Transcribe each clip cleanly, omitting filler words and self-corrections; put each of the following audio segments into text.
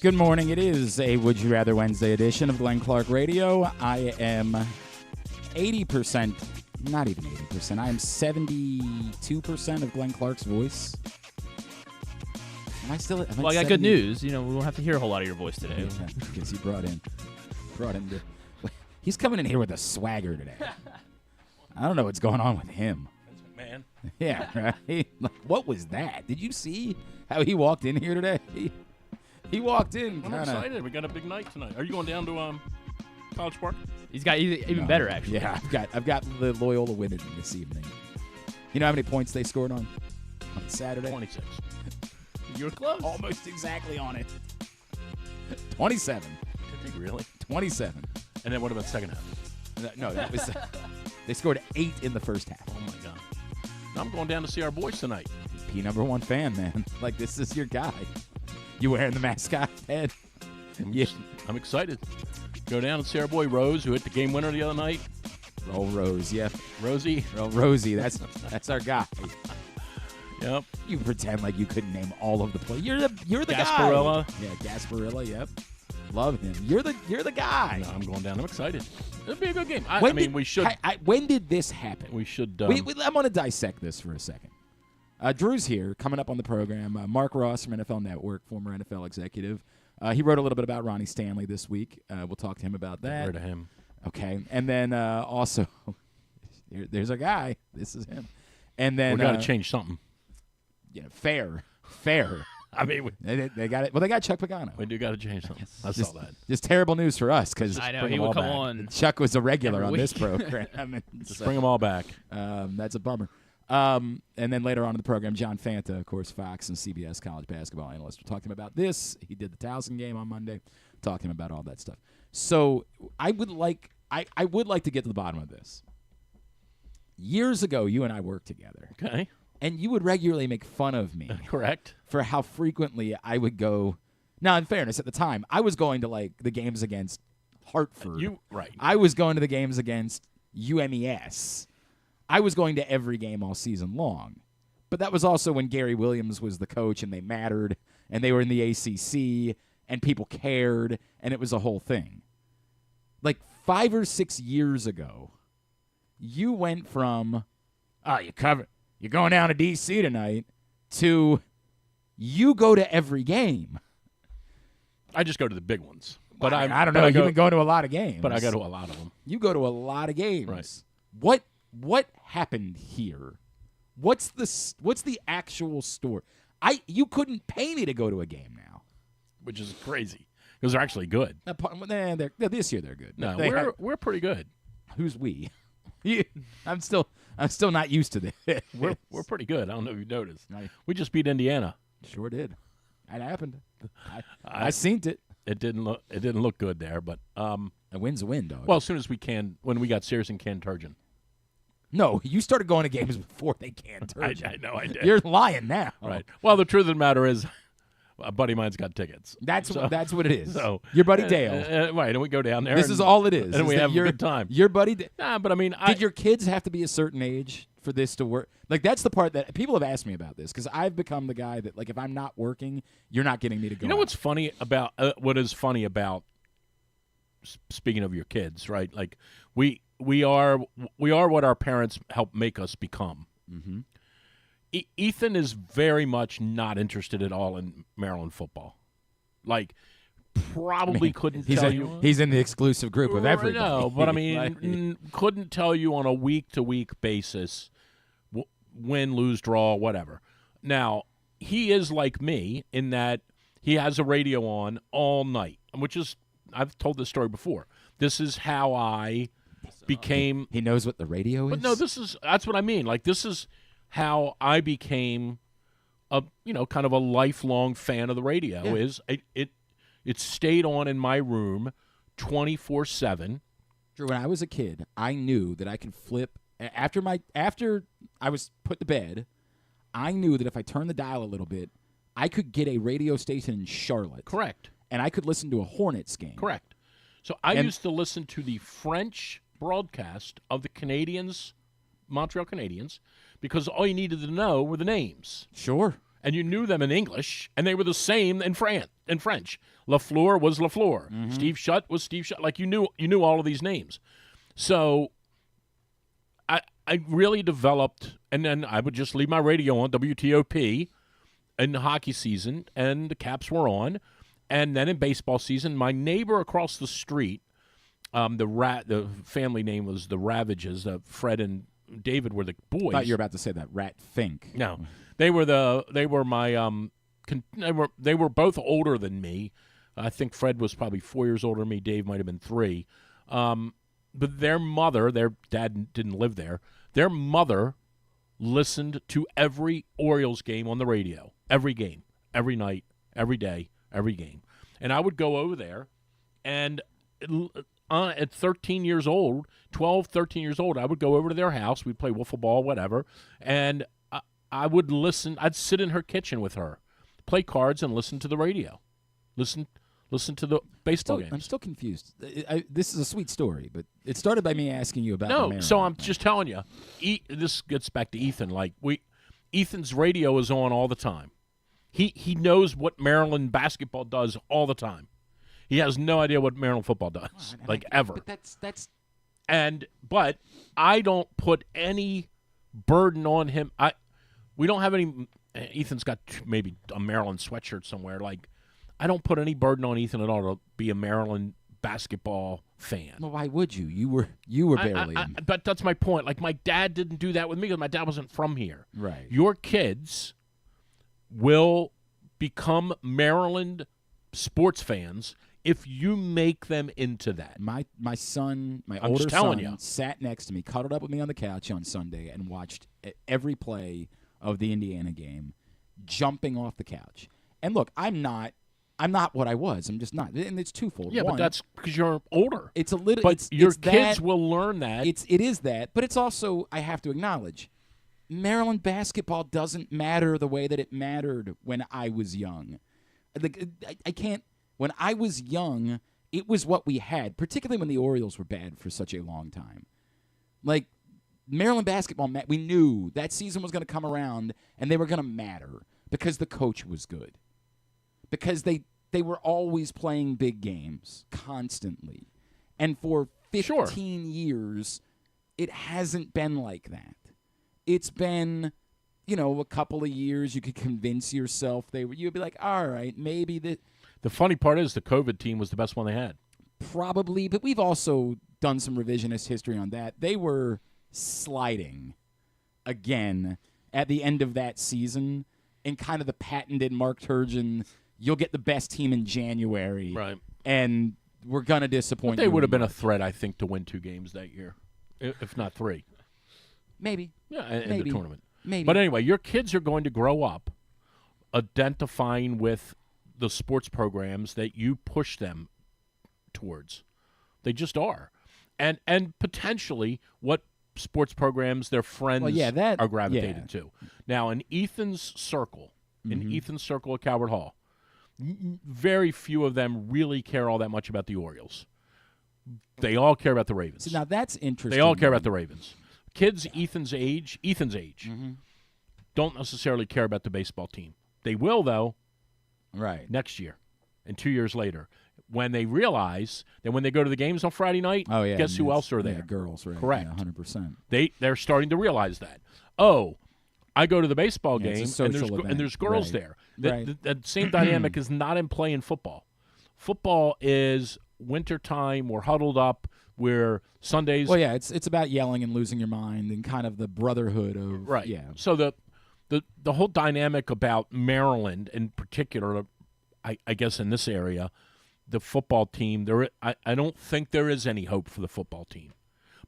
Good morning. It is a Would You Rather Wednesday edition of Glenn Clark Radio. I am 80%, not even 80%, I am 72% of Glenn Clark's voice. Am I still? Well, I got good news. We won't have to hear a whole lot of your voice today. Yeah, because he brought in he's coming in here with a swagger today. I don't know what's going on with him. Man. Yeah, right? What was that? Did you see how he walked in here today? He walked in I'm excited. We got a big night tonight. Are you going down to College Park? He's got even better, actually. Yeah, I've got the Loyola winning this evening. You know how many points they scored on Saturday? 26. You were close. Almost exactly on it. 27. Really? 27. And then what about second half? No, that was they scored 8 in the first half. Oh, my God. I'm going down to see our boys tonight. P#1 fan, man. Like, this is your guy. You wearing the mascot head? I'm excited. Go down and see our boy Rose, who hit the game winner the other night. Roll Rose, yeah. Rosie. Roll Rosie, that's our guy. Yep. You pretend like you couldn't name all of the players. You're the Gasparilla. guy. Yeah, Gasparilla, yep. Love him. You're the guy. No, I'm going down. I'm excited. It'll be a good game. We should. When did this happen? We should. I'm going to dissect this for a second. Drew's here, coming up on the program. Marc Ross from NFL Network, former NFL executive. He wrote a little bit about Ronnie Stanley this week. We'll talk to him about that. I've heard of him. Okay. And then also, there's a guy. This is him. And then we got to change something. Fair. I mean, they got it. Well, they got Chuck Pagano. We do got to change something. I saw that. Just terrible news for us because I know he would come on. Chuck was a regular on this program. Just bring them all back. That's a bummer. And then later on in the program, John Fanta, of course, Fox and CBS College Basketball Analyst. We'll talk to him about this. He did the Towson game on Monday. Talk to him about all that stuff. So I would like to get to the bottom of this. Years ago, you and I worked together. Okay. And you would regularly make fun of me. Correct. For how frequently I would go. Now, in fairness, at the time, I was going to the games against Hartford. Right. I was going to the games against UMES. I was going to every game all season long. But that was also when Gary Williams was the coach and they mattered and they were in the ACC and people cared and it was a whole thing. 5 or 6 years ago, you went from, you're going down to D.C. tonight, to you go to every game. I just go to the big ones. But I don't know. You've been going to a lot of games. But I go to a lot of them. You go to a lot of games. Right. What happened here? What's the actual story? You couldn't pay me to go to a game now, which is crazy because they're actually good. This year they're good. No, we're pretty good. Who's we? I'm still not used to this. We're pretty good. I don't know if you noticed. We just beat Indiana. Sure did. That happened. I seen it. It didn't look good there, but a win's a win, dog. Well, as soon as when we got Sears and Canturgeon. No, you started going to games before they Canturgeon. I know I did. You're lying now. Right. Well, the truth of the matter is, a buddy of mine's got tickets. That's what it is. So your buddy Dale. Right, and we go down there. This is all it is. And we have a good time. Your buddy. Nah, but I mean, did your kids have to be a certain age for this to work? That's the part that people have asked me about this because I've become the guy that if I'm not working, you're not getting me to go. You know what's funny about what is funny about speaking of your kids, right? We are what our parents helped make us become. Mm-hmm. Ethan is very much not interested at all in Maryland football. Couldn't tell you. He's in the exclusive group with everybody. No, but I mean, couldn't tell you on a week-to-week basis, win, lose, draw, whatever. Now, he is like me in that he has a radio on all night, which is, I've told this story before. This is how I became. He knows what the radio is? But no, that's what I mean. This is how I became kind of a lifelong fan of the radio. Yeah. Is it stayed on in my room 24/7. Drew, when I was a kid, I knew that I could flip after I was put to bed. I knew that if I turned the dial a little bit, I could get a radio station in Charlotte. Correct. And I could listen to a Hornets game. Correct. So I used to listen to the French broadcast of the Canadiens, Montreal Canadiens, because all you needed to know were the names. Sure. and you knew them in English, and they were the same in French. Lafleur was Lafleur. Steve Shutt was Steve Shutt. Like you knew all of these names. So I really developed, and then I would just leave my radio on WTOP in the hockey season, and the Caps were on. And then in baseball season, my neighbor across the street, the family name was the Ravages. Fred and David were the boys. I thought you were about to say that. Rat Fink. No, they were my they were both older than me. I think Fred was probably 4 years older than me. Dave might have been 3. But their mother, their dad didn't live there. Their mother listened to every Orioles game on the radio. Every game, every night, every day, every game. And I would go over there, and at 13 years old, 12, 13 years old, I would go over to their house. We'd play wiffle ball, whatever. And I would listen. I'd sit in her kitchen with her, play cards, and listen to the radio. Listen to the baseball games. I'm still confused. This is a sweet story, but it started by me asking you about the Maryland so I'm thing. just telling you. This gets back to Ethan. Ethan's radio is on all the time. He knows what Maryland basketball does all the time. He has no idea what Maryland football does, ever. But that's. But I don't put any burden on him. We don't have any. Ethan's got maybe a Maryland sweatshirt somewhere. I don't put any burden on Ethan at all to be a Maryland basketball fan. Well, why would you? You were barely in. But that's my point. My dad didn't do that with me because my dad wasn't from here. Right. Your kids will become Maryland sports fans if you make them into that. My son, my I'm older just telling son, you. sat next to me, cuddled up with me on the couch on Sunday, and watched every play of the Indiana game, jumping off the couch. And look, I'm not what I was. I'm just not. And it's twofold. Yeah, One, but that's because you're older. it's a little. But your it's kids that, will learn that. It is that, but it's also, I have to acknowledge, Maryland basketball doesn't matter the way that it mattered when I was young. I can't. When I was young, it was what we had, particularly when the Orioles were bad for such a long time. Maryland basketball, we knew that season was going to come around and they were going to matter because the coach was good. Because they were always playing big games constantly. And for 15 years, it hasn't been like that. It's been, a couple of years you could convince yourself you'd be like, all right, maybe The funny part is the COVID team was the best one they had. Probably, but we've also done some revisionist history on that. They were sliding again at the end of that season in kind of the patented Mark Turgeon, you'll get the best team in January. Right. And we're going to disappoint But they you would have in been a March. threat, I think, to win 2 games that year, if not 3. Maybe. Yeah, in Maybe. the tournament. Maybe. But anyway, your kids are going to grow up identifying with the sports programs that you push them towards. They just are. And potentially what sports programs their friends are gravitating to. Now, in Ethan's circle at Calvert Hall, very few of them really care all that much about the Orioles. They all care about the Ravens. See, now that's interesting. They all care about the Ravens. Kids Ethan's age, don't necessarily care about the baseball team. They will, though, right next year and 2 years later when they realize that when they go to the games on Friday night, guess who else are there? Yeah, girls, right? Correct. Yeah, 100%. They're starting to realize that. Oh, I go to the baseball game it's a social event. and there's girls Right. there. That same dynamic is not in play in football. Football is wintertime. We're huddled up. We're Sundays. Well, yeah, it's about yelling and losing your mind and kind of the brotherhood of Right. Yeah. So the whole dynamic about Maryland in particular, I guess in this area, the football team, I don't think there is any hope for the football team.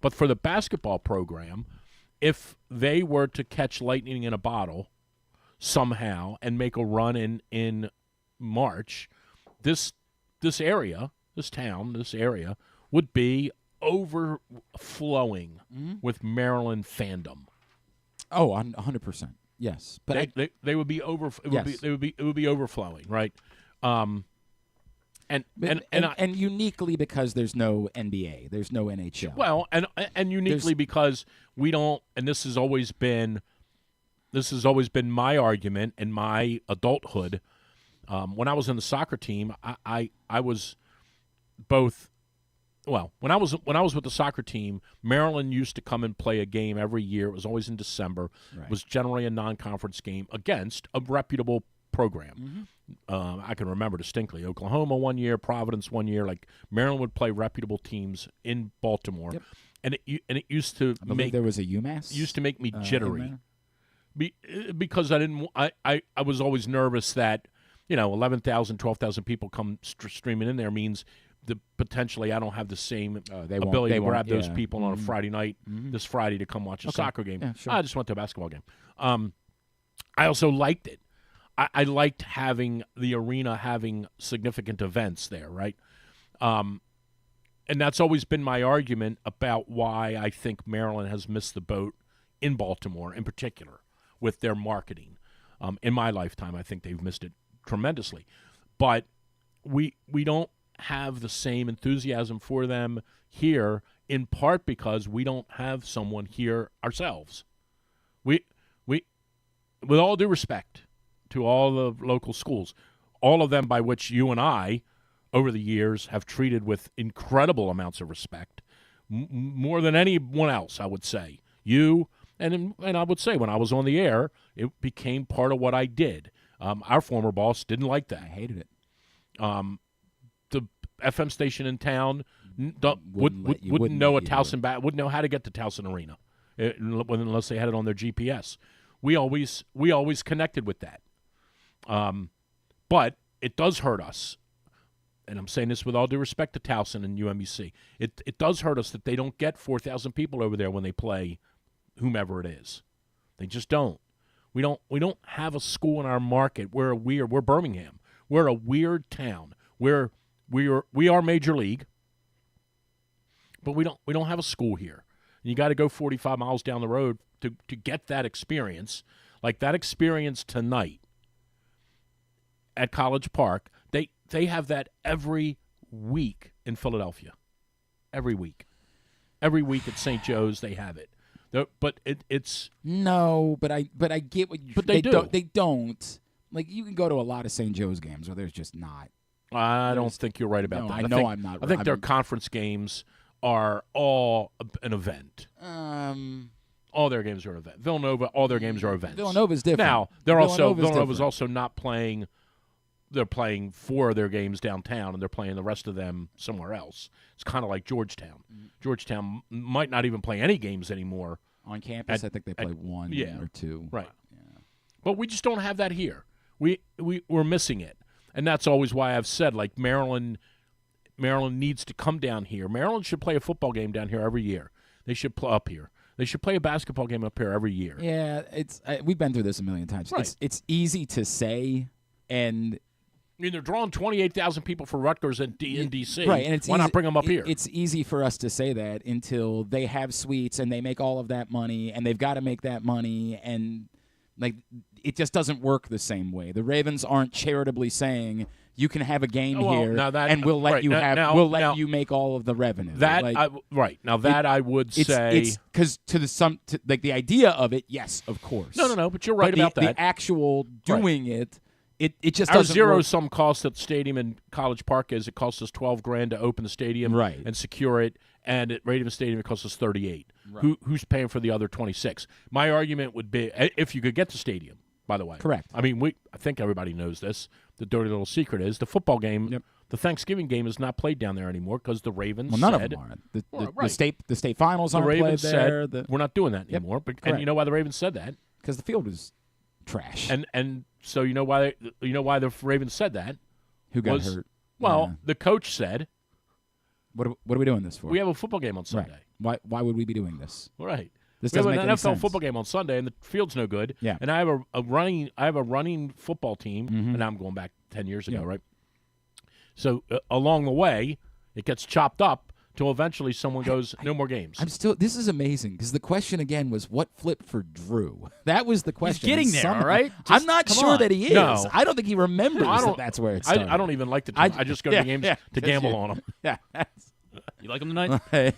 But for the basketball program, if they were to catch lightning in a bottle somehow and make a run in March, this area would be overflowing with Maryland fandom. Oh, 100%. Yes. But They would be over. It would be overflowing, right? And uniquely because there's no NBA, there's no NHL. Well, and uniquely because we don't, and this has always been this has always been my argument in my adulthood. When I was in the soccer team, I was both. Well, when I was with the soccer team, Maryland used to come and play a game every year. It was always in December. Right. It was generally a non-conference game against a reputable program. I can remember distinctly Oklahoma one year, Providence one year. Like Maryland would play reputable teams in Baltimore, and it used to make there was a UMass. Used to make me jittery, because I was always nervous that 11,000, 12,000 people come streaming in there means that potentially I don't have the same ability to grab those people on a Friday night this Friday to come watch a soccer game. Yeah, sure. I just went to a basketball game. I also liked it. I liked having the arena having significant events there, right? And that's always been my argument about why I think Maryland has missed the boat in Baltimore in particular with their marketing. In my lifetime, I think they've missed it tremendously. But we don't have the same enthusiasm for them here, in part because we don't have someone here ourselves. We with all due respect to all the local schools, all of them by which you and I over the years have treated with incredible amounts of respect, more than anyone else, I would say. You and I would say when I was on the air, it became part of what I did. Our former boss didn't like that. I hated it. The FM station in town wouldn't know wouldn't know how to get to Towson Arena unless they had it on their GPS. We always connected with that. But it does hurt us, and I'm saying this with all due respect to Towson and UMBC. It does hurt us that they don't get 4,000 people over there when they play whomever it is. They just don't. We don't have a school in our market. We're Birmingham. We're a weird town. We are major league, but we don't have a school here. And you got to go 45 miles down the road to get that experience. Like that experience tonight at College Park, they have that every week in Philadelphia. Every week. Every week at St. Joe's they have it. But it's no, but I get what you. But they do. They don't. Like you can go to a lot of St. Joe's games where there's just not. I don't think you're right about that. I'm not. I think their conference games are all an event. All their games are an event. Villanova, all their games are events. Villanova's different. Now Villanova's also not playing. They're playing 4 of their games downtown, and they're playing the rest of them somewhere else. It's kind of like Georgetown. Georgetown might not even play any games anymore. On campus, I think they play 1 or 2. Right. Yeah. But we just don't have that here. We're missing it. And that's always why I've said, like, Maryland needs to come down here. Maryland should play a football game down here every year. They should play up here. They should play a basketball game up here every year. Yeah, we've been through this a million times. Right. It's easy to say, and I mean, they're drawing 28,000 people for Rutgers in D.C. Right, and it's why not bring them up here? It's easy for us to say that until they have suites and they make all of that money, and they've got to make that money, and like it just doesn't work the same way. The Ravens aren't charitably saying you can have a game here, and we'll let you make all of the revenue. I would say it's because like the idea of it, yes, of course. No, but you're right about that. The actual doing it. It just our doesn't zero-sum cost at the stadium in College Park is it costs us $12,000 to open the stadium and secure it, and at Ravens Stadium it costs us $38,000. Right. Who's paying for the other $26,000? My argument would be if you could get the stadium. By the way, correct. I mean, I think everybody knows this. The dirty little secret is the football game. The Thanksgiving game is not played down there anymore because the Ravens. Well, none of them are. The state finals aren't played there. We're not doing that anymore. And you know why the Ravens said that? Because the field was trash. And so you know why the Ravens said that? Who got hurt? Well, the coach said, "What are we doing this for? We have a football game on Sunday. Right. Why would we be doing this? Right. This we have doesn't an make NFL any sense. football game on Sunday, and the field's no good. Yeah. And I have a running football team, and I'm going back 10 years ago, right? So along the way, it gets chopped up till eventually someone goes, no more games. This is amazing because the question again was what flipped for Drew. That was the question. He's getting there, all right? I'm not sure that he is. No. I don't think he remembers that's where it started. I don't even like the team. I just go to games to gamble on them. Yeah. You like him tonight?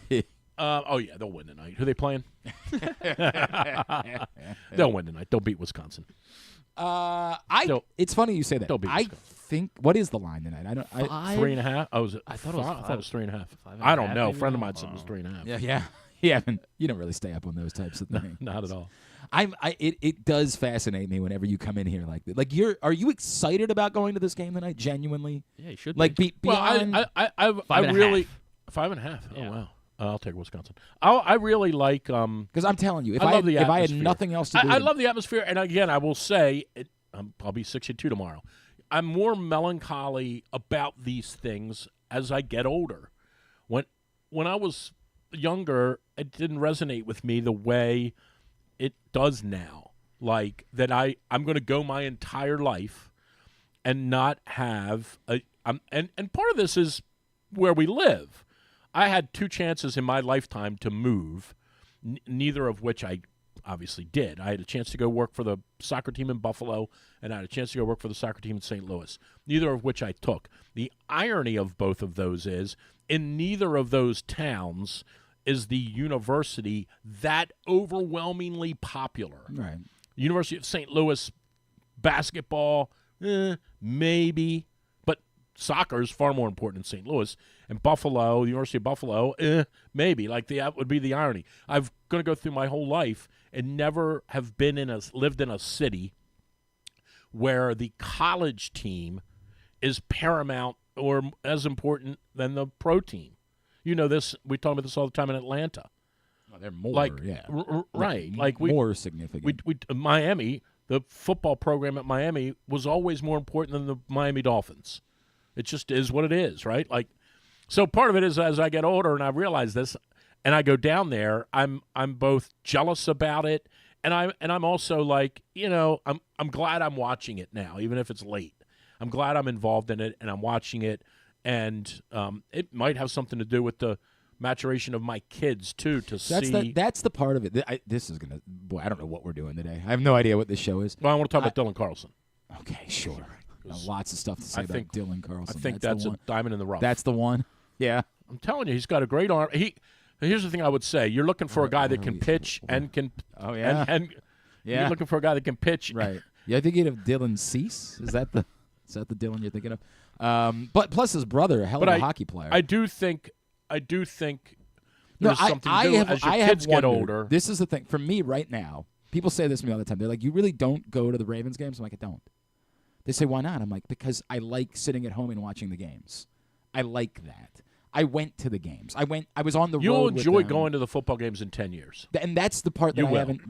Oh, yeah, they'll win tonight. Who are they playing? They'll win tonight. They'll beat Wisconsin. It's funny you say that. I think, what is the line tonight? 3.5? Oh, I thought it was 3.5. I don't know. A friend of mine said it was 3.5. Yeah. You don't really stay up on those types of things. Not at all. It does fascinate me whenever you come in here like that. Like, are you excited about going to this game tonight? Genuinely? Yeah, you should be. Like, beyond... Well, I really... 5.5? Oh, wow. I'll take Wisconsin. I really like... Because I'm telling you, if I had nothing else to do... I love the atmosphere. And again, I will say, I'll be 62 tomorrow. I'm more melancholy about these things as I get older. When I was younger, it didn't resonate with me the way it does now. Like, that I'm going to go my entire life and not have... And part of this is where we live. I had 2 chances in my lifetime to move, neither of which I obviously did. I had a chance to go work for the soccer team in Buffalo, and I had a chance to go work for the soccer team in St. Louis, neither of which I took. The irony of both of those is, in neither of those towns is the university that overwhelmingly popular. Right. University of St. Louis basketball, maybe, but soccer is far more important in St. Louis. And Buffalo, the University of Buffalo, maybe. Like, that would be the irony. I'm going to go through my whole life and never have lived in a city where the college team is paramount or as important than the pro team. You know this. We talk about this all the time in Atlanta. Well, they're more, like, yeah. Right. Like more significant. Miami, the football program at Miami was always more important than the Miami Dolphins. It just is what it is, right? Like, so part of it is as I get older and I realize this, and I go down there, I'm both jealous about it, and I'm also like, I'm glad I'm watching it now, even if it's late. I'm glad I'm involved in it and I'm watching it, and it might have something to do with the maturation of my kids too. That's the part of it. This is gonna. Boy, I don't know what we're doing today. I have no idea what this show is. Well, I want to talk about Dylan Carlson. Okay, sure. Lots of stuff to say about Dylan Carlson. I think that's a diamond in the rough. That's the one. Yeah. I'm telling you, he's got a great arm. Here's the thing I would say. You're looking for a guy that can pitch and can... Oh, yeah. And you're looking for a guy that can pitch. Right. Yeah, I think of Dylan Cease. Is that the Dylan you're thinking of? But plus his brother, a hell of a hockey player. I do think there's something to do as your kids get older. This is the thing. For me right now, people say this to me all the time. They're like, you really don't go to the Ravens games? I'm like, I don't. They say, why not? I'm like, because I like sitting at home and watching the games. I like that. I went to the games. I was on the road. You'll enjoy going to the football games in 10 years. And that's the part that I haven't.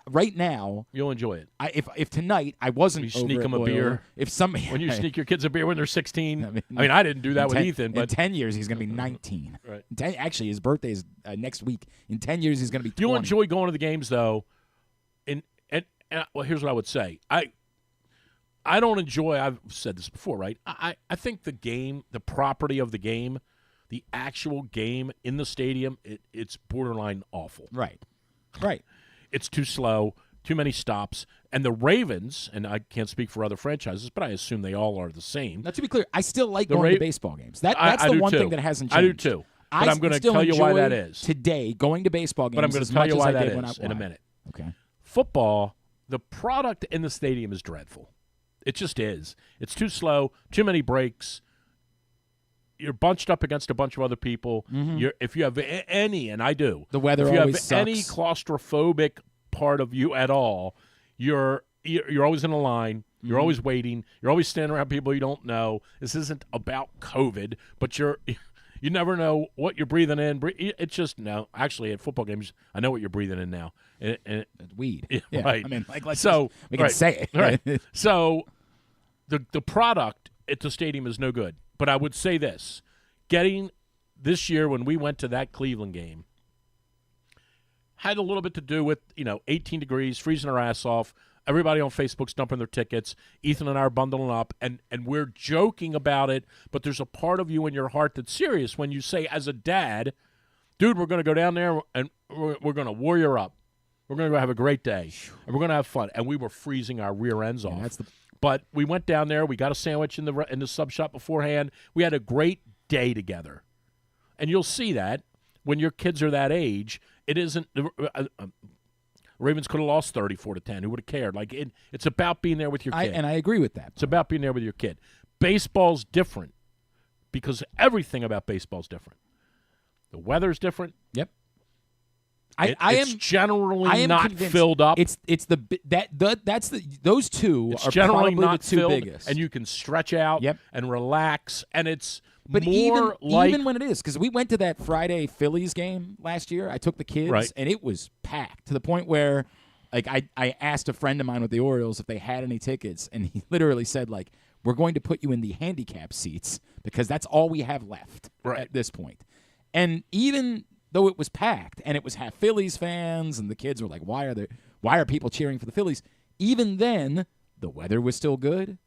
Right now, you'll enjoy it. If tonight I wasn't, you sneak them a beer. When you sneak your kids a beer when they're 16. I didn't do that with Ethan. But in 10 years he's going to be 19. Right. Actually, his birthday is next week. In 10 years he's going to be 20. You'll enjoy going to the games though. And well, here's what I would say. I don't enjoy. I've said this before, right? I think the game, the property of the game, the actual game in the stadium, it's borderline awful. Right. It's too slow, too many stops. And the Ravens, and I can't speak for other franchises, but I assume they all are the same. Now, to be clear, I still like going to baseball games. That's the one thing that hasn't changed. I do too. But I'm going to tell you why that is. Today, going to baseball games. But I'm going to tell you why that is in a minute. Okay. Football, the product in the stadium is dreadful. It just is. It's too slow, too many breaks. You're bunched up against a bunch of other people. Mm-hmm. If you have any, and I do, the weather if you always have sucks. any claustrophobic part of you at all, you're always in a line. You're always waiting. You're always standing around people you don't know. This isn't about COVID, but you never know what you're breathing in. It's just actually at football games, I know what you're breathing in now. And weed. Yeah, right. I mean, we can it. say it. Right. So the product at the stadium is no good. But I would say this. Getting this year when we went to that Cleveland game had a little bit to do with, 18 degrees, freezing our ass off. Everybody on Facebook's dumping their tickets. Ethan and I are bundling up, and we're joking about it, but there's a part of you in your heart that's serious when you say, as a dad, dude, we're going to go down there and we're going to warrior up. We're going to go have a great day, and we're going to have fun. And we were freezing our rear ends off. But we went down there. We got a sandwich in the sub shop beforehand. We had a great day together. And you'll see that when your kids are that age, it isn't. Ravens could have lost 34-10. Who would have cared? Like it's about being there with your kid. And I agree with that. It's about being there with your kid. Baseball's different because everything about baseball's different. The weather's different. Yep. It's generally not filled up. That's those two it's are generally probably not the two filled, biggest. and you can stretch out Yep. and relax, and it's But more even when it is, because we went to that Friday Phillies game last year, I took the kids, Right. and it was packed to the point where, like, I asked a friend of mine with the Orioles if they had any tickets, and he literally said, like, we're going to put you in the handicap seats because that's all we have left at this point. And even though it was packed and it was half Phillies fans and the kids were like, why are people cheering for the Phillies? Even then, the weather was still good.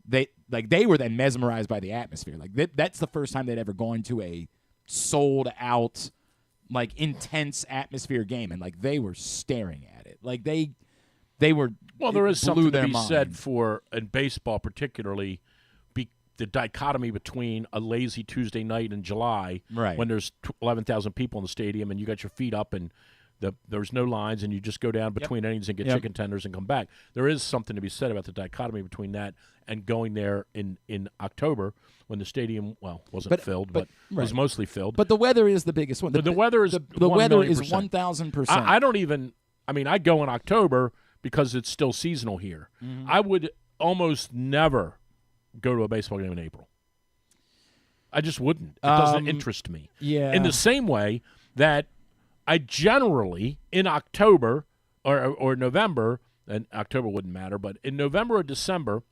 They were then mesmerized by the atmosphere. Like that's the first time they'd ever gone to a sold out, like intense atmosphere game, and like they were staring at it. Like they were. Well, there is something to be mind. said for in baseball, particularly the dichotomy between a lazy Tuesday night in July, right. when there's 11,000 people in the stadium and you got your feet up and there's no lines and you just go down between innings and get chicken tenders and come back. There is something to be said about the dichotomy between that and going there in October when the stadium wasn't filled, but was mostly filled. But the weather is the biggest one. The weather is the weather is 1,000%. 1,000%. I don't even. I mean, I go in October because it's still seasonal here. Mm-hmm. I would almost never go to a baseball game in April. I just wouldn't. It doesn't interest me. Yeah. In the same way that I generally, in October or November, and October wouldn't matter, but in November or December,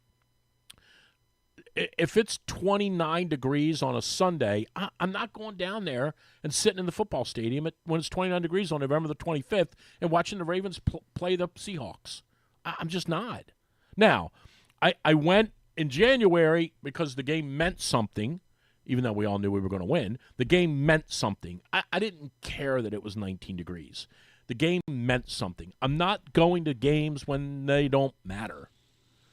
if it's 29 degrees on a Sunday, I'm not going down there and sitting in the football stadium when it's 29 degrees on November the 25th and watching the Ravens play the Seahawks. I'm just not. Now, I went in January because the game meant something, even though we all knew we were going to win. The game meant something. I didn't care that it was 19 degrees. The game meant something. I'm not going to games when they don't matter.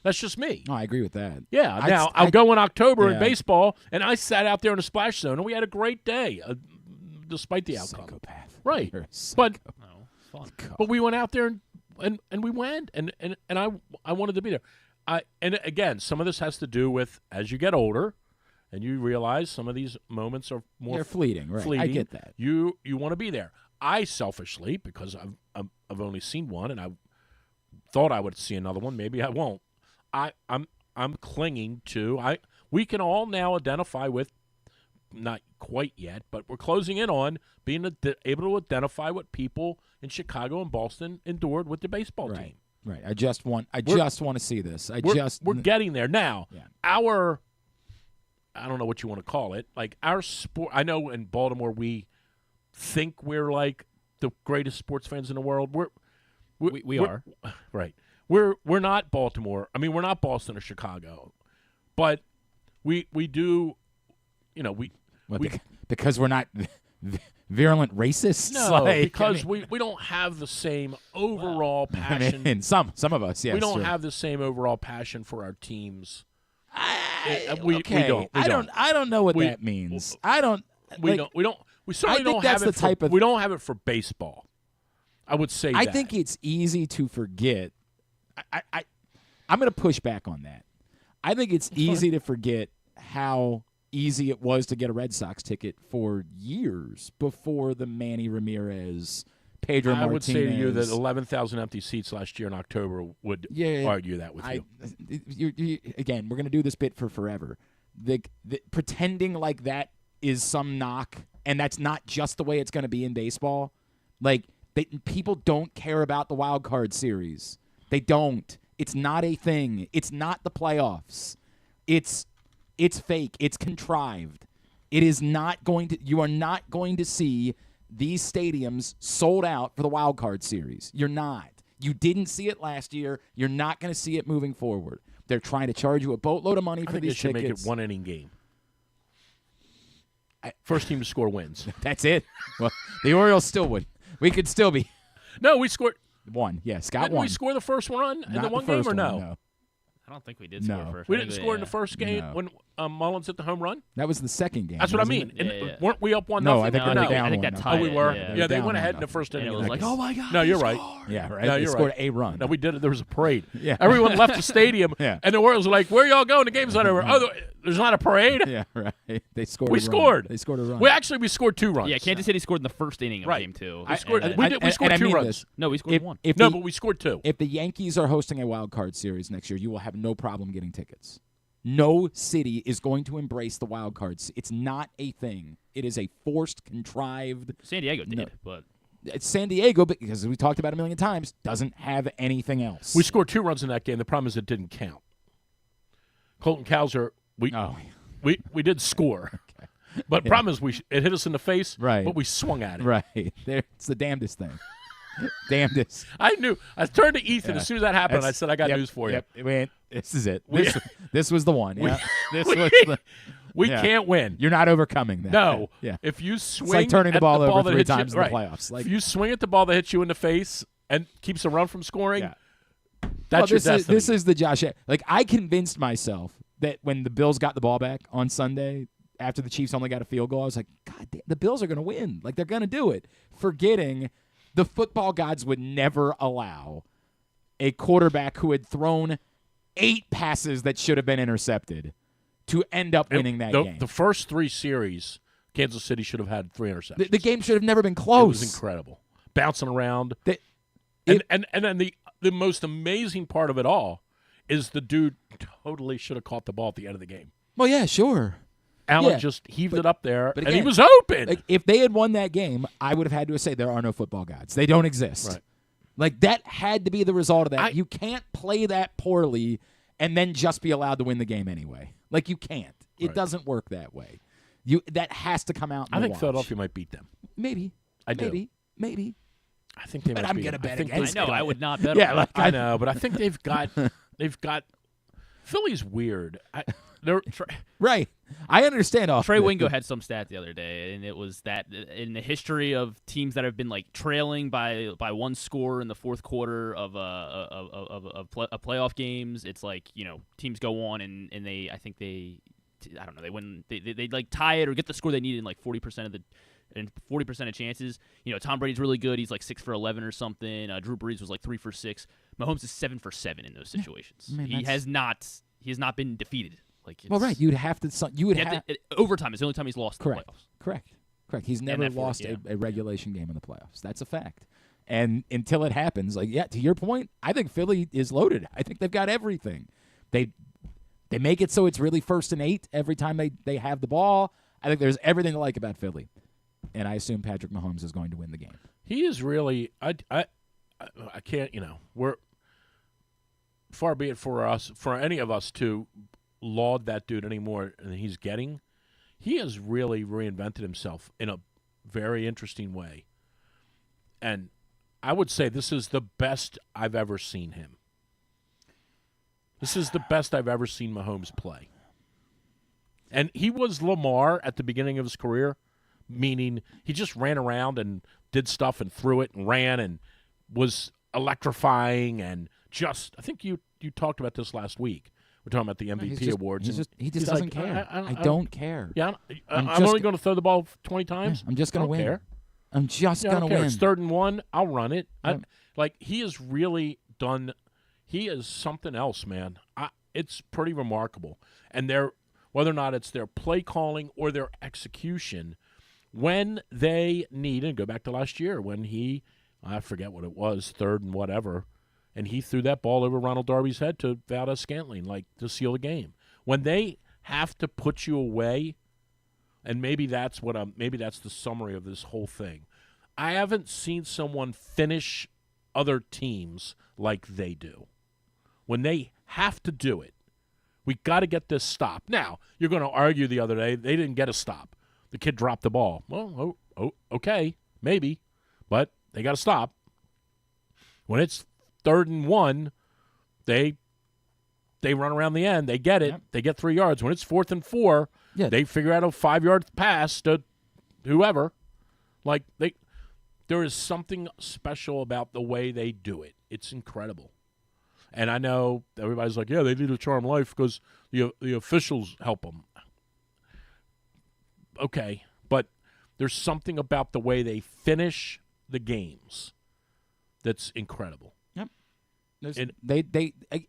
That's just me. Oh, I agree with that. Yeah. Now, I'll go in October in baseball, and I sat out there in a splash zone, and we had a great day, despite the outcome. Psychopath. Right. But we went out there, and we went, and I wanted to be there. And again, some of this has to do with as you get older, and you realize some of these moments are more They're fleeting, right? fleeting. I get that. You want to be there. I selfishly, because I've only seen one, and I thought I would see another one. Maybe I won't. I'm clinging to. We can all now identify with, not quite yet, but we're closing in on being able to identify what people in Chicago and Boston endured with the baseball team. Right. I just want to see this. We're getting there now. Yeah. I don't know what you want to call it. Like our sport. I know in Baltimore we think we're like the greatest sports fans in the world. We are. Right. We're not Baltimore. I mean, we're not Boston or Chicago, but we do. You know, because we're not virulent racists. No, because we don't have the same overall passion. And some of us, yes. We don't sure. have the same overall passion for our teams. We don't. I don't know what that means. We certainly don't have it. We don't have it for baseball. I would say. I think it's easy to forget. I'm going to push back on that. I think it's easy to forget how easy it was to get a Red Sox ticket for years before the Manny Ramirez, Pedro Martinez. I would say to you that 11,000 empty seats last year in October would argue that with you. Again, we're going to do this bit for forever. Pretending like that is some knock, and that's not just the way it's going to be in baseball. Like, people don't care about the wild card series. They don't. It's not a thing. It's not the playoffs. It's fake. It's contrived. It is not going to. You are not going to see these stadiums sold out for the wild card series. You're not. You didn't see it last year. You're not going to see it moving forward. They're trying to charge you a boatload of money for these tickets. I think they should make it one-inning game. First team to score wins. That's it. Well, the Orioles still would. We could still be. No, we scored one. Yeah, Scott Didn't won. we score the first run in Not the one first game or one, no? don't think we did No. score first. We I didn't think score in the first game No. when Mullins hit the home run? That was the second game. That's what I wasn't mean. it? And weren't we up 1-0? No, I think No, they were I think- down I think one. that Oh, tied we it, were. yeah. Yeah, they down went ahead in 1-0. the first inning. And it of was that like, game. oh my God. No, they you're right. scored. Yeah, right. No, They you're scored right. a run. No, we did it. There was a parade. Yeah. Everyone left the stadium, Yeah. and the world was like, "Where y'all going? The game's not over." Oh, there's not a parade. Yeah, right. They scored. We a run. scored. They scored a run. We scored 2 runs. Yeah, Kansas City scored in the first inning of Right. game 2. We scored. And- We and- did. We scored and I 2 mean runs. this. No, we scored 1. No, but we scored 2. If the Yankees are hosting a wild card series next year, you will have no problem getting tickets. No city is going to embrace the wild cards. It's not a thing. It is a forced, contrived. San Diego did, No. but It's San Diego, because we talked about it a million times, doesn't have anything else. We scored 2 runs in that game. The problem is it didn't count. Colton Cowser, we did score. But problem is it hit us in the face, Right. but we swung at it. Right. There, it's the damnedest thing. Damnedest. I knew. I turned to Ethan as soon as that happened. I That's- said, I got yep, news for you. Yep. Wait, this is it. We- This was the one. Yeah. This was the. We Yeah. can't win. You're not overcoming that. No. Yeah. If you swing It's like turning the at ball over that 3 hits you- times in right. the playoffs. Like, If you swing at the ball that hits you in the face and keeps a run from scoring, yeah. that's your this destiny. This is the Josh. Like, I convinced myself that when the Bills got the ball back on Sunday after the Chiefs only got a field goal, I was like, God damn, the Bills are going to win. Like, they're going to do it. Forgetting the football gods would never allow a quarterback who had thrown 8 passes that should have been intercepted to end up winning that game. The first 3 series, Kansas City should have had 3 interceptions. The game should have never been It close. was incredible. Bouncing around. The- And then the most amazing part of it all is the dude totally should have caught the ball at the end of the game. Well, yeah, sure. Allen Yeah, just heaved it up there, but and he again, was open. Like, if they had won that game, I would have had to say there are no football gods. They don't exist. Right. Like, that had to be the result of that. I- You can't play that poorly and then just be allowed to win the game anyway. Like, you can't. It Right. doesn't work that way. That has to come out in I the think wash. Philadelphia might beat them. Maybe. I do. Maybe. I think they But might I'm beat gonna them. bet I think against I know, I would not bet Yeah, on like, that. I know, but I think they've got Philly's weird. They're Right. I understand all Trey of it, Wingo but- had some stat the other day, and it was that in the history of teams that have been like trailing by 1 score in the fourth quarter of playoff games, it's like, you know, teams go on and they I don't know, they win, they like tie it or get the score they need in like 40% of chances. You know, Tom Brady's really good. He's like 6 for 11 or something. Drew Brees was like 3 for 6. Mahomes is 7 for 7 in those situations. Man, He has not been defeated. Like, Well, right. You'd have to. You would have. overtime is the only time he's lost in the Correct. playoffs. Correct. He's never that fourth, lost yeah. a regulation game in the playoffs. That's a fact. And until it happens, like, yeah, to your point, I think Philly is loaded. I think they've got everything. They make it so it's really 1st and 8 every time they have the ball. I think there's everything to like about Philly. And I assume Patrick Mahomes is going to win the game. he is really I can't, you know, we're far be it for any of us to laud that dude anymore than he's getting. He has really reinvented himself in a very interesting way. And I would say this is the best I've ever seen him. This is the best I've ever seen Mahomes play. And he was Lamar at the beginning of his career, meaning he just ran around and did stuff and threw it and ran and was electrifying and just, I think you talked about this last week. We're talking about the MVP awards. He just he's doesn't like, care. I don't care. Yeah, I'm I'm just- only going to throw the ball 20 times. I'm just going to win. Care. I'm just Yeah, I going don't to care. win. It's 3rd and 1. I'll run it. Yeah. Like, he has really done. He is something else, man. It's pretty remarkable. And whether or not it's their play calling or their execution, when they need, and go back to last year when I forget what it was, 3rd and whatever, and he threw that ball over Ronald Darby's head to Valdez-Scantling, like, to seal the game. When they have to put you away, and maybe that's the summary of this whole thing. I haven't seen someone finish other teams like they do. When they have to do it, we got to get this stop. Now, you're going to argue the other day, they didn't get a stop. The kid dropped the ball. Well, okay, maybe, but they got to stop. When it's 3rd and 1, they run around the end. They get it. Yep. They get 3 yards. When it's 4th and 4, Yeah. they figure out a 5-yard pass to whoever. Like, there is something special about the way they do it. It's incredible. And I know everybody's like, yeah, they lead a charmed life because the officials help them. Okay, but there's something about the way they finish the games that's incredible. Yep. And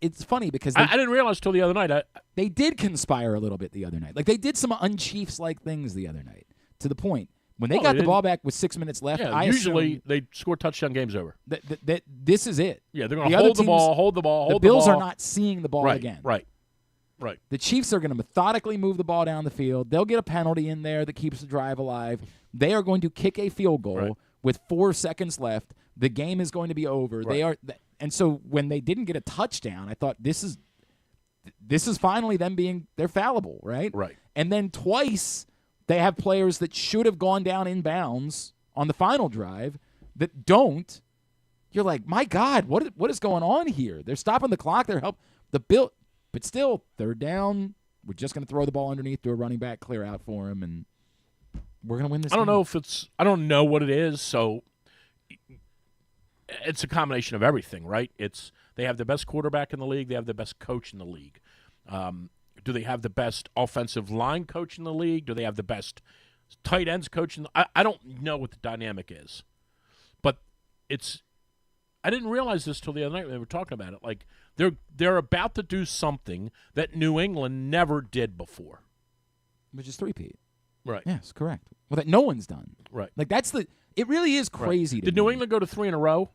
it's funny because I didn't realize till the other night. they did conspire a little bit the other night. Like they did some unchiefs-like things the other night to the point when they got the ball back with 6 minutes left. Yeah, I usually assume they score touchdown, game's over. that this is it. Yeah, they're going to hold the ball. The Bills are not seeing the ball again. Right. The Chiefs are going to methodically move the ball down the field. They'll get a penalty in there that keeps the drive alive. They are going to kick a field goal with 4 seconds left. The game is going to be over. Right. And so when they didn't get a touchdown, I thought this is finally them being they're fallible, right? Right. And then twice they have players that should have gone down in bounds on the final drive that don't. You're like, my God, what is going on here? They're stopping the clock. They're helping the Bill. But still, third down, we're just going to throw the ball underneath to a running back, clear out for him, and we're going to win this game. I don't know what it is, so it's a combination of everything, right? They have the best quarterback in the league. They have the best coach in the league. Do they have the best offensive line coach in the league? Do they have the best tight ends coach in the I don't know what the dynamic is. But I didn't realize this till the other night when they were talking about it. Like, they're about to do something that New England never did before. Which is three-peat. Right. Yes, correct. Well, that no one's done. Right. Like, it really is crazy to Did me. New England go to 3 in a row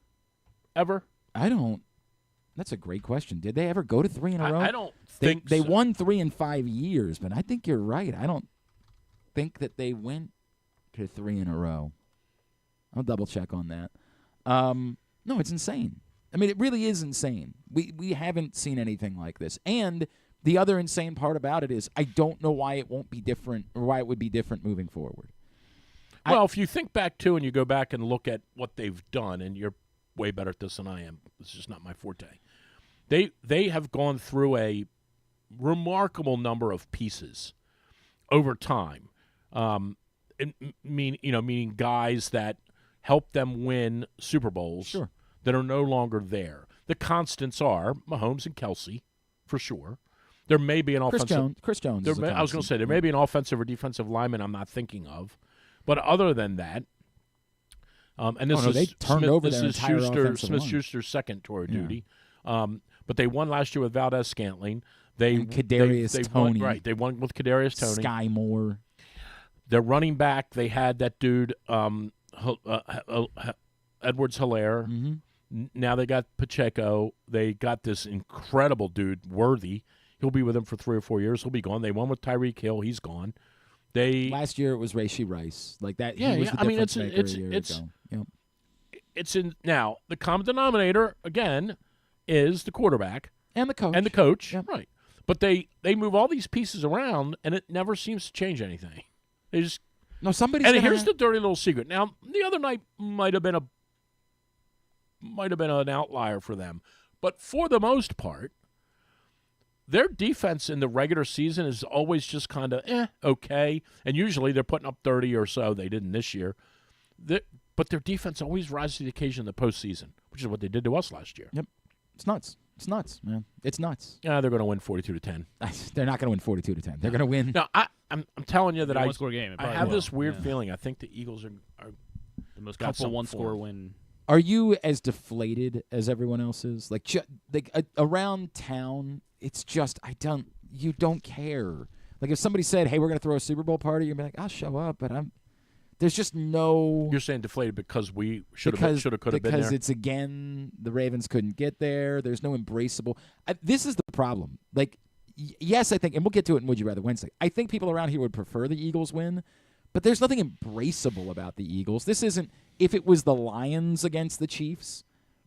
ever? That's a great question. Did they ever go to 3 in a row? I don't think they so. won 3 in 5 years, but I think you're right. I don't think that they went to 3 in a row. I'll double-check on that. No, it's insane. I mean, it really is insane. We haven't seen anything like this. And the other insane part about it is I don't know why it won't be different or why it would be different moving forward. Well, if you think back, too, and you go back and look at what they've done, and you're way better at this than I am. This is just not my forte. They have gone through a remarkable number of pieces over time. Meaning guys that help them win Super Bowls that are no longer there. The constants are Mahomes and Kelsey, for sure. There may be an offensive. Chris Jones. I was going to say there may be an offensive or defensive lineman I'm not thinking of, but other than that, and this they turned over their entire offensive line. Smith-Schuster's second tour of duty. But they won last year with Valdez-Scantling. And Kadarius Toney. They won with Kadarius Toney. Sky Moore. Their running back, they had that dude Edwards-Helaire. Mm-hmm. Now they got Pacheco. They got this incredible dude, Worthy. He'll be with them for 3 or 4 years. He'll be gone. They won with Tyreek Hill. He's gone. Last year it was Rashee Rice. Like that. Yeah, he was the difference maker a year it's ago. Yep. It's in now. The common denominator again is the quarterback and the coach. Yep. Right? But they move all these pieces around, and it never seems to change anything. They just somebody's. And here's the dirty little secret. Now, the other night might have been an outlier for them, but for the most part, their defense in the regular season is always just kind of okay, and usually they're putting up 30 or so. They didn't this year, but their defense always rises to the occasion in the postseason, which is what they did to us last year. Yep, it's nuts. It's nuts, man. It's nuts. Yeah, they're going to win 42-10. They're not going to win 42-10. They're going to win. No, I'm telling you that I one-score game. I have this weird feeling. I think the Eagles are the most comfortable one-score win. Are you as deflated as everyone else is? Like around town, it's just you don't care. Like if somebody said, "Hey, we're going to throw a Super Bowl party," you'd be like, "I'll show up," but there's just no. You're saying deflated because we could have been there. Because it's again the Ravens couldn't get there. There's no embraceable. This is the problem. Like, yes, I think, and we'll get to it in Would You Rather Wednesday. I think people around here would prefer the Eagles win, but there's nothing embraceable about the Eagles. This isn't. If it was the Lions against the Chiefs,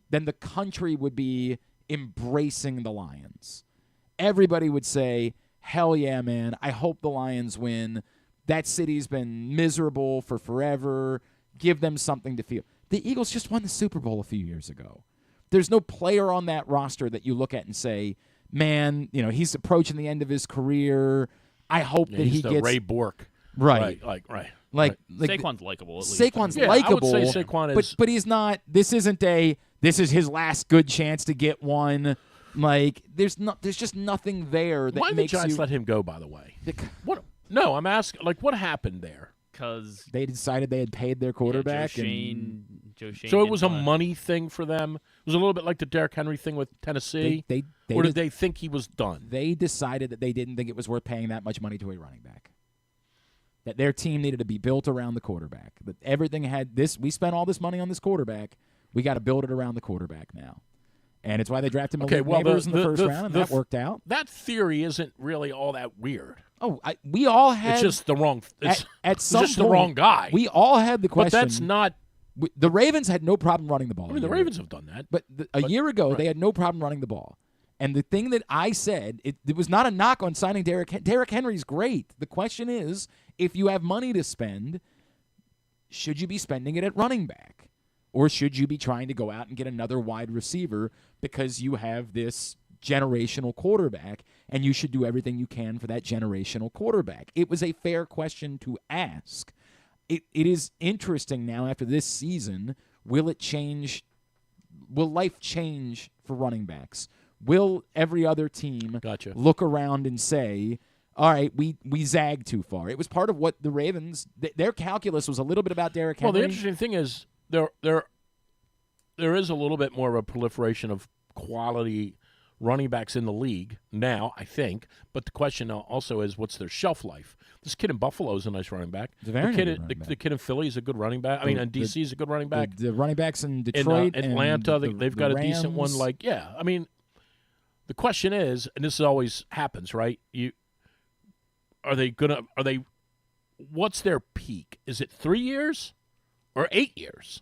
then the country would be embracing the Lions. Everybody would say, "Hell yeah, man! I hope the Lions win." That city's been miserable for forever. Give them something to feel. The Eagles just won the Super Bowl a few years ago. There's no player on that roster that you look at and say, man, he's approaching the end of his career. I hope that he gets Ray Bork. Right. Like Saquon's likable, at least. Saquon's likable. I would say Saquon is. But he's not. This is his last good chance to get one. Like there's just nothing there that Why did the makes Giants you. let him go? By the way, what? No, I'm asking. Like, what happened there? Because They decided they had paid their quarterback. Joe Shane So it was a didn't wanna- money thing for them. It was a little bit like the Derrick Henry thing with Tennessee. Or did they think he was done? They decided that they didn't think it was worth paying that much money to a running back. That their team needed to be built around the quarterback. That everything had this. We spent all this money on this quarterback. We got to build it around the quarterback now. And it's why they drafted Malik Neighbors in the first round, and that worked out. That theory isn't really all that weird. Oh, we all had. It's just the wrong. At some just point, the wrong guy. We all had the question. But that's not. The Ravens had no problem running the ball. I mean, the Ravens have done that. But a year ago, they had no problem running the ball. And the thing that I said, it was not a knock on signing Derrick Henry's great. The question is, if you have money to spend, should you be spending it at running back? Or should you be trying to go out and get another wide receiver because you have this generational quarterback and you should do everything you can for that generational quarterback? It was a fair question to ask. It is interesting now after this season, will it change? Will life change for running backs? Will every other team look around and say, all right, we zagged too far? It was part of what the Ravens, their calculus was a little bit about Derrick Henry. Well, the interesting thing is there is a little bit more of a proliferation of quality running backs in the league now, I think. But the question also is, what's their shelf life? This kid in Buffalo is a nice running back. The kid in Philly is a good running back. I mean, and DC is a good running back. The running backs in Detroit, in Atlanta, they've got Rams. a decent one. Like, yeah, I mean, the question is, and this always happens, right? What's their peak? Is it 3 years or 8 years?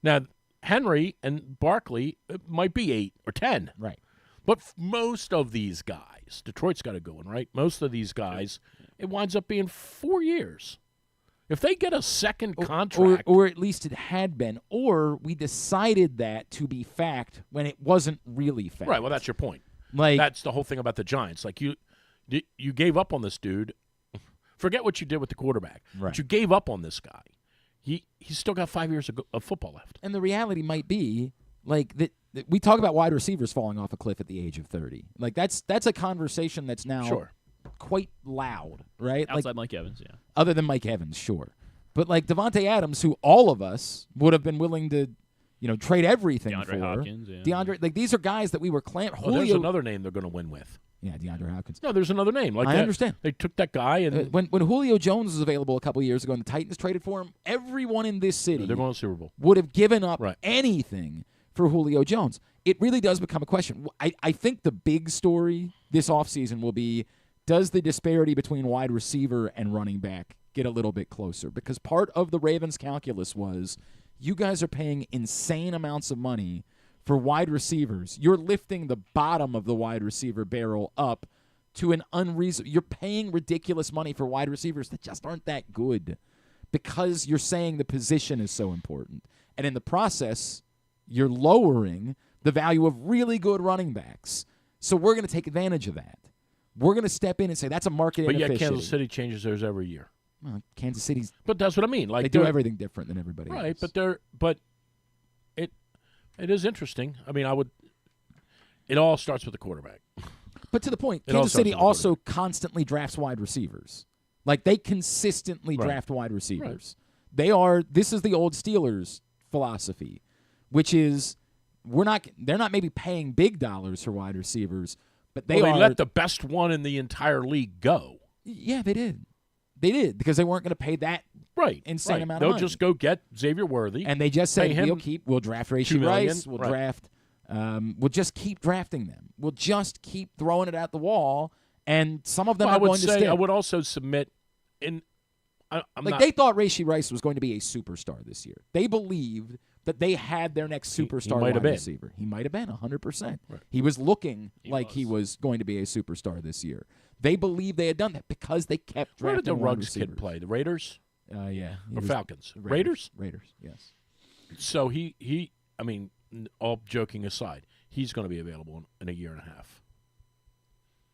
Now, Henry and Barkley, it might be 8 or 10. Right. But most of these guys, Detroit's got to go in, right? Most of these guys, it winds up being 4 years. If they get a second contract. Or at least it had been. Or we decided that to be fact when it wasn't really fact. Right, well, that's your point. That's the whole thing about the Giants. Like, you gave up on this dude. Forget what you did with the quarterback. Right. But you gave up on this guy. He's still got 5 years of football left. And the reality might be, like, that we talk about wide receivers falling off a cliff at the age of 30. Like, that's a conversation that's now quite loud, right? Outside Mike Evans, yeah. Other than Mike Evans, sure. But, like, Devontae Adams, who all of us would have been willing to, trade everything DeAndre for. Hopkins, yeah. DeAndre, like, these are guys that we were there's another name they're going to win with. Yeah, DeAndre Hopkins. No, there's another name. Like I understand. They took that guy and when Julio Jones was available a couple years ago and the Titans traded for him, everyone in this city they're going to the Super Bowl. would have given up anything for Julio Jones. It really does become a question. I think the big story this offseason will be, does the disparity between wide receiver and running back get a little bit closer? Because part of the Ravens' calculus was, you guys are paying insane amounts of money for wide receivers. You're lifting the bottom of the wide receiver barrel up to an unreasonable. You're paying ridiculous money for wide receivers that just aren't that good because you're saying the position is so important. And in the process, you're lowering the value of really good running backs. So we're going to take advantage of that. We're going to step in and say that's a market inefficiency. But yet Kansas City changes theirs every year. Well, Kansas City's. But that's what I mean. Like, they do everything different than everybody else. Right, but it is interesting. I mean, it all starts with the quarterback. But to the point, Kansas City also constantly drafts wide receivers. Like, they consistently draft wide receivers. Right. This is the old Steelers philosophy, which is they're not maybe paying big dollars for wide receivers, but they let the best one in the entire league go. Yeah, they did. They did, because they weren't going to pay that insane amount of money. They'll just go get Xavier Worthy. And they just said, we'll draft Rashee Rice. We'll draft. We'll just keep drafting them. We'll just keep throwing it at the wall, and some of them are going to stick. I would also submit they thought Rashee Rice was going to be a superstar this year. They believed that they had their next superstar wide receiver. He might have been 100%. Right. He was looking he was going to be a superstar this year. They believed they had done that because they kept drafting. Where did the wide Ruggs receivers. kid play? The Raiders? Yeah. Or Falcons? Raiders? Raiders, yes. So he I mean, all joking aside, he's going to be available in a year and a half.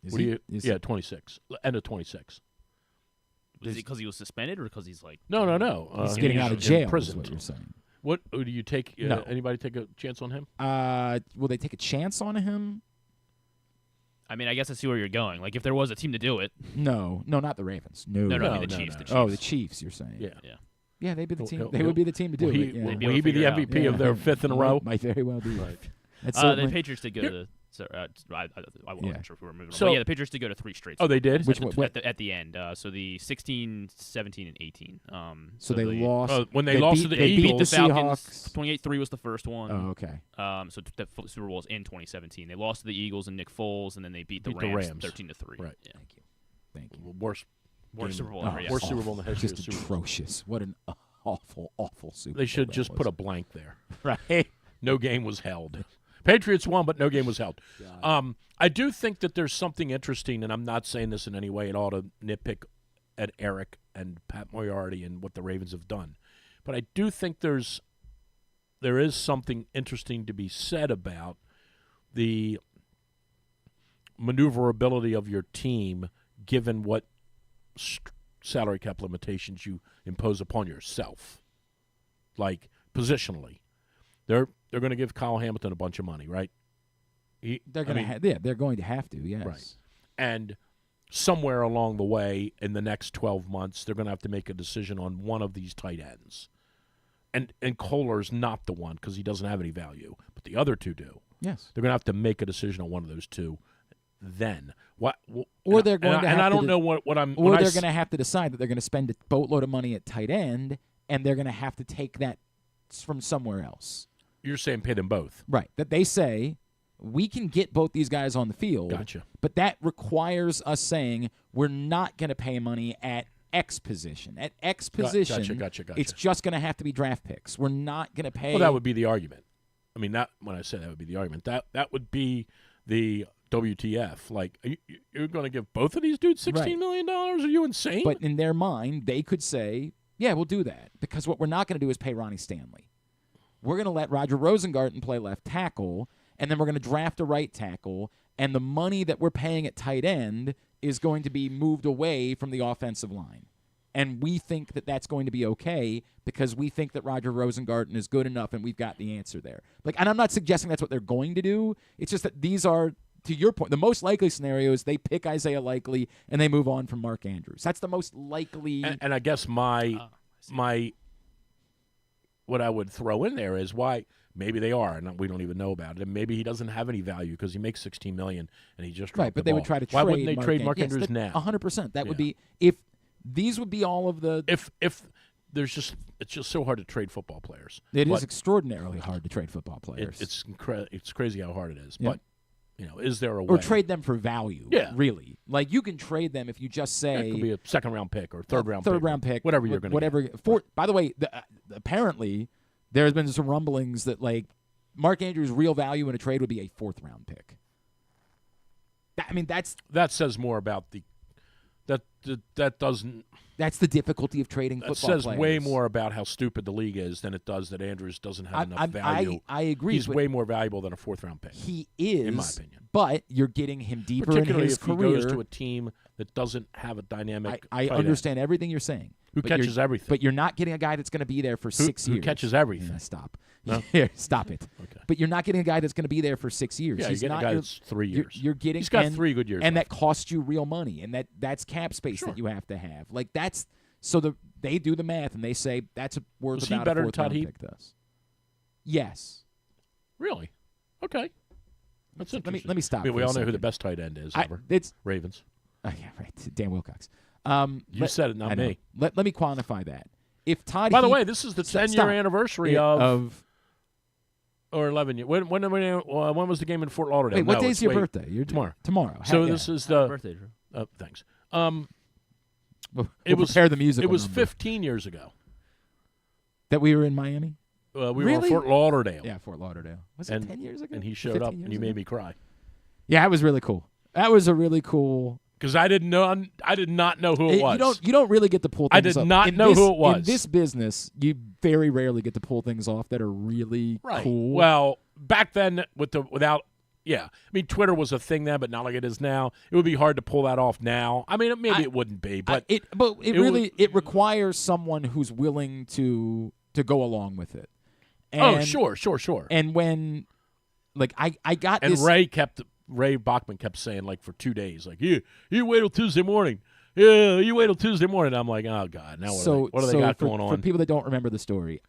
Is he? 26. End of 26. Is it because he was suspended or because he's like... No. He's getting out of jail, prison. is what you're saying. What do you take? No. Anybody take a chance on him? Will they take a chance on him? I mean, I guess I see where you're going. Like, if there was a team to do it. No, not the Ravens. No, No, I mean No, the no, Chiefs. no. The Chiefs. Oh, the Chiefs. You're saying? Yeah. Yeah. Yeah, they'd be the team. He'll- They would be the team to do Will he, it. Yeah. will They'd be able he to be the figure it out. MVP of their fifth in a row? Might very well be. Right. That's The certainly- Patriots did go to the. So, I wasn't sure if we were moving on. So- But yeah, the Patriots did go to 3 straight. Oh, they did? Which at, one- at the end. So the 16, 17, and 18. So they the, lost. when they lost beat, to the they Beat Eagles. the Falcons. Seahawks. 28-3 was the first one. Oh, okay. So the Super Bowl was in 2017. They lost to the Eagles and Nick Foles, and then they beat the Beat the Rams Rams. 13-3. Right. Yeah. Thank you. Worst Super Bowl Oh, ever. Yes. worst Super Bowl in the history Just of Super Bowl. atrocious. What an awful, awful Super Bowl. They should that just was. put a blank there. right. No game was held. Patriots won, but no game was held. I do think that there's something interesting, and I'm not saying this in any way at all to nitpick at Eric and Pat Moriarty and what the Ravens have done, but I do think there is something interesting to be said about the maneuverability of your team given what salary cap limitations you impose upon yourself, like positionally. They're going to give Kyle Hamilton a bunch of money, right? They're going to they're going to have to, yes. Right. And somewhere along the way in the next 12 months, they're going to have to make a decision on one of these tight ends. And Kohler's not the one because he doesn't have any value, but the other two do. Yes. They're going to have to make a decision on one of those two then. Or they're going to have and I to don't know what I'm. Or they're going to have to decide that they're going to spend a boatload of money at tight end, and they're going to have to take that from somewhere else. You're saying pay them both. Right. That they say, we can get both these guys on the field. Gotcha. But that requires us saying we're not going to pay money at X position. At X position, Gotcha. it's just going to have to be draft picks. We're not going to pay. Well, that would be the argument. I mean, that when I say that would be the argument, that would be the WTF. Like, you're going to give both of these dudes $16 million? Are you insane? But in their mind, they could say, yeah, we'll do that. Because what we're not going to do is pay Ronnie Stanley. We're going to let Roger Rosengarten play left tackle, and then we're going to draft a right tackle, and the money that we're paying at tight end is going to be moved away from the offensive line. And we think that that's going to be okay because we think that Roger Rosengarten is good enough and we've got the answer there. Like, and I'm not suggesting that's what they're going to do. It's just that these are, to your point, the most likely scenario is they pick Isaiah Likely and they move on from Mark Andrews. That's the most likely. And I guess my what I would throw in there is why maybe they are, and we don't even know about it. And maybe he doesn't have any value because he makes $16 million and he just dropped right. But the they ball. would try to why trade. wouldn't they trade Mark Andrews now? 100%. That would Yeah. be if these would be all of the. If there's just it's just so hard to trade football players. It But is extraordinarily hard to trade football players. It's crazy how hard it is. Yeah. But is there a way? or trade them for value. Yeah. Really. Like you can trade them if you just say It could be a second round pick or third round pick, whatever you're going to whatever. By the way, apparently there has been some rumblings that like Mark Andrews' real value in a trade would be a 4th round pick. that says more about that doesn't. That's the difficulty of trading That football says players. way more about how stupid the league is than it does that Andrews doesn't have enough value. I agree. He's but way more valuable than a 4th round pick. he is, in my opinion. But you're getting him deeper in Particularly his if career. he goes to a team that doesn't have a dynamic. I tight end. understand everything you're saying. Who but catches everything. But you're not getting a guy that's going to be there for 6 years. Who catches everything. Yeah, stop. No? Here, stop it. Okay. But you're not getting a guy that's going to be there for 6 years. Yeah, He's you're getting not a guy your- that's 3 you're- years. You're getting. He's got and, 3 good years and left. that costs you real money, and that's cap space Sure. that you have to have. Like that's so they do the math and they say that's worth Was he about better a than 4th Todd round Heap? pick to us. Yes. Really? Okay. That's interesting. Let me stop. I mean, we for a all know who the second. best tight end is I- ever. It's Ravens. yeah, right. Dan Wilcox. You said it, not I know. me. Let me quantify that. If Todd By the Heap- way, this is the Stop. 10-year anniversary Yeah, of or 11 year. When was the game in Fort Lauderdale? wait, what No, day's it's your wait. birthday? You're Tomorrow. Tomorrow. So Yeah. this is Happy the. birthday, Drew. Thanks. We'll It was prepare the music. It was number. 15 years ago. that we were in Miami. We were in Really? Fort Lauderdale. Yeah, Fort Lauderdale. Was it And- 10 years ago? And he showed 15 up, and years you ago? made me cry Yeah, it was really cool. That was a really cool. because I did not know who it was. You don't really get to pull I things did up. not In know this- who it was. In this business, you very rarely get to pull things off that are really Right. cool. Well, back then yeah. I mean, Twitter was a thing then, but not like it is now. It would be hard to pull that off now. I mean, maybe it wouldn't be, but it requires someone who's willing to go along with it. And, sure. And when, like, I got And this. Ray kept Ray Bachman kept saying, like, for 2 days, like, you wait till Tuesday morning. Yeah, you wait till Tuesday morning. I'm like, oh, God, now what do they got going on? For people that don't remember the story,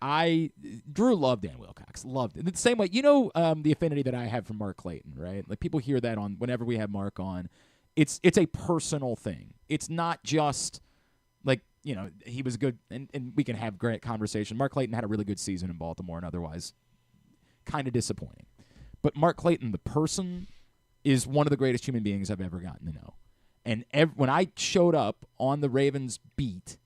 Drew loved Dan Wilcox. Loved it. The same way, the affinity that I have for Mark Clayton, right? Like, people hear that on whenever we have Mark on. It's a personal thing. It's not just, like, he was good, and we can have great conversation. Mark Clayton had a really good season in Baltimore and otherwise kind of disappointing. But Mark Clayton, the person, is one of the greatest human beings I've ever gotten to know. And when I showed up on the Ravens beat,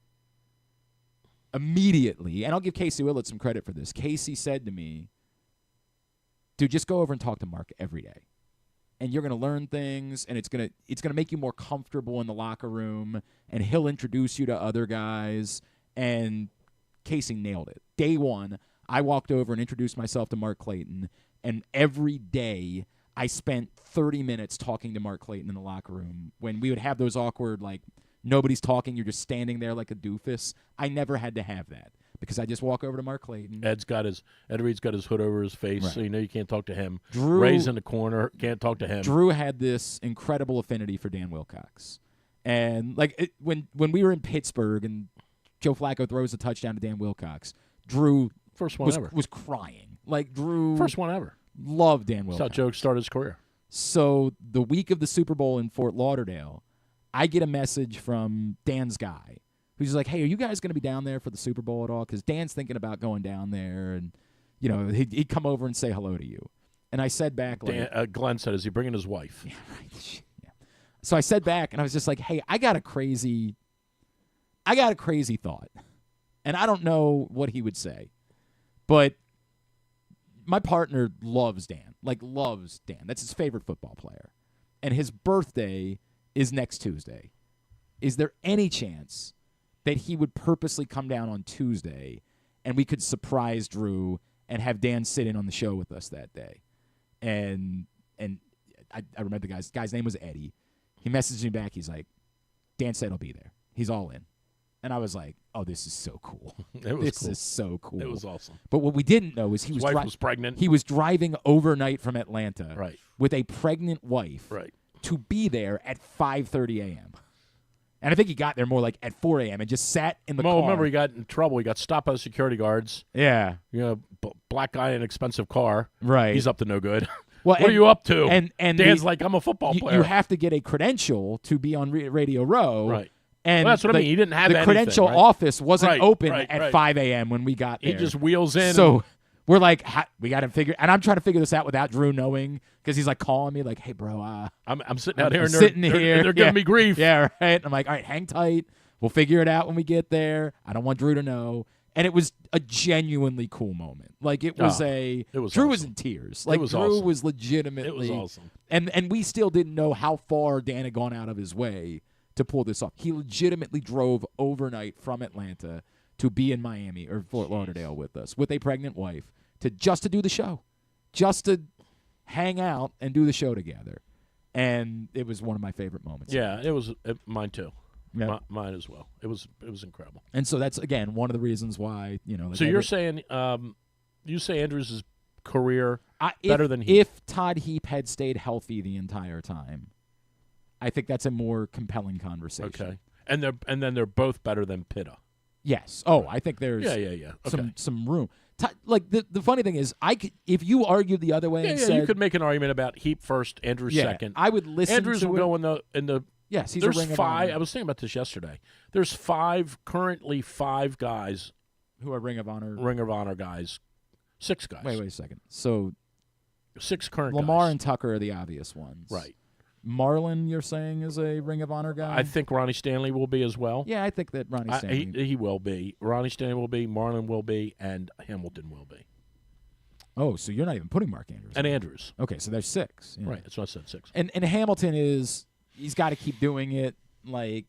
immediately, and I'll give Casey Willett some credit for this, Casey said to me, dude, just go over and talk to Mark every day. And you're going to learn things, and it's going to make you more comfortable in the locker room, and he'll introduce you to other guys. And Casey nailed it. Day one, I walked over and introduced myself to Mark Clayton, and every day I spent 30 minutes talking to Mark Clayton in the locker room when we would have those awkward, like, nobody's talking, you're just standing there like a doofus. I never had to have that because I just walk over to Mark Clayton. Ed Reed's got his hood over his face, right. So you can't talk to him. Ray's in the corner, can't talk to him. Drew had this incredible affinity for Dan Wilcox. And, like, when we were in Pittsburgh and Joe Flacco throws a touchdown to Dan Wilcox, Drew was crying. Like, Drew. First one ever. Loved Dan Wilcox. That's how Joe started his career. So the week of the Super Bowl in Fort Lauderdale, I get a message from Dan's guy who's like, hey, are you guys going to be down there for the Super Bowl at all? Because Dan's thinking about going down there, and, he'd come over and say hello to you. And I said back, like, Glenn said, is he bringing his wife? Yeah, right. Yeah. So I said back, and I was just like, hey, I got a crazy thought. And I don't know what he would say. But my partner loves Dan. That's his favorite football player. And his birthday is next Tuesday. Is there any chance that he would purposely come down on Tuesday and we could surprise Drew and have Dan sit in on the show with us that day? And I remember the guy's name was Eddie. He messaged me back. He's like, Dan said he'll be there. He's all in. And I was like, oh, this is so cool. This is so cool. It was awesome. But what we didn't know is his wife was pregnant. He was driving overnight from Atlanta right. with a pregnant wife right. to be there at 5:30 a.m. And I think he got there more like at 4 a.m. and just sat in the car. Remember, he got in trouble. He got stopped by the security guards. Yeah. Black guy in an expensive car. Right. He's up to no good. Well, what are you up to? And Dan's like, I'm a football player. You have to get a credential to be on Radio Row. Right. And that's what I mean. He didn't have the anything, credential right? office wasn't open right. at 5 a.m. when we got there. He just wheels in. So we're like, we got to figure. And I'm trying to figure this out without Drew knowing because he's like calling me like, hey, bro. I'm sitting out here. And they're giving me grief. Yeah, right. I'm like, all right, hang tight. We'll figure it out when we get there. I don't want Drew to know. And it was a genuinely cool moment. Like it was Drew awesome. was in tears. Like Drew awesome. was legitimately. It was awesome. And we still didn't know how far Dan had gone out of his way to pull this off. He legitimately drove overnight from Atlanta to be in Miami or Fort Lauderdale with us with a pregnant wife to do the show, just to hang out and do the show together. And it was one of my favorite moments. Yeah, it was mine too. Yeah. Mine as well. It was incredible. And so that's again one of the reasons why So you're saying you say Andrews' career better than Heap? If Todd Heap had stayed healthy the entire time, I think that's a more compelling conversation. Okay, and then they're both better than Pitta. Yes. Oh, I think there's some room. Like the funny thing is, if you argued the other way, and said, you could make an argument about Heap first, Andrews second. I would listen. Andrews to will go in the. Yes, he's there's a Ring of five. Honor. I was thinking about this yesterday. There's currently five guys who are Ring of Honor guys. 6 guys. Wait a second. So 6 current Lamar guys. and Tucker are the obvious ones. Right. Marlon, you're saying, is a Ring of Honor guy? I think Ronnie Stanley will be as well. Yeah, I think that Ronnie Stanley. He will be. Ronnie Stanley will be. Marlon will be. And Hamilton will be. Oh, so you're not even putting Mark Andrews. And Andrews. Okay, so there's 6. Yeah. Right, that's what I said, 6. And Hamilton he's got to keep doing it, like,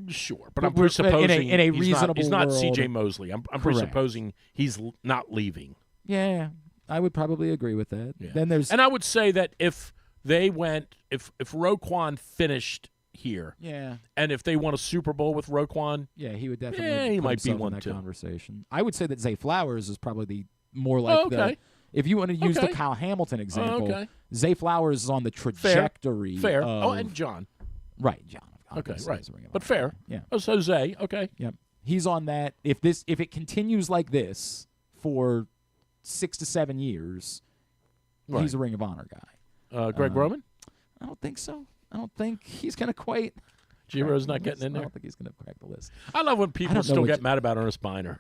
Sure, but I'm presupposing in a reasonable he's not world. C.J. Mosley. I'm presupposing he's not leaving. Yeah, I would probably agree with that. Yeah. Then there's, and I would say that if Roquan finished here, and if they won a Super Bowl with Roquan, he would definitely. He might be one one in that too. conversation. I would say that Zay Flowers is probably the more like if you want to use the Okay. Kyle Hamilton example, okay. Zay Flowers is on the trajectory. Fair. Of, And John. right, John. Okay, Obviously, right. is a Ring of But Honor fair. guy. Yeah. Oh, so Zay. Okay. Yep. He's on that. If it continues like this for 6 to 7 years, Right. he's a Ring of Honor guy. Greg Roman? I don't think so. I don't think he's going to quite. G-Ro's not crack the getting in list. I there. don't think he's going to crack the list. I love when I people don't know still what get you- mad about Ernest Biner.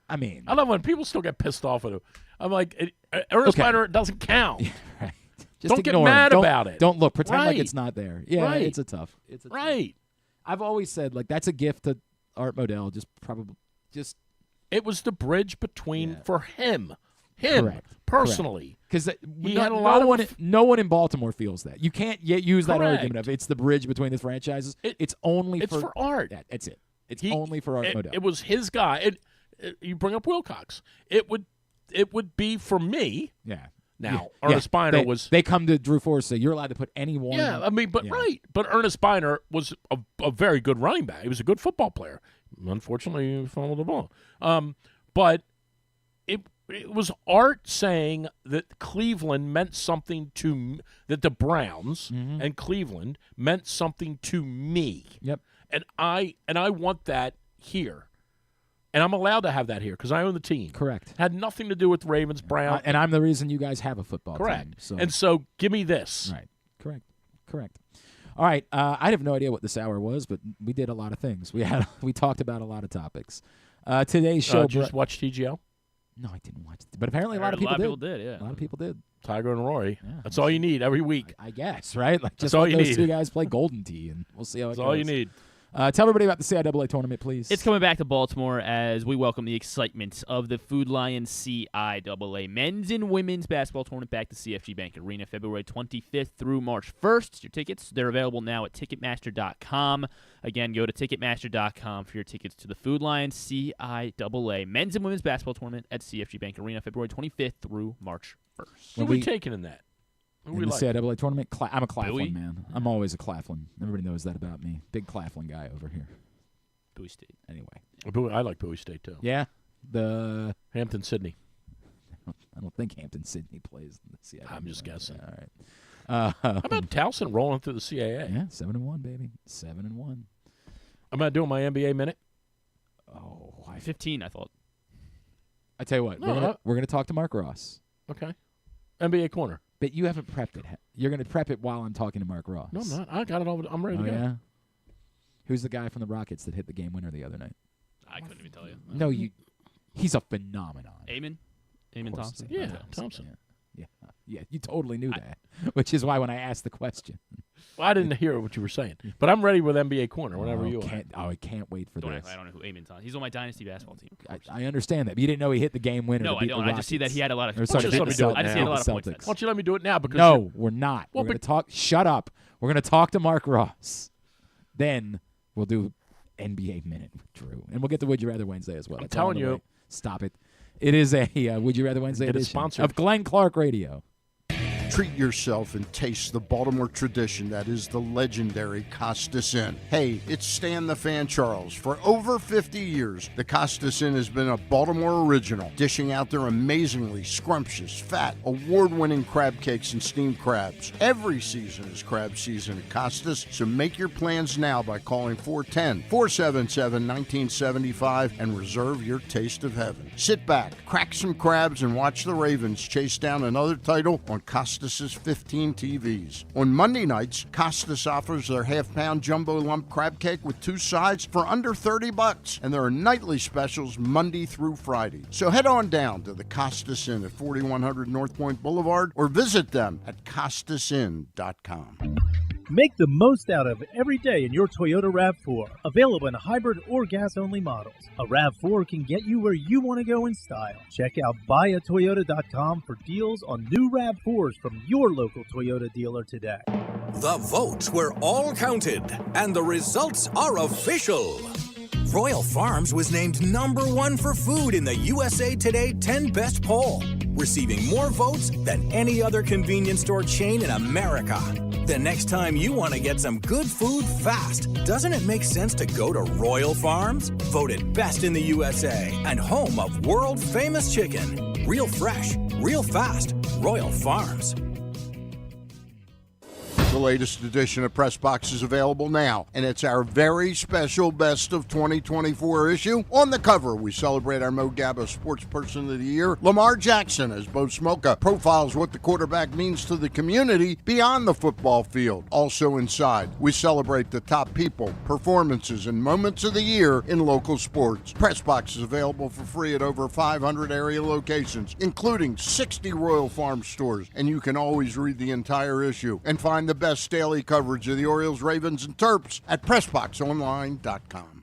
I mean, I love when people still get pissed off at him. I'm like, Ernest Okay. Biner doesn't count. right. Just Don't get ignore him. mad Don't- about it. Don't look. Pretend like Right. it's not there. Yeah, Right. it's a tough. It's a tough. Right. I've always said like that's a gift to Art Modell. Just It was the bridge between Yeah. for him Correct. personally. because He had a lot of- no one in Baltimore feels that. You can't yet use that Correct. argument of it's the bridge between the franchises. It's only It's for art. That's it. It's He- only for Art it, Modell. it was his guy. You bring up Wilcox. It would be for me. yeah. Now, Yeah. Ernest Biner they, was. They come to Drew Forrest say you're allowed to put anyone. Yeah, I mean, but Yeah. right. But Ernest Biner was a very good running back. He was a good football player. Unfortunately, he fumbled the ball. But it was Art saying that Cleveland meant something to that the Browns and Cleveland meant something to me. Yep. And I want that here. And I'm allowed to have that here because I own the team. Correct. Had nothing to do with Ravens, Browns. And I'm the reason you guys have a football Correct. team. So. And so give me this. Right. Correct. All right. I have no idea what this hour was, but we did a lot of things. We talked about a lot of topics. Today's show. Did you just watch TGL? No, I didn't watch it, but apparently a lot of A people lot of people did. did, yeah. A lot of people did. Tiger and Rory. Yeah. That's all you need every week. I guess, right? Like just all let you those need. two guys play Golden Tee, and we'll see how it That's goes. all you need. Tell everybody about the CIAA tournament, please. It's coming back to Baltimore as we welcome the excitement of the Food Lion CIAA men's and women's basketball tournament back to CFG Bank Arena February 25th through March 1st. Your tickets, they're available now at Ticketmaster.com. Again, go to Ticketmaster.com for your tickets to the Food Lion CIAA men's and women's basketball tournament at CFG Bank Arena February 25th through March 1st. Who are we taking in that? Who in we the like? CIAA tournament. I'm a Claflin Bowie? man. I'm always a Claflin. Everybody knows that about me. Big Claflin guy over here. Bowie State. Anyway. I like Bowie State, too. Yeah. The Hampton, Sydney. I don't think Hampton Sydney plays in the CIAA. I'm just guessing. All right. How about Towson rolling through the CAA? Yeah, 7-1, baby. 7-1. I'm not doing my NBA minute. Oh, 15, I thought. I tell you what, No, we're gonna talk to Marc Ross. Okay. NBA corner. But you haven't prepped it. You're gonna prep it while I'm talking to Marc Ross. No, I'm not. I got it all. I'm ready Oh, to go. yeah. Who's the guy from the Rockets that hit the game winner the other night? I couldn't even tell you. No, he's a phenomenon. Eamon Of course Thompson? it's Yeah, Thompson. Yeah, you totally knew that, which is why when I asked the question, Well, I didn't hear what you were saying, but I'm ready with NBA corner whenever you are. I can't wait for Don't this. act like I don't know who Eamon Thompson. He's on my dynasty basketball team. Of course. I understand that, but you didn't know he hit the game winner. No, to I beat don't. the I just see that he had a lot of. Or sorry, Just to let beat me the do it I just see now. a lot of points. Celtics. Why don't you let me do it now? Because No, we're not. Well, We're going to talk. Shut up. We're going to talk to Marc Ross. Then we'll do NBA Minute with Drew. And we'll get to Would You Rather Wednesday as well. I'm That's all telling on the you. way. Stop it. It is a Would You Rather Wednesday Get it edition sponsored. of Glenn Clark Radio. Treat yourself and taste the Baltimore tradition that is the legendary Costas Inn. Hey, it's Stan the Fan Charles. For over 50 years, the Costas Inn has been a Baltimore original, dishing out their amazingly scrumptious, fat, award-winning crab cakes and steamed crabs. Every season is crab season at Costas, so make your plans now by calling 410-477-1975 and reserve your taste of heaven. Sit back, crack some crabs, and watch the Ravens chase down another title on Costas' 15 TVs. On Monday nights, Costas offers their half-pound jumbo lump crab cake with 2 sides for under $30, and there are nightly specials Monday through Friday. So head on down to the Costas Inn at 4100 North Point Boulevard or visit them at CostasInn.com. Make the most out of every day in your Toyota RAV4. Available in hybrid or gas-only models. A RAV4 can get you where you want to go in style. Check out buyatoyota.com for deals on new RAV4s from your local Toyota dealer today. The votes were all counted, and the results are official. Royal Farms was named #1 for food in the USA Today 10 Best poll, receiving more votes than any other convenience store chain in America. The next time you want to get some good food fast, doesn't it make sense to go to Royal Farms? Voted best in the USA and home of world-famous chicken. Real fresh, real fast. Royal Farms. The latest edition of Press Box is available now, and it's our very special Best of 2024 issue. On the cover, we celebrate our Mo Gabba Sports Person of the Year, Lamar Jackson, as Bo Smolka profiles what the quarterback means to the community beyond the football field. Also inside, we celebrate the top people, performances, and moments of the year in local sports. Press Box is available for free at over 500 area locations, including 60 Royal Farm stores, and you can always read the entire issue and find the best daily coverage of the Orioles, Ravens, and Terps at PressBoxOnline.com.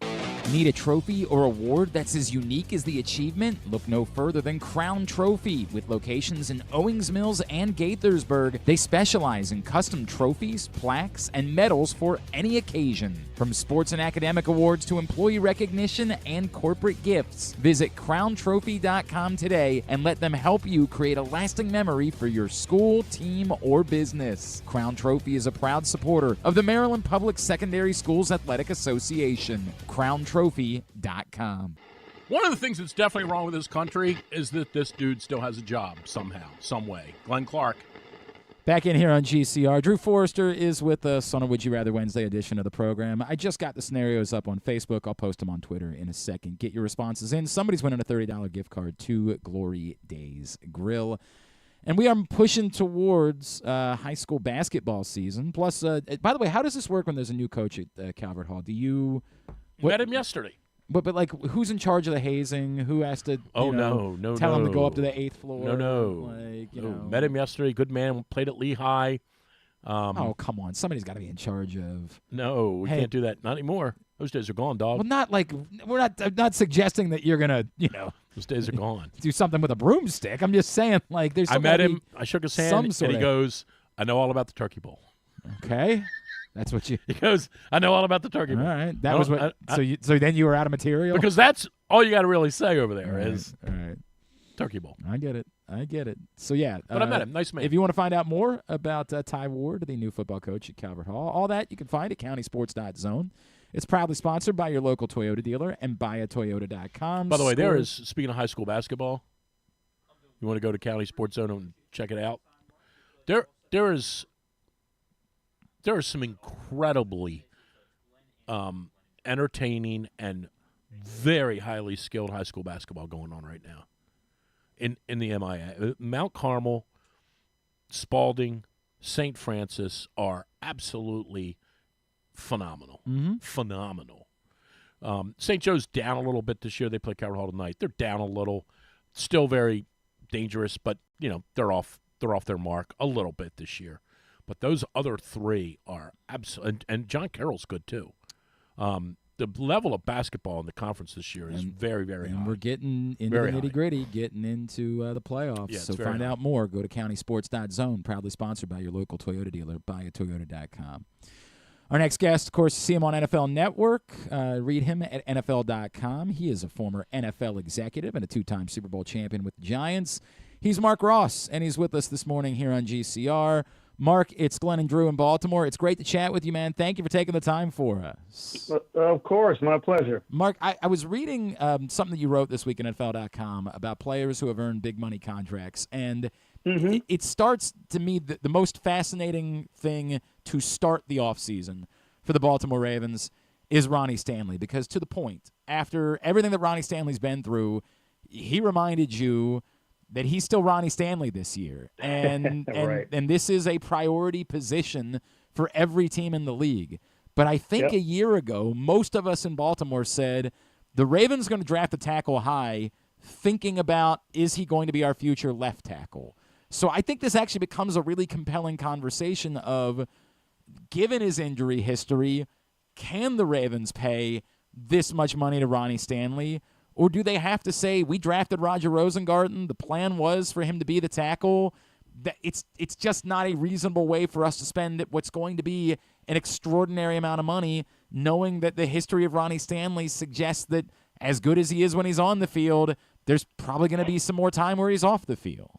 Need a trophy or award that's as unique as the achievement? Look no further than Crown Trophy. With locations in Owings Mills and Gaithersburg, they specialize in custom trophies, plaques, and medals for any occasion. From sports and academic awards to employee recognition and corporate gifts, visit crowntrophy.com today and let them help you create a lasting memory for your school, team, or business. Crown Trophy is a proud supporter of the Maryland Public Secondary Schools Athletic Association. crowntrophy.com. One of the things that's definitely wrong with this country is that this dude still has a job somehow, some way. Glenn Clark. Back in here on GCR, Drew Forrester is with us on a Would You Rather Wednesday edition of the program. I just got the scenarios up on Facebook. I'll post them on Twitter in a second. Get your responses in. Somebody's winning a $30 gift card to Glory Days Grill. And we are pushing towards high school basketball season. Plus, by the way, how does this work when there's a new coach at Calvert Hall? Do you met him yesterday? But like, who's in charge of the hazing? Who has to tell him to go up to the 8th floor? No. Met him yesterday. Good man. Played at Lehigh. Oh, come on. Somebody's got to be in charge of. No, we can't do that. Not anymore. Those days are gone, dog. Well, not like I'm not suggesting that you're gonna, those days are gone. Do something with a broomstick. I'm just saying, like, there's. I met him. I shook his hand, and he goes, "I know all about the Turkey Bowl." Okay. That's what you. He goes, I know all about the Turkey Bowl. All right, that was what. So then you were out of material because that's all you got to really say over there is all right. Turkey Bowl. I get it. So yeah, but I met him. Nice man. If you want to find out more about Ty Ward, the new football coach at Calvert Hall, all that you can find at countysports.zone. It's proudly sponsored by your local Toyota dealer and buyatoyota.com. By the way, there is, speaking of high school basketball, you want to go to County Sports Zone and check it out. There are some incredibly entertaining and very highly skilled high school basketball going on right now in the MIA. Mount Carmel, Spalding, St. Francis are absolutely phenomenal. Mm-hmm. Phenomenal. St. Joe's down a little bit this year. They play Calvert Hall tonight. They're down a little. Still very dangerous, but they're off their mark a little bit this year. But those other three are absolutely, and John Carroll's good too. The level of basketball in the conference this year is very, very high. And we're getting into the nitty-gritty, getting into the playoffs. Yeah, so find out more. Go to countysports.zone, proudly sponsored by your local Toyota dealer, buyatoyota.com. Our next guest, of course, you see him on NFL Network. Read him at NFL.com. He is a former NFL executive and a two-time Super Bowl champion with the Giants. He's Marc Ross, and he's with us this morning here on GCR. Mark, it's Glenn and Drew in Baltimore. It's great to chat with you, man. Thank you for taking the time for us. Of course, my pleasure. Mark, I was reading something that you wrote this week in NFL.com about players who have earned big money contracts, and it starts, to me, the most fascinating thing to start the offseason for the Baltimore Ravens is Ronnie Stanley, because to the point, after everything that Ronnie Stanley's been through, he reminded you that he's still Ronnie Stanley this year. And right. and this is a priority position for every team in the league. But I think a year ago, most of us in Baltimore said the Ravens are going to draft a tackle high, thinking about, is he going to be our future left tackle? So I think this actually becomes a really compelling conversation of, given his injury history, can the Ravens pay this much money to Ronnie Stanley? Or do they have to say, we drafted Roger Rosengarten, the plan was for him to be the tackle? That it's just not a reasonable way for us to spend what's going to be an extraordinary amount of money, knowing that the history of Ronnie Stanley suggests that as good as he is when he's on the field, there's probably going to be some more time where he's off the field.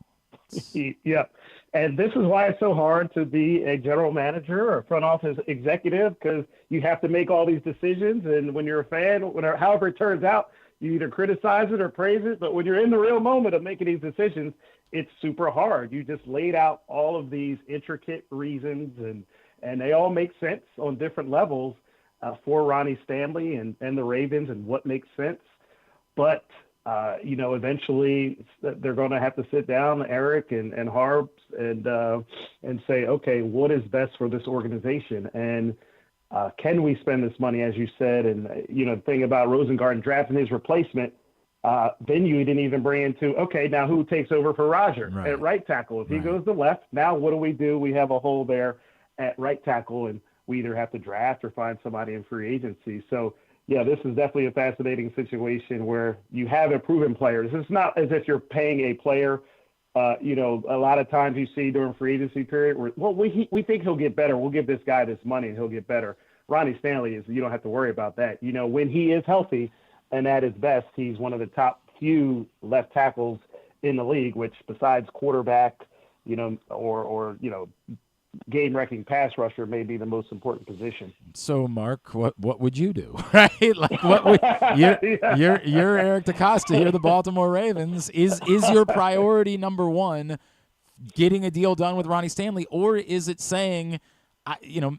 Yeah, and this is why it's so hard to be a general manager or front office executive, because you have to make all these decisions, and when you're a fan, however it turns out, you either criticize it or praise it, but when you're in the real moment of making these decisions, it's super hard. You just laid out all of these intricate reasons, and they all make sense on different levels for Ronnie Stanley and the Ravens and what makes sense. But, eventually they're going to have to sit down, Eric and Harbs, and say, okay, what is best for this organization? And can we spend this money, as you said? And, the thing about Rosengarten drafting his replacement, then you didn't even bring into, okay, now who takes over for Roger at right tackle? If he goes to left, now what do? We have a hole there at right tackle, and we either have to draft or find somebody in free agency. So, yeah, this is definitely a fascinating situation where you have a proven players. It's not as if you're paying a player. A lot of times you see during free agency period where, well, we think he'll get better. We'll give this guy this money and he'll get better. Ronnie Stanley you don't have to worry about that. When he is healthy and at his best, he's one of the top few left tackles in the league, which besides quarterback, or game-wrecking pass rusher may be the most important position. So, Mark, what would you do, right? Like, what would you're Eric DeCosta here, the Baltimore Ravens. Is your priority number one getting a deal done with Ronnie Stanley, or is it saying,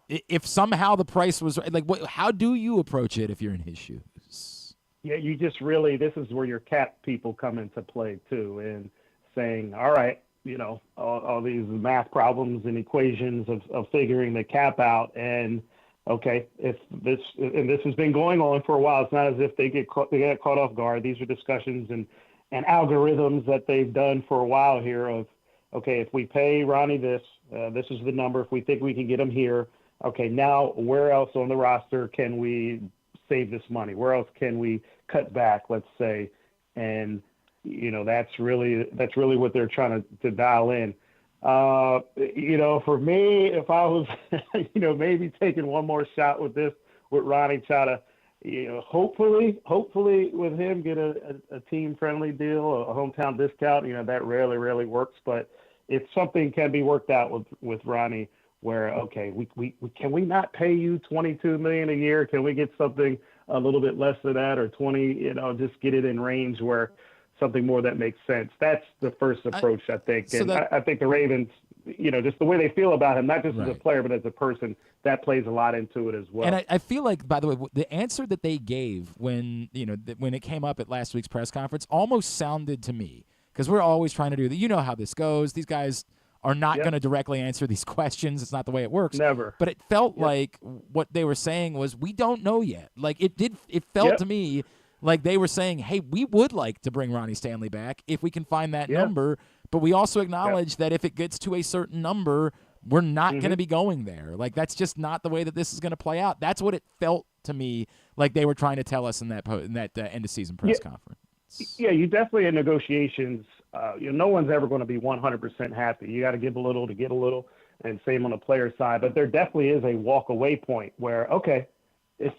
if somehow the price was like, how do you approach it if you're in his shoes? Yeah, you just really, this is where your cap people come into play too, and saying, all right, all these math problems and equations of figuring the cap out. And okay, if this has been going on for a while, it's not as if they get caught off guard. These are discussions and algorithms that they've done for a while here of, okay, if we pay Ronnie this is the number. If we think we can get him here, okay, now where else on the roster can we save this money? Where else can we cut back, let's say? And that's really what they're trying to dial in. For me, if I was, maybe taking one more shot with Ronnie, try to, hopefully with him get a team-friendly deal, a hometown discount. That rarely works. But if something can be worked out with Ronnie, where okay, we can we not pay you $22 million a year? Can we get something a little bit less than that, or 20? Just get it in range where something more that makes sense. That's the first approach, I think. And I think the Ravens, just the way they feel about him, not just as a player, but as a person, that plays a lot into it as well. And I feel like, by the way, the answer that they gave when it came up at last week's press conference almost sounded to me, because we're always trying to do that. You know how this goes. These guys are not going to directly answer these questions. It's not the way it works. Never. But it felt like what they were saying was, we don't know yet. Like it felt to me like they were saying, hey, we would like to bring Ronnie Stanley back if we can find that number, but we also acknowledge that if it gets to a certain number, we're not going to be going there. Like, that's just not the way that this is going to play out. That's what it felt to me like they were trying to tell us in that end-of-season press conference. Yeah, you definitely in negotiations, no one's ever going to be 100% happy. You got to give a little to get a little, and same on the player side. But there definitely is a walk-away point where, okay,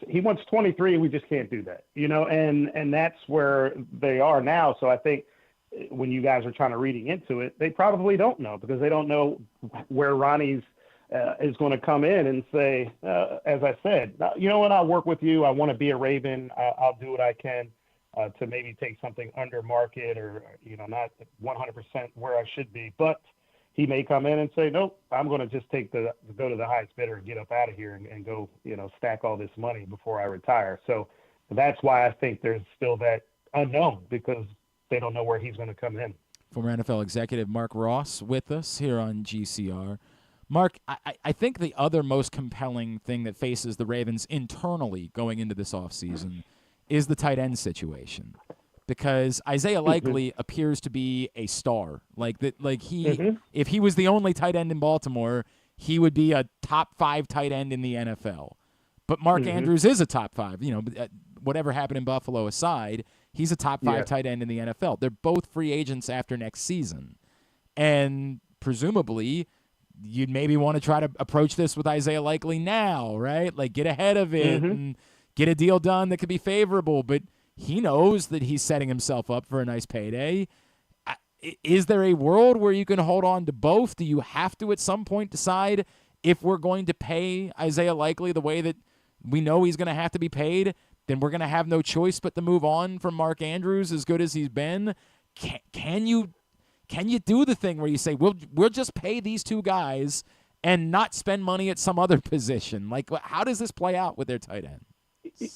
he wants 23, we just can't do that, and that's where they are now. So I think when you guys are trying to reading into it, they probably don't know, because they don't know where Ronnie's is going to come in and say, as I said, what, I'll work with you. I want to be a Raven. I'll do what I can to maybe take something under market or, not 100% where I should be, but he may come in and say, nope, I'm going to just go to the highest bidder and get up out of here and go, stack all this money before I retire. So that's why I think there's still that unknown, because they don't know where he's going to come in. Former NFL executive Marc Ross with us here on GCR. Mark, I think the other most compelling thing that faces the Ravens internally going into this offseason is the tight end situation. Because Isaiah Likely appears to be a star. If he was the only tight end in Baltimore, he would be a top 5 tight end in the NFL. But Mark Andrews is a top 5. Whatever happened in Buffalo aside, he's a top 5 tight end in the NFL. They're both free agents after next season. And presumably, you'd maybe want to try to approach this with Isaiah Likely now, right? Like, get ahead of it and get a deal done that could be favorable. But he knows that he's setting himself up for a nice payday. Is there a world where you can hold on to both? Do you have to at some point decide if we're going to pay Isaiah Likely the way that we know he's going to have to be paid, then we're going to have no choice but to move on from Mark Andrews, as good as he's been? Can you can you do the thing where you say, we'll just pay these two guys and not spend money at some other position? Like, how does this play out with their tight end?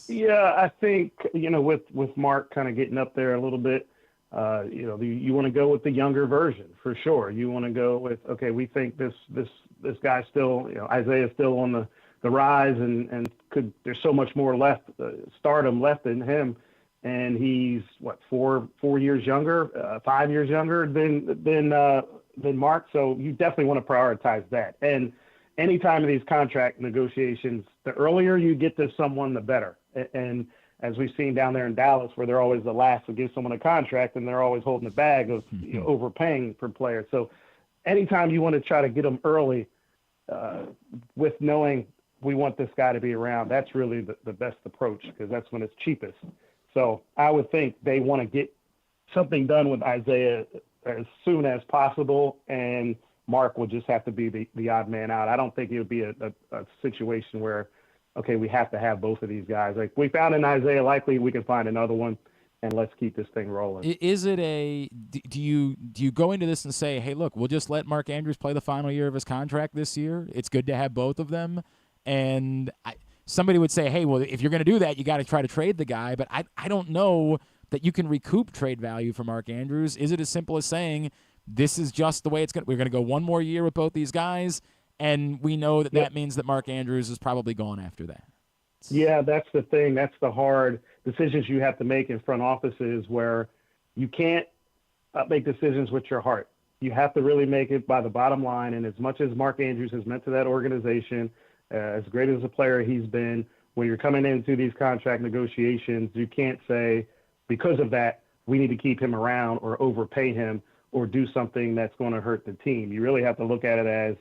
Yeah, I think, with Mark kind of getting up there a little bit, you want to go with the younger version for sure. You want to go with, okay, we think this guy's still, Isaiah's still on the rise and there's so much more left, stardom left in him. And he's 4 years younger, 5 years younger than Mark. So you definitely want to prioritize that. And anytime in these contract negotiations, the earlier you get to someone, the better. And as we've seen down there in Dallas, where they're always the last to give someone a contract and they're always holding the bag of overpaying for players. So anytime you want to try to get them early with knowing we want this guy to be around, that's really the best approach, because that's when it's cheapest. So I would think they want to get something done with Isaiah as soon as possible, and Mark will just have to be the odd man out. I don't think it would be a situation where, okay, we have to have both of these guys. Like we found in Isaiah, likely we can find another one, and let's keep this thing rolling. Is it do you go into this and say, hey, look, we'll just let Mark Andrews play the final year of his contract this year? It's good to have both of them. And somebody would say, hey, well, if you're going to do that, you got to try to trade the guy. But I don't know that you can recoup trade value for Mark Andrews. Is it as simple as saying this is just the way we're going to go one more year with both these guys, and we know that means that Mark Andrews is probably gone after that? Yeah, that's the thing. That's the hard decisions you have to make in front offices, where you can't make decisions with your heart. You have to really make it by the bottom line. And as much as Mark Andrews has meant to that organization, as great as a player he's been, when you're coming into these contract negotiations, you can't say, because of that, we need to keep him around or overpay him or do something that's going to hurt the team. You really have to look at it as,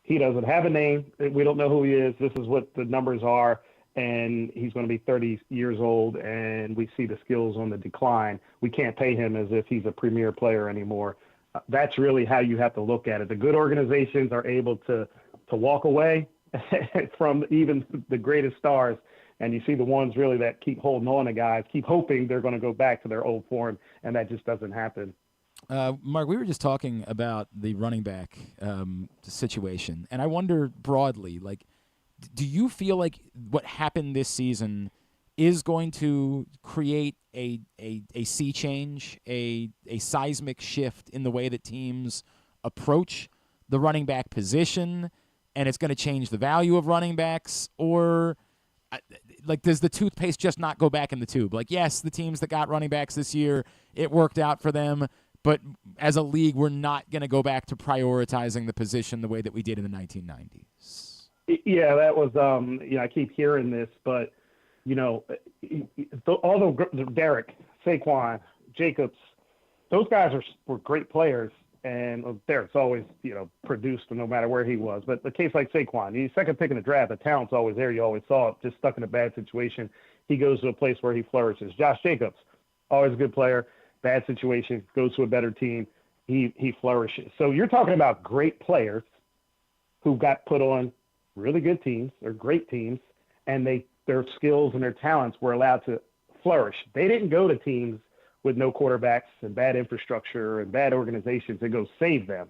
he doesn't have a name. We don't know who he is. This is what the numbers are. And he's going to be 30 years old, and we see the skills on the decline. We can't pay him as if he's a premier player anymore. That's really how you have to look at it. The good organizations are able to walk away from even the greatest stars, and you see the ones really that keep holding on to guys, keep hoping they're going to go back to their old form, and that just doesn't happen. Mark, we were just talking about the running back situation, and I wonder broadly, like, do you feel like what happened this season is going to create a sea change, a seismic shift in the way that teams approach the running back position, and it's going to change the value of running backs? Or like, does the toothpaste just not go back in the tube? Like, yes, the teams that got running backs this year, it worked out for them, but as a league, we're not going to go back to prioritizing the position the way that we did in the 1990s. Yeah, that was, I keep hearing this, but, all the Derek, Saquon, Jacobs, those guys were great players, and Derek's always, produced no matter where he was. But the case like Saquon, he's second pick in the draft, the talent's always there. You always saw it, just stuck in a bad situation. He goes to a place where he flourishes. Josh Jacobs, always a good player, bad situation, goes to a better team, he flourishes. So you're talking about great players who got put on really good teams or great teams, and their skills and their talents were allowed to flourish. They didn't go to teams with no quarterbacks and bad infrastructure and bad organizations and go save them.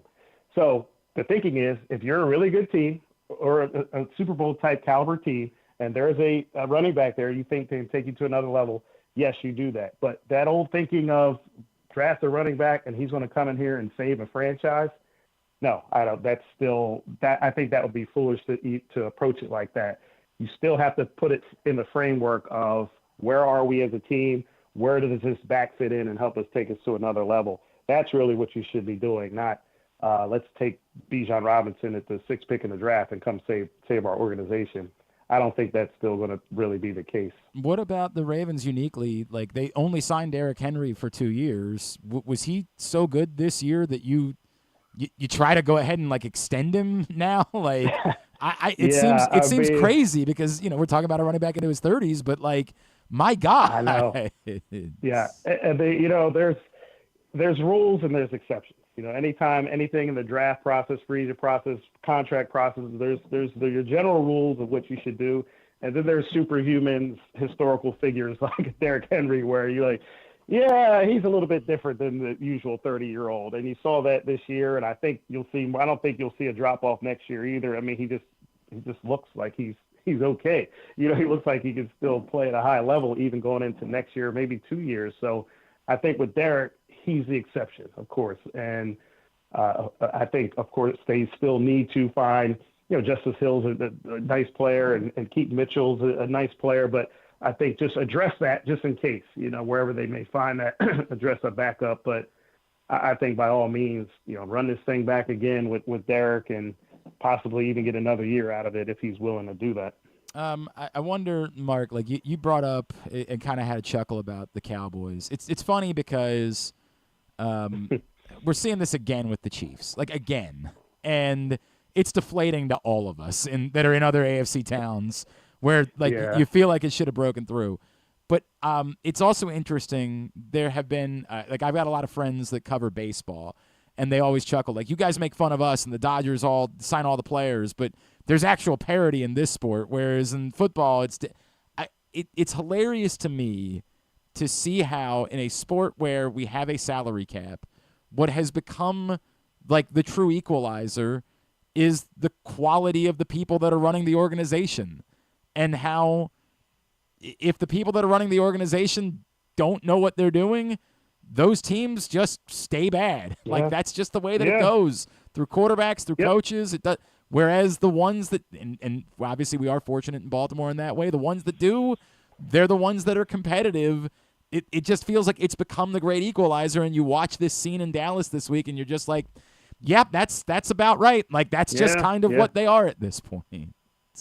So the thinking is, if you're a really good team or a Super Bowl type caliber team, and there's a running back there you think can take you to another level, yes, you do that. But that old thinking of draft a running back and he's going to come in here and save a franchise, no, I don't. That's still that. I think that would be foolish to approach it like that. You still have to put it in the framework of, where are we as a team? Where does this back fit in and help us take us to another level? That's really what you should be doing. Not let's take Bijan Robinson at the 6th pick in the draft and come save our organization. I don't think that's still going to really be the case. What about the Ravens uniquely? Like, they only signed Derrick Henry for 2 years. Was he so good this year that you try to go ahead and like extend him now? Like, it seems crazy, because we're talking about a running back into his 30s, but like, my God, I know. Yeah, and there's rules and there's exceptions. Anytime anything in the draft process, free agent process, contract process, there's your general rules of what you should do, and then there's superhumans, historical figures like Derrick Henry, where you like, Yeah, he's a little bit different than the usual 30-year-old, and you saw that this year. And I think you'll see. I don't think you'll see a drop off next year either. I mean, he just looks like he's okay. You know, he looks like he can still play at a high level, even going into next year, maybe 2 years. So I think with Derek, he's the exception, of course. And I think, of course, they still need to find. You know, Justice Hill's a nice player, and Keaton Mitchell's a nice player, but I think just address that just in case, you know, wherever they may find that, address a backup. But I think by all means, you know, run this thing back again with Derek and possibly even get another year out of it if he's willing to do that. I wonder, Mark, like you brought up and kind of had a chuckle about the Cowboys. It's funny because we're seeing this again with the Chiefs, like again. And it's deflating to all of us that are in other AFC towns where you feel like it should have broken through. But it's also interesting. There have been I've got a lot of friends that cover baseball, and they always chuckle like, you guys make fun of us and the Dodgers all sign all the players, but there's actual parity in this sport, whereas in football it's hilarious to me to see how in a sport where we have a salary cap, what has become like the true equalizer is the quality of the people that are running the organization. And how if the people that are running the organization don't know what they're doing, those teams just stay bad. Yeah. Like that's just the way that it goes through quarterbacks, through coaches. It does. Whereas the ones that, and obviously we are fortunate in Baltimore in that way, the ones that do, they're the ones that are competitive. It just feels like it's become the great equalizer. And you watch this scene in Dallas this week and you're just like, yep, that's about right. Like that's just kind of what they are at this point.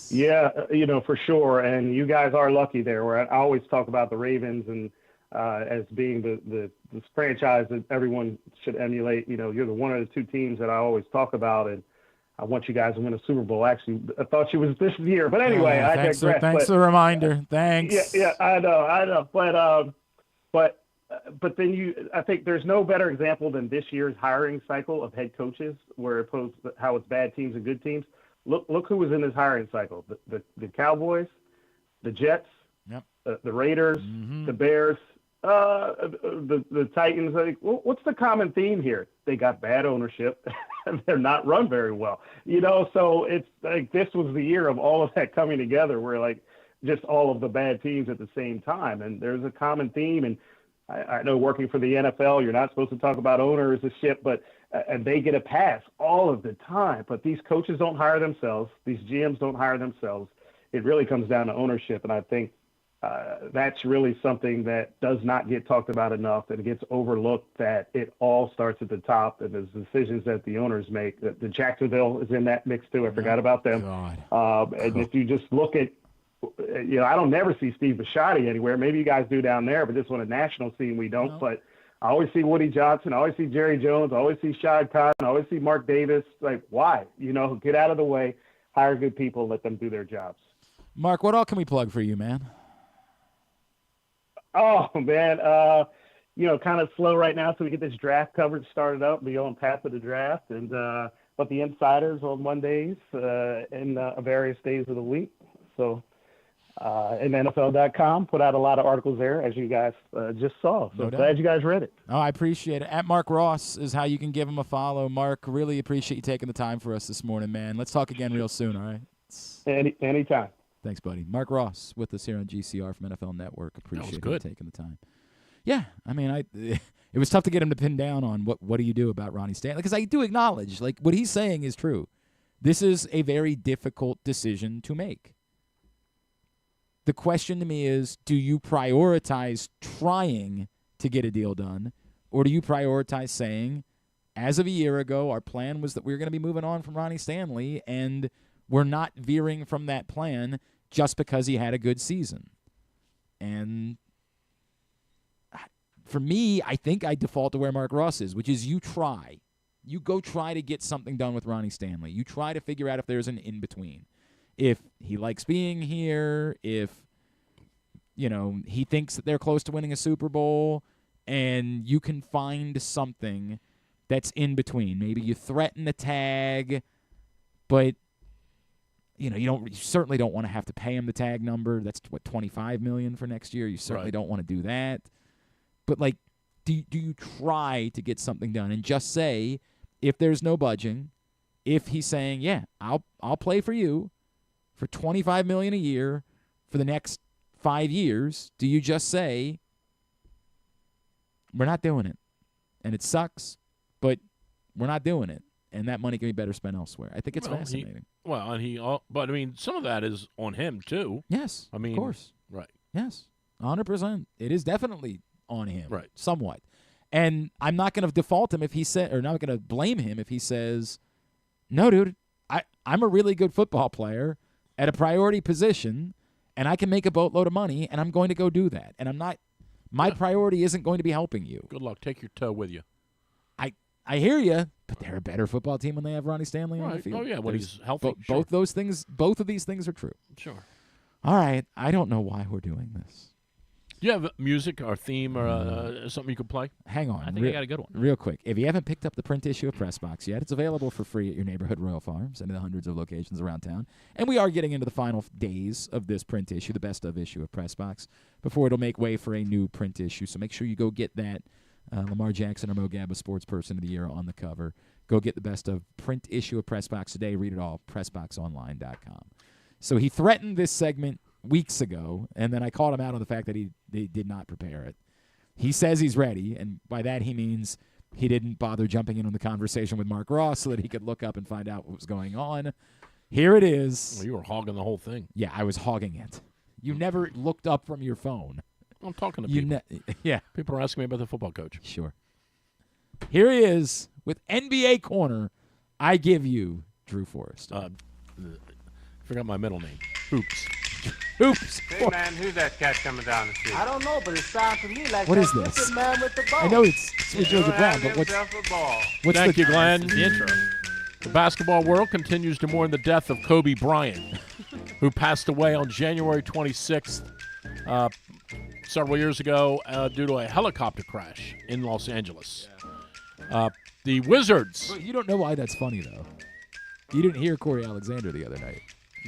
Yeah, you know, for sure. And you guys are lucky there, where I always talk about the Ravens and as being the franchise that everyone should emulate. You know, you're the one of the two teams that I always talk about, and I want you guys to win a Super Bowl. Actually, I thought you was this year. But anyway, I digress. Thanks for the reminder. Thanks. Yeah, I know. But then I think there's no better example than this year's hiring cycle of head coaches, where opposed to how it's bad teams and good teams. Look who was in this hiring cycle: the Cowboys, the Jets, the Raiders, the Bears, the Titans. Like, what's the common theme here? They got bad ownership, and they're not run very well. You know, so it's like this was the year of all of that coming together, where like just all of the bad teams at the same time, and there's a common theme. And I know working for the NFL, you're not supposed to talk about owners and shit, but and they get a pass all of the time. But these coaches don't hire themselves. These GMs don't hire themselves. It really comes down to ownership, and I think that's really something that does not get talked about enough, that it gets overlooked, that it all starts at the top, and the decisions that the owners make. The Jacksonville is in that mix too. I forgot about them. And if you just look at, you know, I don't never see Steve Bisciotti anywhere. Maybe you guys do down there, but just on a national scene, we don't. No. But I always see Woody Johnson. I always see Jerry Jones. I always see Shad Khan. I always see Mark Davis. Like, why? You know, get out of the way, hire good people, let them do their jobs. Mark, what all can we plug for you, man? Oh, man. You know, kind of slow right now, so we get this draft coverage started up, be on path to the draft, and but the insiders on Mondays and various days of the week. So, and NFL.com put out a lot of articles there, as you guys just saw. So glad you guys read it. Oh, I appreciate it. At Marc Ross is how you can give him a follow. Mark, really appreciate you taking the time for us this morning, man. Let's talk again real soon, all right? Anytime. Thanks, buddy. Marc Ross with us here on GCR from NFL Network. Appreciate you taking the time. Yeah, I mean, it was tough to get him to pin down on what do you do about Ronnie Stanley, because I do acknowledge, like, what he's saying is true. This is a very difficult decision to make. The question to me is, do you prioritize trying to get a deal done, or do you prioritize saying, as of a year ago, our plan was that we were going to be moving on from Ronnie Stanley, and we're not veering from that plan just because he had a good season? And for me, I think I default to where Marc Ross is, which is you try. You go try to get something done with Ronnie Stanley. You try to figure out if there's an in-between. If he likes being here, if, you know, he thinks that they're close to winning a Super Bowl, and you can find something that's in between. Maybe you threaten the tag, but you know, you certainly don't want to have to pay him the tag number. That's what, $25 million for next year. You certainly don't want to do that. But, like, do you try to get something done and just say, if there's no budging, if he's saying, yeah, I'll play for you for $25 million a year for the next 5 years, do you just say, we're not doing it, and it sucks, but we're not doing it, and that money can be better spent elsewhere? I think it's fascinating. But I mean, some of that is on him too. Yes, I mean, of course. Right. Yes, 100%. It is definitely on him, right? Somewhat, and I'm not going to default him if he said, or not going to blame him if he says, "No, dude, I'm a really good football player at a priority position, and I can make a boatload of money, and I'm going to go do that, and I'm not. My priority isn't going to be helping you. Good luck. Take your toe with you." I hear you, but they're a better football team when they have Ronnie Stanley on the field. Oh yeah, when he's healthy. Both of these things are true. Sure. All right, I don't know why we're doing this. Do you have music or theme or something you could play? Hang on. I think I got a good one. Real quick. If you haven't picked up the print issue of Press Box yet, it's available for free at your neighborhood Royal Farms and in the hundreds of locations around town. And we are getting into the final days of this print issue, the best of issue of Press Box, before it'll make way for a new print issue. So make sure you go get that. Lamar Jackson or Mo Gabba Sports Person of the Year on the cover. Go get the best of print issue of Press Box today. Read it all, PressBoxOnline.com. So he threatened this segment weeks ago, and then I called him out on the fact that they did not prepare it. He says he's ready, and by that he means he didn't bother jumping in on the conversation with Marc Ross so that he could look up and find out what was going on. Here it is. Well, you were hogging the whole thing. Yeah, I was hogging it. You never looked up from your phone. I'm talking to people. Yeah. People are asking me about the football coach. Sure. Here he is with NBA Corner. I give you Drew Forrester. Forgot my middle name. Hoops. Hoops. Hey, man, who's that cat coming down the street? I don't know, but it sounds to me like what is that this? man with the ball. I know it's Sweet Georgia Brown, but what's Thank you, Glenn. The intro. The basketball world continues to mourn the death of Kobe Bryant, who passed away on January 26th several years ago due to a helicopter crash in Los Angeles. The Wizards. You don't know why that's funny, though. You didn't hear Corey Alexander the other night.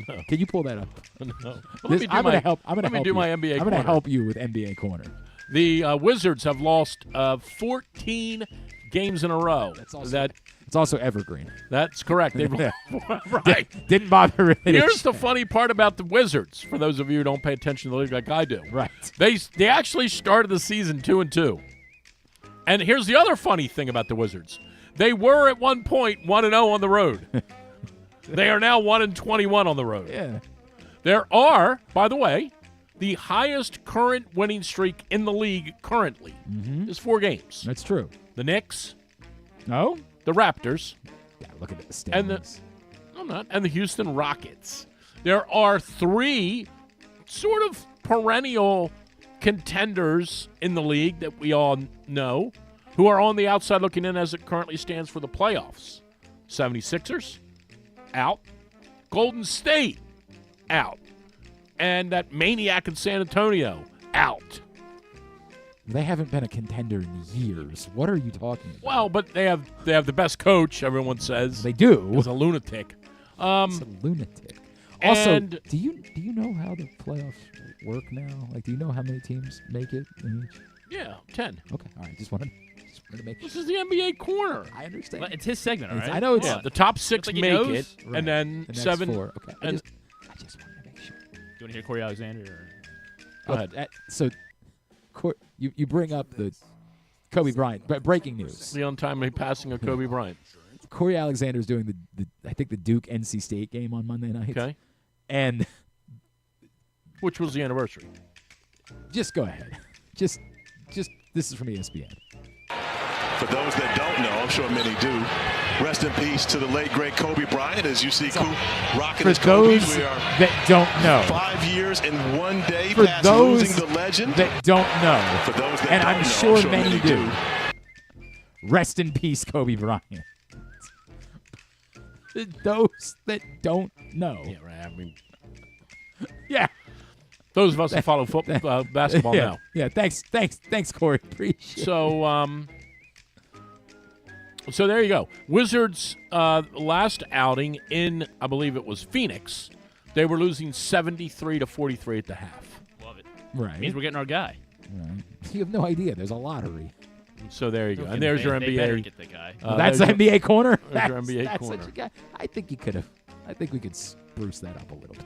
No. Can you pull that up? No. I'm going to help. I'm Let me do my NBA I'm going corner. to help you with NBA Corner. The Wizards have lost 14 games in a row. It's also evergreen. That's correct. Right. Didn't bother really. Here's the funny part about the Wizards, for those of you who don't pay attention to the league like I do. Right. They actually started the season 2-2. And here's the other funny thing about the Wizards. They were at one point 1-0 on the road. They are now 1-21 on the road. Yeah. There are, by the way, the highest current winning streak in the league currently is 4 games. That's true. The Knicks. No? The Raptors. Yeah, look at the standings. And the Houston Rockets. There are 3 sort of perennial contenders in the league that we all know who are on the outside looking in as it currently stands for the playoffs. 76ers, out. Golden State, out. And that maniac in San Antonio, out. They haven't been a contender in years. What are you talking about? Well, but they have the best coach, everyone says. They do. He's a lunatic. He's a lunatic. Also, And do you know how the playoffs work now? Like, do you know how many teams make it in each? yeah, 10. Okay, all right. Just wanted to make sure. This is the NBA corner. I understand. Well, it's his segment, all right? I know it's. Yeah, the top 6 like he make knows. it, Right. and then The next 7. 4. Okay. I and- just wanted to make sure. Do you want to hear Corey Alexander? Or? Go ahead. So, you bring up the Kobe Bryant, but breaking news. The untimely passing of Kobe Bryant. Corey Alexander's doing the I think the Duke NC State game on Monday night. Okay. And Which was the anniversary. just go ahead. Just this is from ESPN. For those that don't know, I'm sure many do, rest in peace to the late, great Kobe Bryant. As you see, rocking For his Kobe's. those We are that don't know. 5 years and 1 day For past those losing the legend. that don't know. For those that And don't I'm know, sure many do. Rest in peace, Kobe Bryant. Those that don't know. Yeah, right. I mean, Yeah. those of us that follow football, basketball yeah. now. Yeah. Thanks, Corey. Appreciate it. So there you go. Wizards last outing in, I believe it was Phoenix. They were losing 73-43 at the half. Love it. Right. Means we're getting our guy. Right. You have no idea. There's a lottery. So there you go. And there's your They better NBA. get the guy. That's the NBA corner. There's your NBA that's corner. Such a guy. I think you could have. I think we could spruce that up a little bit.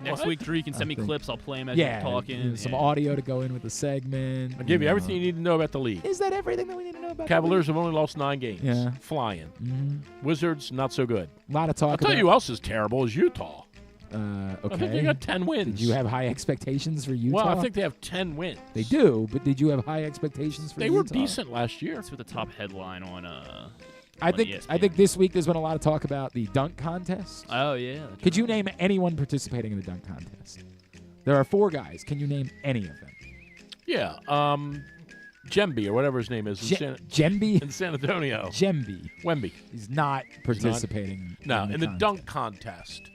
Next week, Drew, you can send me think- clips. I'll play them as Yeah, you're talking. some Yeah. audio to go in with the segment. I'll give you everything you need to know about the league. Is that everything that we need to know about? Cavaliers have only lost 9 games. Yeah. Flying. Mm-hmm. Wizards, not so good. A lot of talk. I'll tell about, you who else is terrible is Utah. Okay. I think they got 10 wins. Did you have high expectations for Utah? Well, I think they have 10 wins. they do. But did you have high expectations for They Utah? were decent last year. That's with the top headline on I on think. ESPN. I think this week there's been a lot of talk about the dunk contest. Oh, yeah. Could you name anyone participating in the dunk contest? There are 4 guys. Can you name any of them? Yeah. Jemby or whatever his name is Jemby? in San Antonio. Jemby. Wemby. He's not participating. No, in the contest. dunk contest.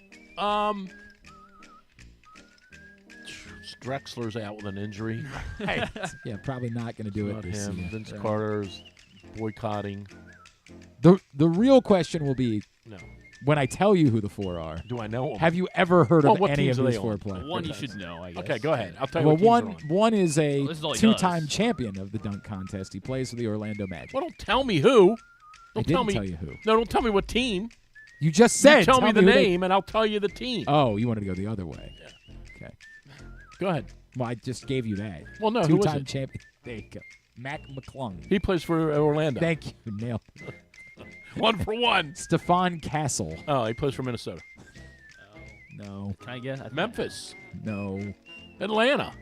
Drexler's out with an injury. Hey, yeah, probably not going to do it Not this him. year. Vince Right. Carter's boycotting. The real question will be No. when I tell you who the 4 are. Do I know him? Have you ever heard Well, of what any of teams are these they 4 on? players? One you should know, I guess. Okay, go ahead. I'll tell you Well, what teams are on. one is a Well, this is all he 2-time does. champion of the dunk contest. He plays for the Orlando Magic. Well, don't tell me who. I Don't didn't tell me. tell you who. No, don't tell me what team. You just said. You tell me the who they- name, and I'll tell you the team. Oh, you wanted to go the other way. Okay. Go ahead. Well, I just gave you that. Well, no, who was 2-time it? champion. There you go. Mac McClung. He plays for Orlando. Thank you. Nailed. 1 for 1. Stephon Castle. Oh, he plays for Minnesota. No. Can I guess? Memphis. No. Atlanta.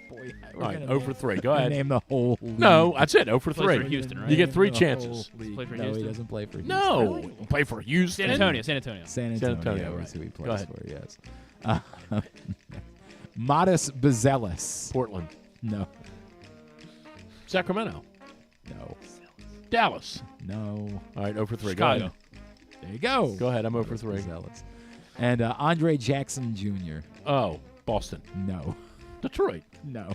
Boy, All right, 0 for 3. Go ahead. Name the whole league. No, that's it. 0 for Plays 3. for Houston, right? You get 3 The chances. whole league. Play for No, Houston? he doesn't play for Houston. No, Really? play for Houston. San Antonio. San Antonio. San San Antonio, Antonio, is who he right. Go plays ahead. for, yes. Modest Bezelis. Portland. No. Sacramento. No. Dallas. No. All right, 0 for 3. Chicago. Go ahead. There you go. Go ahead. I'm 0 for 3. Bezelis. And Andre Jackson Jr. Oh, Boston. No. Detroit. No.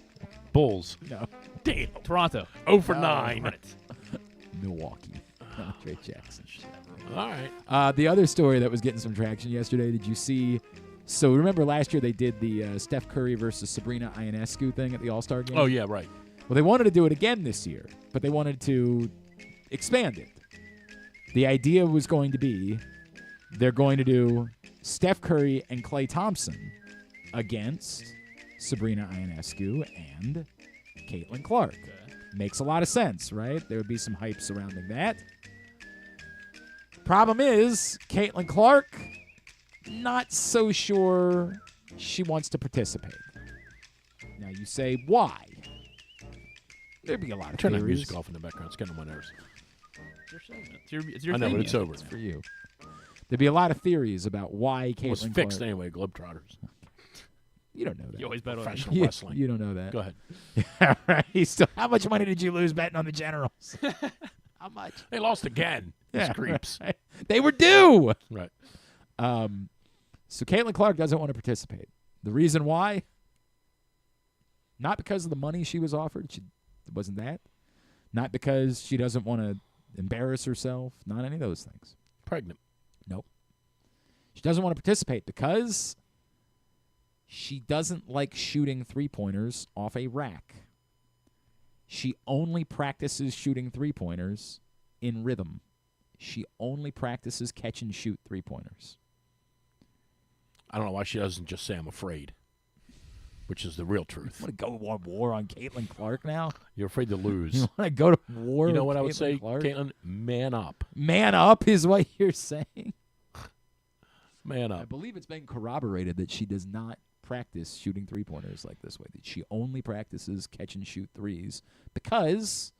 Bulls. No. Damn. Toronto. 0 for 9. Hornets. Milwaukee. Andre Jackson. All right. The other story that was getting some traction yesterday, did you see? So remember last year they did the Steph Curry versus Sabrina Ionescu thing at the All-Star game? Oh, yeah, right. Well, they wanted to do it again this year, but they wanted to expand it. The idea was going to be they're going to do Steph Curry and Klay Thompson against Sabrina Ionescu and Caitlin Clark. Makes a lot of sense, right? There would be some hype surrounding that. Problem is, Caitlin Clark, not so sure she wants to participate. Now you say, why? There'd be a lot of Turn that theories. music off in the background. It's getting on my nerves. It's your I know, thing. but it's over. It's for you. There'd be a lot of theories about why Caitlin It was Clark. fixed anyway, Globetrotters. You don't know that. You always bet on it. Professional You- wrestling. You don't know that. Go ahead. All right. So how much money did you lose betting on the Generals? How much? They lost again. These creeps. Right. They were due. Right. So Caitlin Clark doesn't want to participate. The reason why? Not because of the money she was offered. It wasn't that. Not because she doesn't want to embarrass herself. Not any of those things. Pregnant. Nope. She doesn't want to participate because she doesn't like shooting three-pointers off a rack. She only practices shooting three-pointers in rhythm. She only practices catch-and-shoot three-pointers. I don't know why she doesn't just say I'm afraid, which is the real truth. You want to go on war on Caitlin Clark now? You're afraid to You lose. want to go to war? You know with what I would Caitlin say, Clark? Caitlin? Man up. Man up is what you're saying. Man I up. believe it's been corroborated that she does not practice shooting three-pointers like this way. That she only practices catch-and-shoot threes because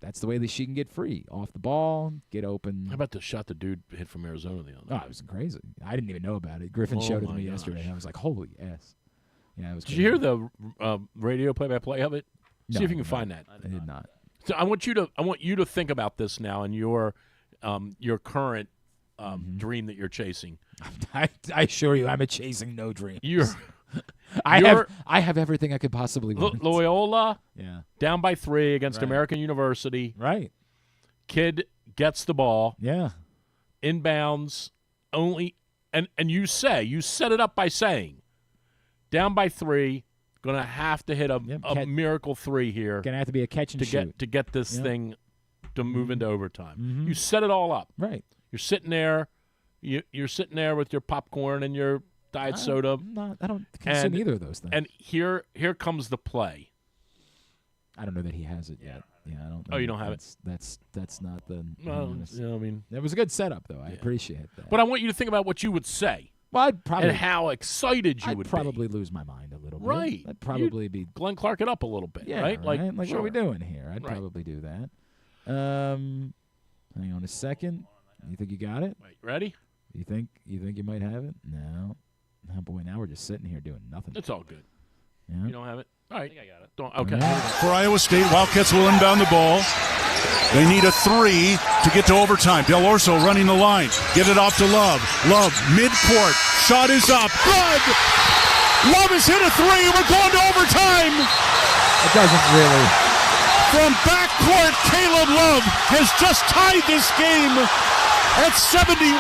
that's the way that she can get free. Off the ball, get open. How about the shot the dude hit from Arizona the other Oh, night? it was crazy. I didn't even know about it. Griffin Oh showed it to my me gosh. yesterday, and I was like, holy yes. Yeah, it was Did you hear the radio play-by-play of it? No, See if I you can did find not. that. I did not. So I want you to think about this now in your current dream that you're chasing. I assure you, I'm chasing no dreams. I I have everything I could possibly want. Loyola Yeah. down by 3 against Right. American University. Right. Kid gets the ball. Yeah. Inbounds only, and you set it up by saying, down by 3, going to have to hit a miracle 3 here. Going to have to be a catch and shoot to get this thing to move into overtime. Mm-hmm. You set it all up. Right. You're sitting there. You're sitting there with your popcorn and your diet soda. I don't consume either of those things. And here comes the play. I don't know that he has it yet. Yeah, I don't know. Oh, you don't have it? That's not the. Well, I mean, it was a good setup, though. I appreciate that. But I want you to think about what you would say. Well, I'd probably and how excited you I'd would probably lose my mind a little bit. Right. I'd probably be Glenn Clark it up a little bit. Yeah, right. Like sure. what are we doing here? I'd probably do that. Hang on a second. You think you got it? Wait, ready? You think you might have it? No. Oh boy, now we're just sitting here doing nothing. It's all good. Yeah. You don't have it? All right. I think I got it. Okay. For Iowa State, Wildcats will inbound the ball. They need a 3 to get to overtime. Del Orso running the line. Get it off to Love. Love, midcourt. Shot is up. Good! Love has hit a 3. We're going to overtime. It doesn't really. From backcourt, Caleb Love has just tied this game at 71.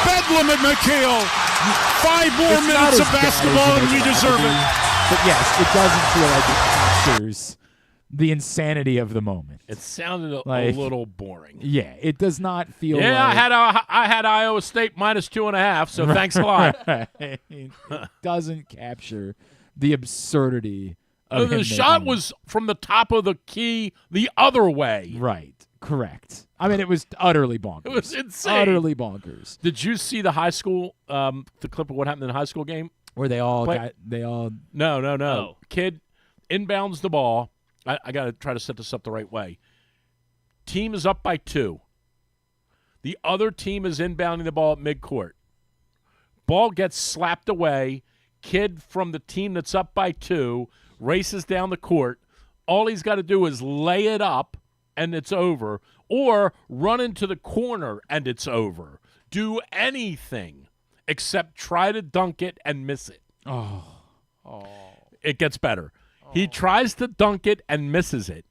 Bedlam at McHale. 5 more minutes of basketball and we deserve it. But yes, it doesn't feel like it captures the insanity of the moment. It sounded a Like, little boring. Yeah, it does not feel Yeah, like... I had Iowa State -2.5, so thanks a lot. It doesn't capture the absurdity of The shot was from the top of the key the other way. Right, correct. I mean, it was utterly bonkers. It was insane. Utterly bonkers. Did you see the high school, the clip of what happened in the high school game? Where they all No. Oh. Kid inbounds the ball. I got to try to set this up the right way. Team is up by 2. The other team is inbounding the ball at midcourt. Ball gets slapped away. Kid from the team that's up by 2 races down the court. All he's got to do is lay it up, and it's over, or run into the corner, and it's over. Do anything except try to dunk it and miss it. Oh. It gets better. He tries to dunk it and misses it.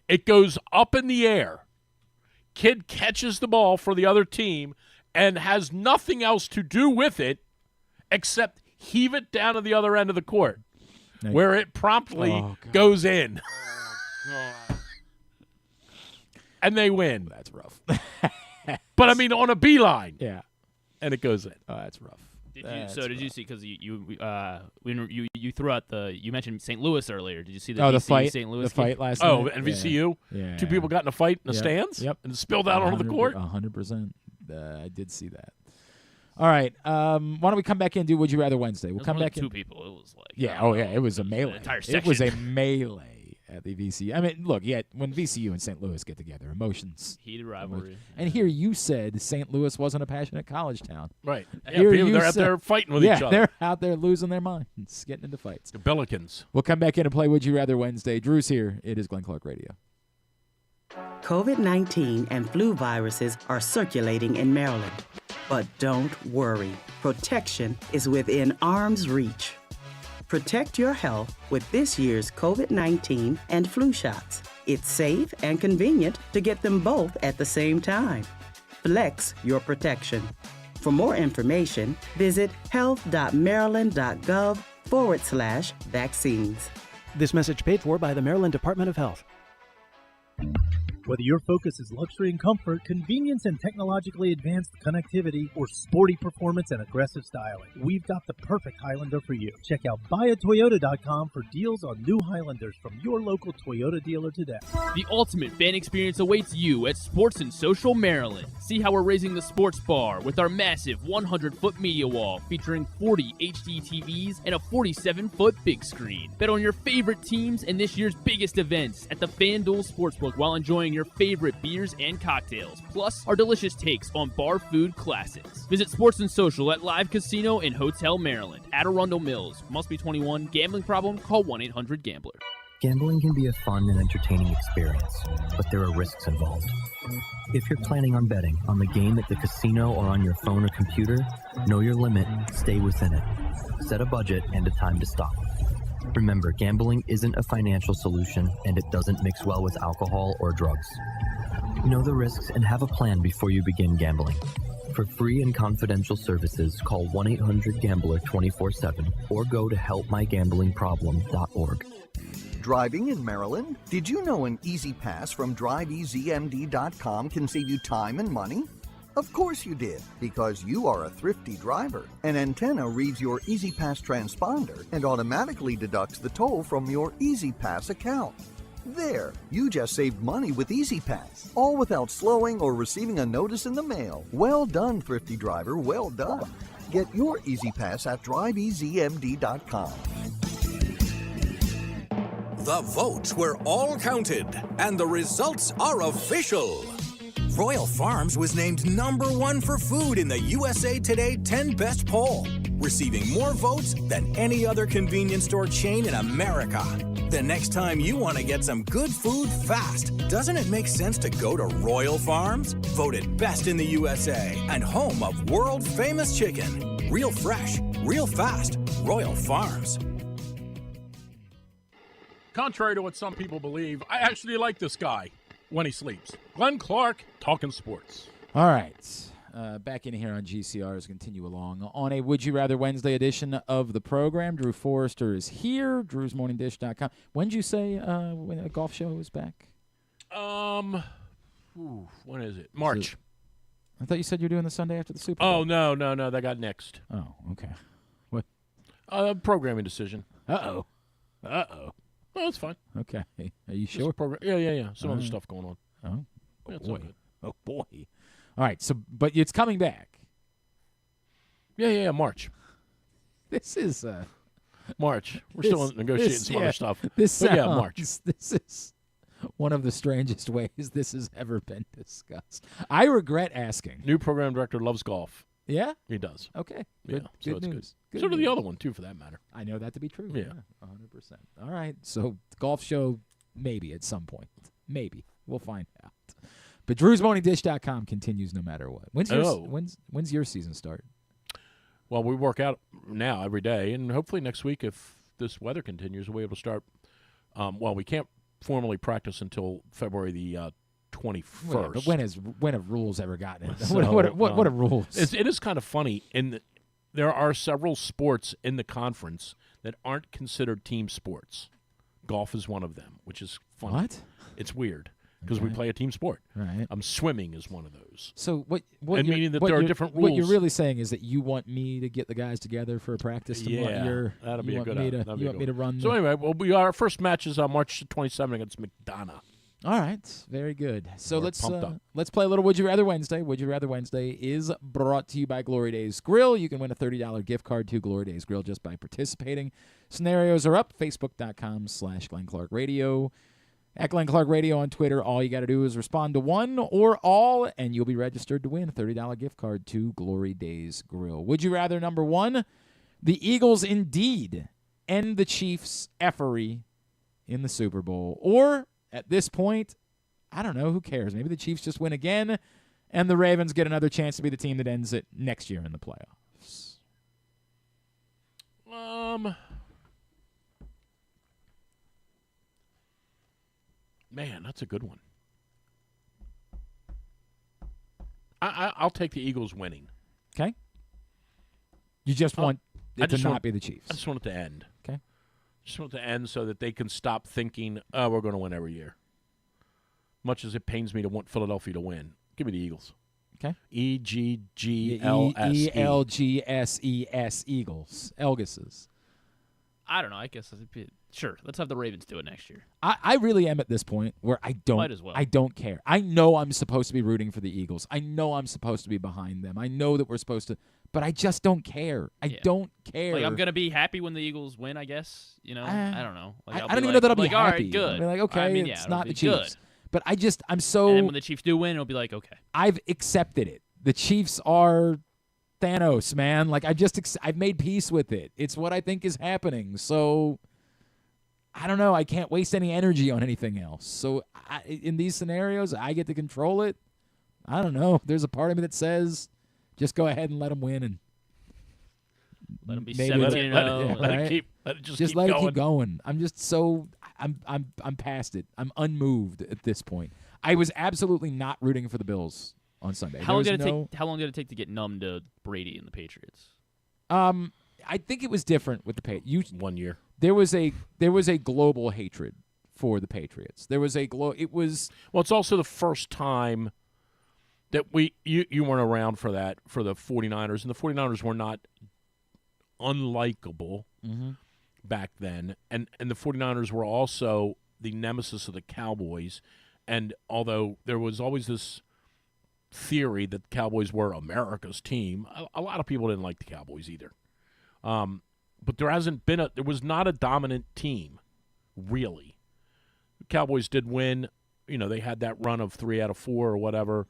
It goes up in the air. Kid catches the ball for the other team and has nothing else to do with it except heave it down to the other end of the court, where it promptly goes in. And they win. That's rough. But, I mean, on a beeline. Yeah. And it goes in. Oh, that's rough. Did you see? Because you threw out you mentioned St. Louis earlier. Did you see the the fight? St. Louis The fight last Oh, night? and VCU? Yeah. 2 people got in a fight in the stands? Yep. And spilled out onto the court? 100%. I did see that. All right. Why don't we come back in and do Would You Rather Wednesday? We'll come back in. 2 people. It was like It was a melee. entire It was a section. melee at the VCU. I mean, look, when VCU and St. Louis get together, emotions. Heated rivalry. And here you said St. Louis wasn't a passionate college town. Right. Here you They're out said- there fighting with each other. They're out there losing their minds, getting into fights. The Billikens. We'll come back in and play Would You Rather Wednesday. Drew's here. It is Glenn Clark Radio. COVID-19 and flu viruses are circulating in Maryland. But don't worry. Protection is within arm's reach. Protect your health with this year's COVID-19 and flu shots. It's safe and convenient to get them both at the same time. Flex your protection. For more information, visit health.maryland.gov/vaccines. This message paid for by the Maryland Department of Health. Whether your focus is luxury and comfort, convenience and technologically advanced connectivity, or sporty performance and aggressive styling, we've got the perfect Highlander for you. Check out buyatoyota.com for deals on new Highlanders from your local Toyota dealer today. The ultimate fan experience awaits you at Sports and Social Maryland. See how we're raising the sports bar with our massive 100-foot media wall featuring 40 HD TVs and a 47-foot big screen. Bet on your favorite teams and this year's biggest events at the FanDuel Sportsbook while enjoying your favorite beers and cocktails, plus our delicious takes on bar food classics. Visit Sports and Social at Live Casino and Hotel Maryland at Arundel Mills. Must be 21. Gambling problem? Call 1-800-GAMBLER. Gambling can be a fun and entertaining experience, but there are risks involved. If you're planning on betting on the game at the casino or on your phone or computer, know your limit, stay within it. Set a budget and a time to stop. Remember, gambling isn't a financial solution, and it doesn't mix well with alcohol or drugs. Know the risks and have a plan before you begin gambling. For free and confidential services, call 1-800-GAMBLER 24/7 or go to helpmygamblingproblem.org. Driving in Maryland? Did you know an Easy Pass from DriveEasyMD.com can save you time and money? Of course you did, because you are a thrifty driver. An antenna reads your Easy Pass transponder and automatically deducts the toll from your Easy Pass account. There, you just saved money with Easy Pass, all without slowing or receiving a notice in the mail. Well done, thrifty driver, well done. Get your Easy Pass at DriveEasyMD.com. The votes were all counted, and the results are official. Royal Farms was named #1 for food in the USA Today 10 Best poll, receiving more votes than any other convenience store chain in America. The next time you want to get some good food fast, doesn't it make sense to go to Royal Farms? Voted best in the USA and home of world-famous chicken. Real fresh, real fast, Royal Farms. Contrary to what some people believe, I actually like this guy when he sleeps. Glenn Clark, talking sports. All right. Back in here on GCR as we continue along on a Would You Rather Wednesday edition of the program. Drew Forrester is here, drewsmorningdish.com. When did you say when a golf show is back? When is it? March. I thought you said you're doing the Sunday after the Super Bowl. Oh, no. That got nixed. Oh, okay. What? Programming decision. Uh-oh. Oh, that's fine. Okay. Are you sure? Yeah. Some other stuff going on. Oh, Yeah, it's boy. all good. Oh, boy. All right, but it's coming back. Yeah, March. This is March. We're still negotiating some other stuff. March. March. This is one of the strangest ways this has ever been discussed. I regret asking. New program director loves golf. Yeah? He does. Okay. Yeah, so good it's news. good. So did the other one, too, for that matter. I know that to be true. Yeah. 100%. All right, so golf show maybe at some point. Maybe. We'll find out. But drewsmorningdish.com continues no matter what. When's your season start? Well, we work out now every day, and hopefully next week, if this weather continues, we'll be able to start. We can't formally practice until February the 21st. Well, but when have rules ever gotten it? So, what are rules? It is kind of funny. There are several sports in the conference that aren't considered team sports. Golf is one of them, which is funny. What? It's weird. Because we play a team sport. Right. Swimming is one of those. So meaning that there are different rules. What you're really saying is that you want me to get the guys together for a practice tomorrow. That'll be a good one. You want me to run? So anyway, our first match is on March 27th against McDonough. All right, very good. So We're let's play a little Would You Rather Wednesday. Would You Rather Wednesday is brought to you by Glory Days Grill. You can win a $30 gift card to Glory Days Grill just by participating. Scenarios are up. Facebook.com/Glenn Clark Radio. At Glenn Clark Radio on Twitter, all you got to do is respond to one or all, and you'll be registered to win a $30 gift card to Glory Days Grill. Would you rather, number one, the Eagles indeed end the Chiefs' effery in the Super Bowl? Or, at this point, I don't know, who cares? Maybe the Chiefs just win again, and the Ravens get another chance to be the team that ends it next year in the playoffs. Man, that's a good one. I'll take the Eagles winning. Okay. You just want it to not be the Chiefs. I just want it to end. Okay. Just want it to end so that they can stop thinking, we're going to win every year. Much as it pains me to want Philadelphia to win. Give me the Eagles. Okay. E-G-G-L-S-E. E-L-G-S-E-S, Eagles. Elgises. I don't know. I guess sure. Let's have the Ravens do it next year. I really am at this point where I Might as well. don't care. I know I'm supposed to be rooting for the Eagles. I know I'm supposed to be behind them. I know that we're supposed to, but I just don't care. I don't care. Like, I'm gonna be happy when the Eagles win, I guess. I don't know. Like, I don't even know that I'll be happy. All right, good. I'll be like, okay, it's not the Chiefs. Good. But I'm so. And then when the Chiefs do win, it'll be like, okay. I've accepted it. The Chiefs are Thanos, man. Like, I've made peace with it. It's what I think is happening. So, I don't know. I can't waste any energy on anything else. So, in these scenarios, I get to control it. I don't know. There's a part of me that says, just go ahead and let them win and let them be 17-0. Let it keep going. I'm just so I'm past it. I'm unmoved at this point. I was absolutely not rooting for the Bills on Sunday. How long did it take to get numb to Brady and the Patriots? I think it was different with the Patriots. 1 year. There was a global hatred for the Patriots. There was it was Well, it's also the first time that you weren't around for that for the 49ers, and the 49ers were not unlikable back then. And the 49ers were also the nemesis of the Cowboys. And although there was always this theory that the Cowboys were America's team, a lot of people didn't like the Cowboys either. But there was not a dominant team, really. The Cowboys did win. They had that run of 3 out of 4 or whatever.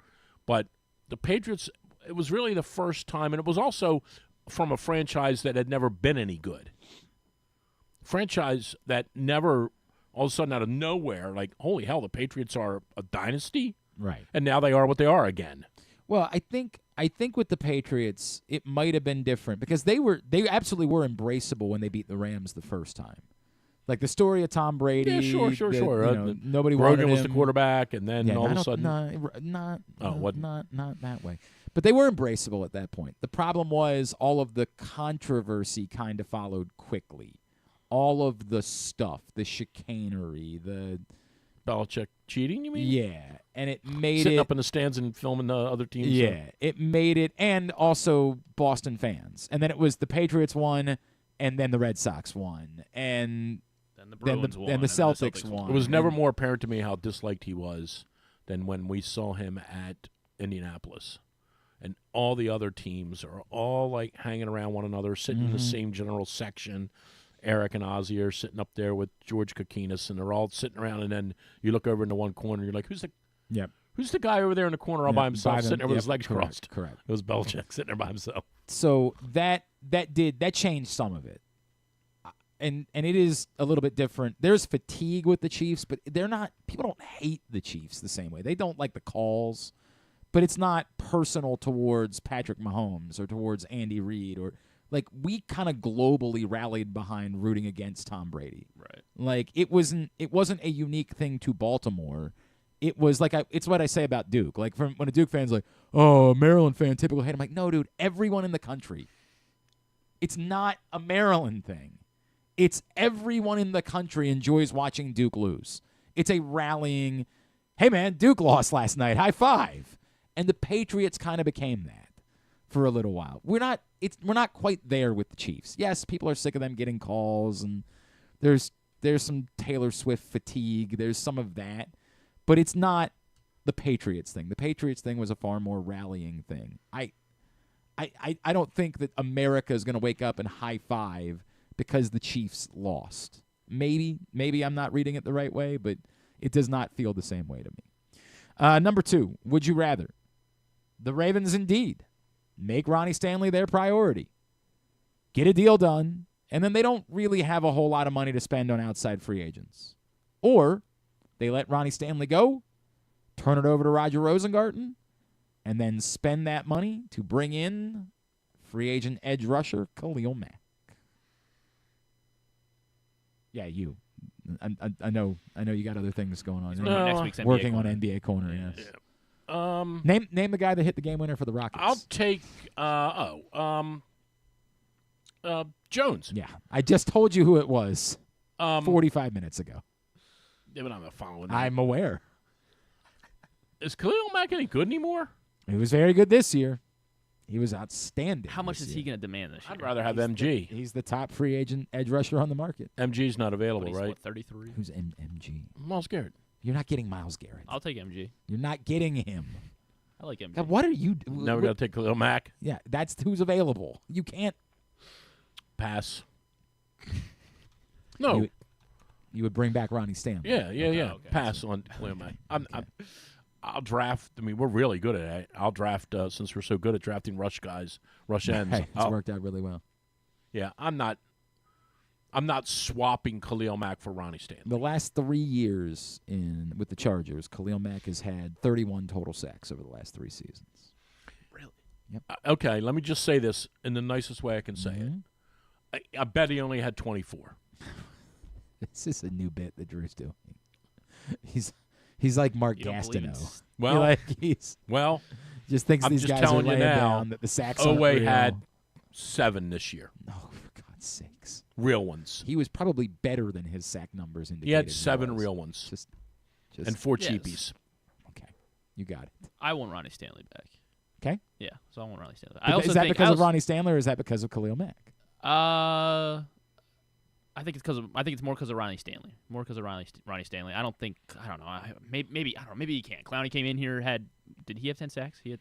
But the Patriots, it was really the first time, and it was also from a franchise that had never been any good. Franchise that never, all of a sudden out of nowhere, like, holy hell, the Patriots are a dynasty? Right. And now they are what they are again. Well, I think with the Patriots, it might have been different because they absolutely were embraceable when they beat the Rams the first time. Like the story of Tom Brady. Yeah, sure. Nobody wanted Grogan him. was the quarterback, and then all of a sudden, not that way. But they were embraceable at that point. The problem was all of the controversy kind of followed quickly. All of the stuff, the chicanery, the Belichick cheating, you mean? Yeah, and it made Sitting up in the stands and filming the other teams. Yeah, it made it, and also Boston fans. And then it was the Patriots won, and then the Red Sox won, and then the Bruins won, and the Celtics won. It was never more apparent to me how disliked he was than when we saw him at Indianapolis. And all the other teams are all like hanging around one another, sitting in the same general section. Eric and Ozzy are sitting up there with George Kokinis, and they're all sitting around. And then you look over into one corner, and you're like, "Who's the guy over there in the corner all by himself, sitting there with his legs crossed?" Correct. It was Belichick sitting there by himself. So that changed some of it, and it is a little bit different. There's fatigue with the Chiefs, but people don't hate the Chiefs the same way. They don't like the calls, but it's not personal towards Patrick Mahomes or towards Andy Reid or. Like, we kind of globally rallied behind rooting against Tom Brady. Right. Like, it wasn't a unique thing to Baltimore. It was like it's what I say about Duke. Like, when a Duke fan's like, "Oh, a Maryland fan, typical hate." I'm like, no, dude, everyone in the country. It's not a Maryland thing. It's everyone in the country enjoys watching Duke lose. It's a rallying, hey, man, Duke lost last night. High five. And the Patriots kind of became that for a little while. We're not quite there with the Chiefs. Yes, people are sick of them getting calls, and there's some Taylor Swift fatigue. There's some of that, but it's not the Patriots thing. The Patriots thing was a far more rallying thing. I don't think that America is going to wake up and high five because the Chiefs lost. Maybe I'm not reading it the right way, but it does not feel the same way to me. Number 2, would you rather the Ravens indeed make Ronnie Stanley their priority, get a deal done, and then they don't really have a whole lot of money to spend on outside free agents? Or they let Ronnie Stanley go, turn it over to Roger Rosengarten, and then spend that money to bring in free agent edge rusher Khalil Mack. Yeah, you. I know you got other things going on. Next week's NBA working corner. on NBA Corner, yes. Yeah. Name the guy that hit the game winner for the Rockets. I'll take Jones. Yeah, I just told you who it was 45 minutes ago. Yeah, but I'm not following. I'm aware. Is Khalil Mack any good anymore? He was very good this year. He was outstanding. How much is he going to demand this year? I'd rather have MG. He's the top free agent edge rusher on the market. MG's not available, He's, right? what, 33? Who's MG? Miles Garrett. You're not getting Miles Garrett. I'll take MG. You're not getting him. I like MG. God, what are you? Now we got to take Khalil Mack. Yeah, that's who's available. You can't pass. No. You would bring back Ronnie Stanley. Yeah. Okay. Pass on Khalil Mack. I'll draft. I mean, we're really good at it. I'll draft since we're so good at drafting rush guys, rush ends. Hey, it's worked out really well. Yeah, I'm not swapping Khalil Mack for Ronnie Stanley. The last 3 years with the Chargers, Khalil Mack has had 31 total sacks over the last 3 seasons. Really? Yep. Okay, let me just say this in the nicest way I can say it. I bet he only had 24. This is a new bit that Drew's doing. He's like Mark You don't believe Gastineau. Well, he's Just thinks I'm these just guys are telling you laying now, down that the sacks aren't Oweh real. had 7 this year. Oh, for God's sakes. Real ones. He was probably better than his sack numbers indicated. He had 7 real ones. Just and 4 cheapies. Okay. You got it. I want Ronnie Stanley back. Okay. Yeah, so I want Ronnie Stanley. Is that because of Ronnie Stanley or is that because of Khalil Mack? I think it's more because of Ronnie Stanley. More because of Ronnie Stanley. I don't know. Maybe he can't. Clowney came in here. Did he have 10 sacks? He had.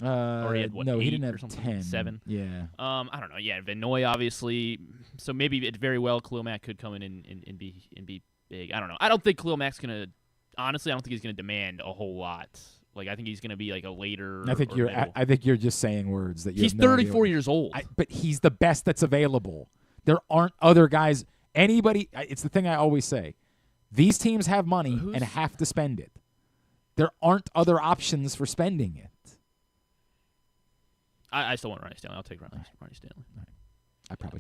Or he had what? No, 8 he didn't or have something? 10. 7. Yeah. I don't know. Yeah, Vinoy obviously. So maybe it very well Khalil Mack could come in and be big. I don't know. I don't think Khalil Mack's gonna. Honestly, I don't think he's gonna demand a whole lot. Like I think he's gonna be like a later. I think you're just saying words that you. He's have no 34 idea. years old. But he's the best that's available. There aren't other guys. Anybody. It's the thing I always say. These teams have money and have to spend it. There aren't other options for spending it. I still want Ronnie Stanley. I'll take Ronnie Stanley. Right.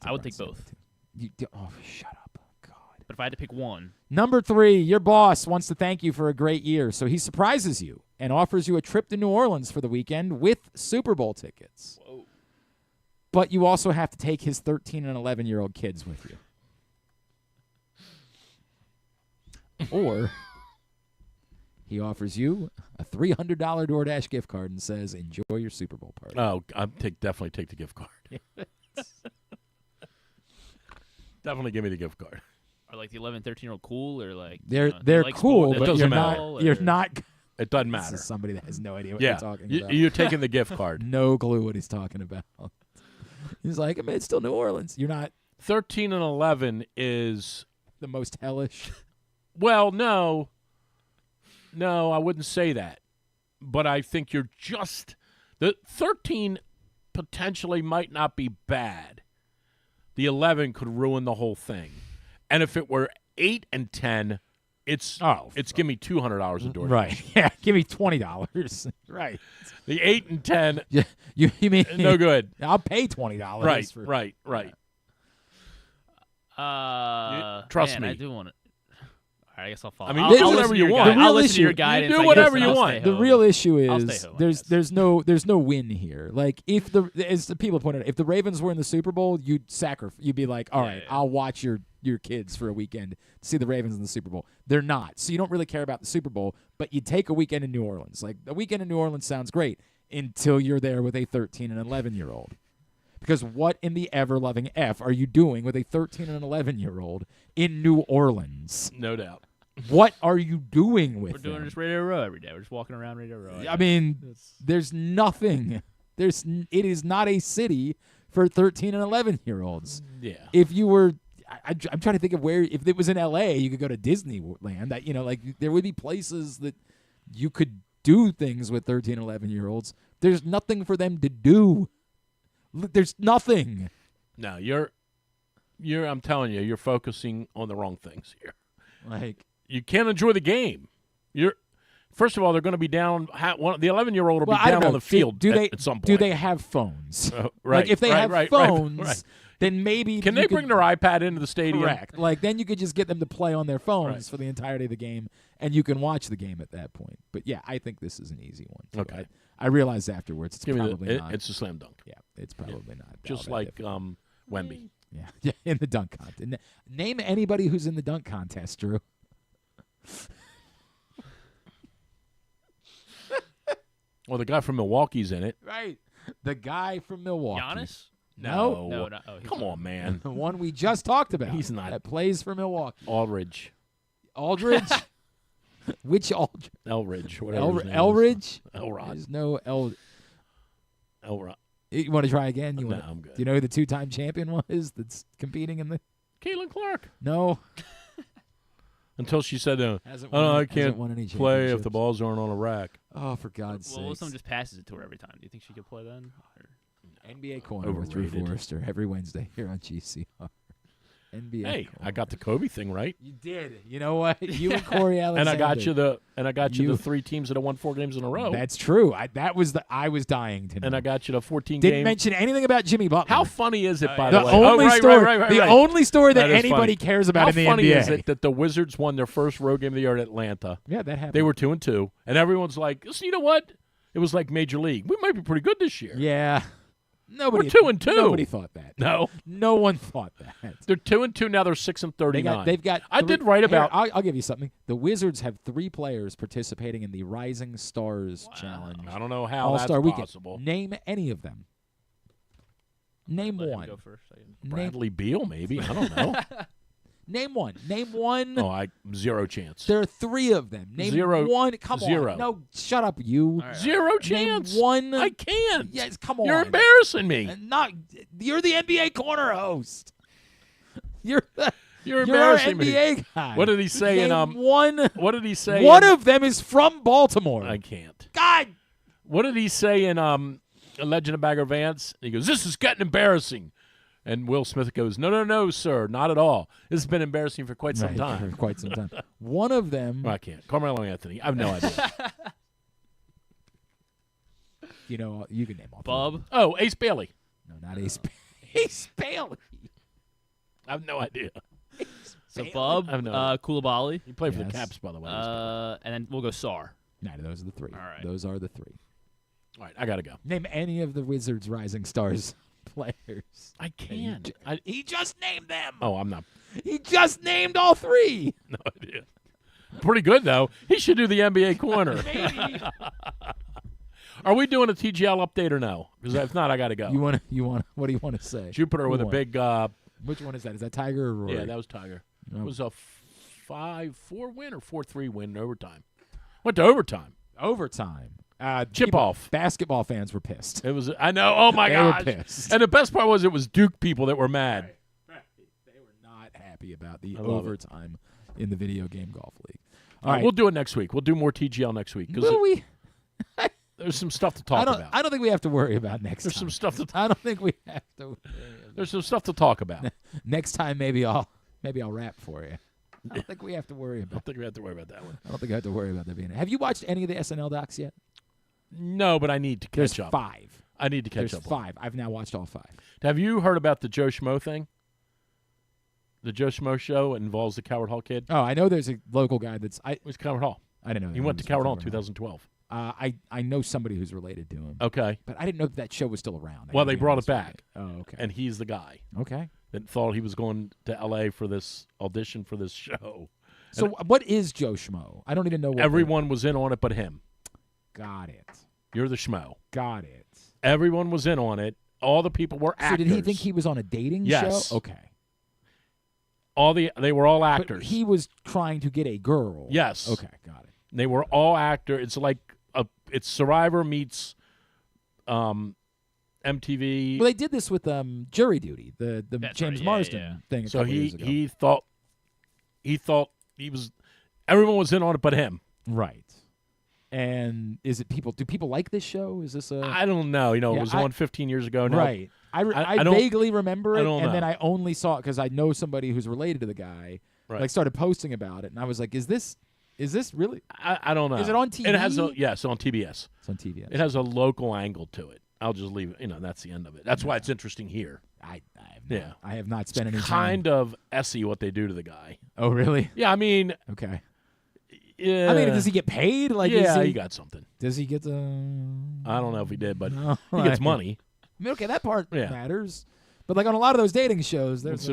I would take both. Shut up. God. But if I had to pick one. Number 3, your boss wants to thank you for a great year, so he surprises you and offers you a trip to New Orleans for the weekend with Super Bowl tickets. Whoa. But you also have to take his 13 and 11-year-old kids with you. Or he offers you a $300 DoorDash gift card and says, enjoy your Super Bowl party. Oh, definitely take the gift card. Definitely give me the gift card. Are like the 11, 13-year-old cool or like they're cool, but you're not. It doesn't matter. This is somebody that has no idea what Yeah, you're talking about. You're taking the gift card. No clue what he's talking about. He's like, I mean, it's still New Orleans. You're not. 13 and 11 is the most hellish. Well, no, I wouldn't say that. But I think you're just the 13 potentially might not be bad. The 11 could ruin the whole thing. And if it were 8 and 10, it's give me $200 a door. Right. Yeah, give me $20. Right. The 8 and 10. Yeah, you mean no good. I'll pay $20. Right. Trust me. I do want it. All right, I guess I'll follow. I mean, do whatever you want. I'll listen to your guidance. You do whatever you want. The real issue is there's no win here. Like as the people pointed out, if the Ravens were in the Super Bowl, you'd be like, all right, I'll watch your kids for a weekend to see the Ravens in the Super Bowl. They're not, so you don't really care about the Super Bowl, but you take a weekend in New Orleans. Like a weekend in New Orleans sounds great until you're there with a 13 and 11-year-old. Because what in the ever-loving F are you doing with a 13 and 11-year-old in New Orleans? No doubt. What are you doing with them? We're doing just Radio Row every day. We're just walking around Radio Row. I mean, there's nothing. It is not a city for 13 and 11-year-olds. Yeah. If you were, I'm trying to think of where. If it was in L.A., you could go to Disneyland. Like there would be places that you could do things with 13 and 11-year-olds. There's nothing for them to do. There's nothing. No, I'm telling you, you're focusing on the wrong things here. Like you can't enjoy the game. First of all, they're going to be down. The 11-year-old will be I down don't know. on the field at some point. Do they have phones? Right. Like if they have phones, then maybe can they bring their iPad into the stadium? Correct. Like then you could just get them to play on their phones for the entirety of the game, and you can watch the game at that point. But yeah, I think this is an easy one. Too. Okay. I realized afterwards it's probably not. It's a slam dunk. Yeah, it's probably not. Just like Wemby. Yeah, in the dunk contest. Name anybody who's in the dunk contest, Drew. Well, the guy from Milwaukee's in it. Right. The guy from Milwaukee. Giannis? No. No. Come on, man. The one we just talked about. He's not. That plays for Milwaukee. Aldridge. Which Aldridge? Elridge. Whatever his name Elridge? is. Elrod. There's no Elrod. You want to try again? No, I'm good. Do you know who the 2-time champion was that's competing in the... Caitlin Clark. No. Until she said, I can't play if the balls aren't on a rack. Oh, for God's sake. Well, if someone just passes it to her every time, do you think she could play then? NBA Corner with Drew Forrester every Wednesday here on GCR. NBA. Hey, Corner. I got the Kobe thing right. You did. You know what? You and Corey Alexander. and I got you the 3 teams that have won 4 games in a row. That's true. I was dying to know. And I got you the 14 Didn't mention anything about Jimmy Butler. How funny is it, by the the way? Only story, right. The only story that anybody funny. cares about in the NBA. How funny is it that the Wizards won their first road game of the year at Atlanta? Yeah, that happened. They were 2-2, and everyone's like, you know what? It was like Major League. We might be pretty good this year. Yeah. Nobody, We're 2-2. Nobody thought that. No. No one thought that. They're 2-2 now. They're 6-39. They've got. I did write about. I'll give you something. The Wizards have 3 players participating in the Rising Stars Challenge. I don't know how All-Star that's Weekend. possible. Name any of them. Name one. Go first. Bradley Beal, maybe. I don't know. Name one. Name one. Oh, zero chance. There are 3 of them. Name Zero. one. Come Zero. on. No, shut up, you. Right. Zero chance. Name one. I can't. Yes, come on. You're embarrassing me. You're the NBA corner host. You're You're our embarrassing me. NBA guy. What did he say Name one? What did he say? One of them is from Baltimore. I can't. God. What did he say in A Legend of Bagger Vance? He goes, "This is getting embarrassing." And Will Smith goes, No, sir, not at all. This has been embarrassing for quite some time. For quite some time. One of them. I can't. Carmelo Anthony. I have no idea. You know, you can name all. Bub. Oh, Ace Bailey. No, not Ace. Ace Bailey. I have no idea. So Bub, Koulibaly. He played for the Caps, by the way. And then we'll go Sar. No, those are the 3. All right. Those are the 3. All right, I got to go. Name any of the Wizards Rising Stars players. I can't. He just named them. Oh, I'm not. He just named all 3. No idea. Pretty good, though. He should do the NBA corner. Maybe. Are we doing a TGL update or no? Because if not, I got to go. You want? What do you want to say? Jupiter with a big. Which one is that? Is that Tiger or Rory? Yeah, that was Tiger. No. It was a 5-4 win or 4-3 win in overtime. Went to overtime. Overtime. Chip off. Basketball fans were pissed. It was. I know. Oh my gosh. They were pissed. And the best part was it was Duke people that were mad. Right. They were not happy about the love overtime in the video game golf league. All right, we'll do it next week. We'll do more TGL next week. Will we? There's some stuff to talk about. I don't think we have to worry about next There's time. some stuff to. I don't think we have to. There's some stuff to talk about. Next time, maybe I'll rap for you. I don't think we have to worry I about. don't think we have to worry about that one. I don't think I have to worry about that being. Have you watched any of the SNL docs yet? No, but I need to catch There's up. 5. I need to catch There's up. 5. I've now watched all 5. Have you heard about the Joe Schmo thing? The Joe Schmo show involves the Coward Hall kid. Oh, I know there's a local guy that's. It was Coward Hall. I didn't know. He went to Coward Hall in 2012. I know somebody who's related to him. Okay. But I didn't know that show was still around. Well, they brought it back. Oh, okay. And he's the guy. Okay. That thought he was going to L.A. for this audition for this show. So what is Joe Schmo? I don't even know what. Everyone was in on it but him. Got it. You're the Schmo. Got it. Everyone was in on it. All the people were actors. So did he think he was on a dating Yes. show? Okay. They were all actors. But he was trying to get a girl. Yes. Okay, got it. They were all actors. It's like it's Survivor meets MTV. Well, they did this with Jury Duty, the James Marsden thing. So years ago. he thought he was. Everyone was in on it but him. Right. And is it people? Do people like this show? Is this a? I don't know. It was on 15 years ago. Now. Right. I don't- vaguely remember it, I don't and then know. I only saw it because I know somebody who's related to the guy. Right. Like started posting about it, and I was like, "Is this really?" I don't know. Is it on TV? It has on TBS. It's on TBS. It has a local angle to it. I'll just leave it. That's the end of it. That's why it's interesting here. I have not spent any time. Kind of essy what they do to the guy. Oh, really? Yeah, I mean. Okay. Yeah. I mean, does he get paid? Like, yeah, is he got something. Does he get the? I don't know if he did, but No, he gets money. I mean, okay, that part Yeah. matters. But like on a lot of those dating shows, there's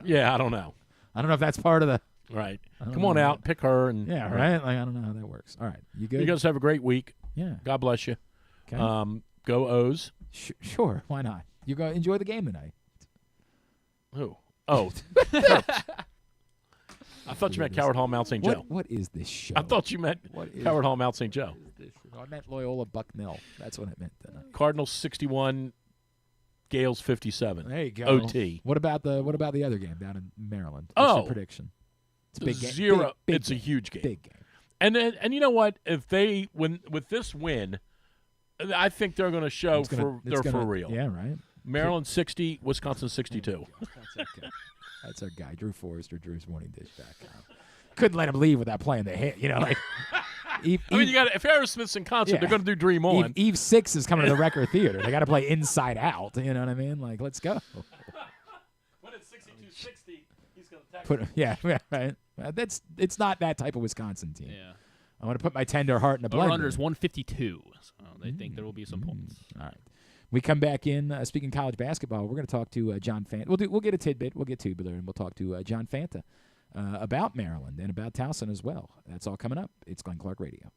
Yeah, I don't know. I don't know if that's part of the. Right. I don't Come know on that. out, pick her, and Yeah, right. Like I don't know how that works. All right, you good? You guys have a great week. Yeah. God bless you. Okay. Go O's. Sure, why not? You go enjoy the game tonight. Who? Oh. I thought you meant Coward Hall, Mount St. Joe. What is this show? I thought you meant Coward Hall, Mount St. Joe. I meant Loyola Bucknell. That's what I meant tonight. Cardinals 61, Gales 57. There you go. OT. What about the other game down in Maryland? What's your prediction? It's a big game. 0. Big It's game. a huge game. Big game. And you know what? If they with this win, I think they're going to show for real. Yeah, right. Maryland 60, Wisconsin 62. That's our guy, Drew Forrester, Drew'sMorningDish.com. Couldn't let him leave without playing the hit. Like I mean, you got if Aerosmith's in concert, they're going to do Dream On. Eve 6 is coming to the Record Theater. They got to play Inside Out. You know what I mean? Like, let's go. When it's 62-60, he's going to Yeah, right. It's not that type of Wisconsin team. Yeah. I want to put my tender heart in a blender. Over-under is 152. So I think there will be some points. All right. We come back in, speaking college basketball, we're going to talk to John Fanta. We'll get a tidbit. We'll get tubular, and we'll talk to John Fanta about Maryland and about Towson as well. That's all coming up. It's Glenn Clark Radio.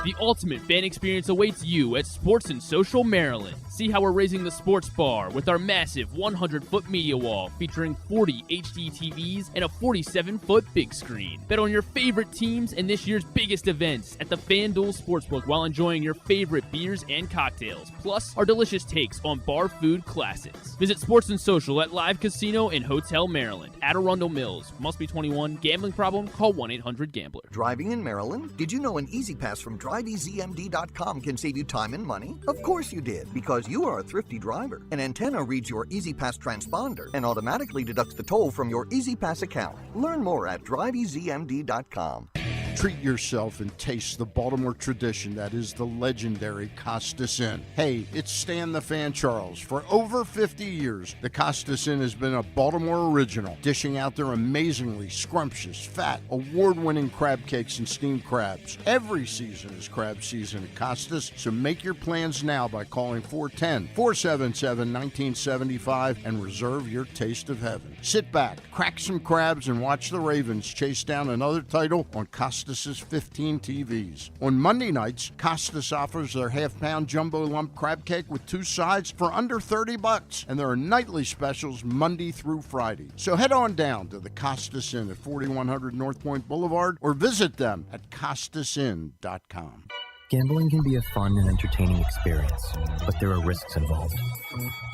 The ultimate fan experience awaits you at Sports and Social Maryland. See how we're raising the sports bar with our massive 100-foot media wall featuring 40 HD TVs and a 47-foot big screen. Bet on your favorite teams and this year's biggest events at the FanDuel Sportsbook while enjoying your favorite beers and cocktails, plus our delicious takes on bar food classics. Visit Sports and Social at Live Casino and Hotel Maryland at Arundel Mills. Must be 21. Gambling problem? Call 1-800-GAMBLER. Driving in Maryland? Did you know an Easy Pass from DriveEasyMD.com can save you time and money? Of course you did, because you are a thrifty driver. An antenna reads your Easy Pass transponder and automatically deducts the toll from your Easy Pass account. Learn more at DriveEasyMD.com. Treat yourself and taste the Baltimore tradition that is the legendary Costas Inn. Hey, it's Stan the Fan Charles. For over 50 years, the Costas Inn has been a Baltimore original, dishing out their amazingly scrumptious, fat, award-winning crab cakes and steamed crabs. Every season is crab season at Costas, so make your plans now by calling 410-477-1975 and reserve your taste of heaven. Sit back, crack some crabs, and watch the Ravens chase down another title on Costas' 15 TVs. On Monday nights, Costas offers their half-pound jumbo lump crab cake with 2 sides for under $30, and there are nightly specials Monday through Friday. So head on down to the Costas Inn at 4100 North Point Boulevard or visit them at CostasInn.com. Gambling can be a fun and entertaining experience, but there are risks involved.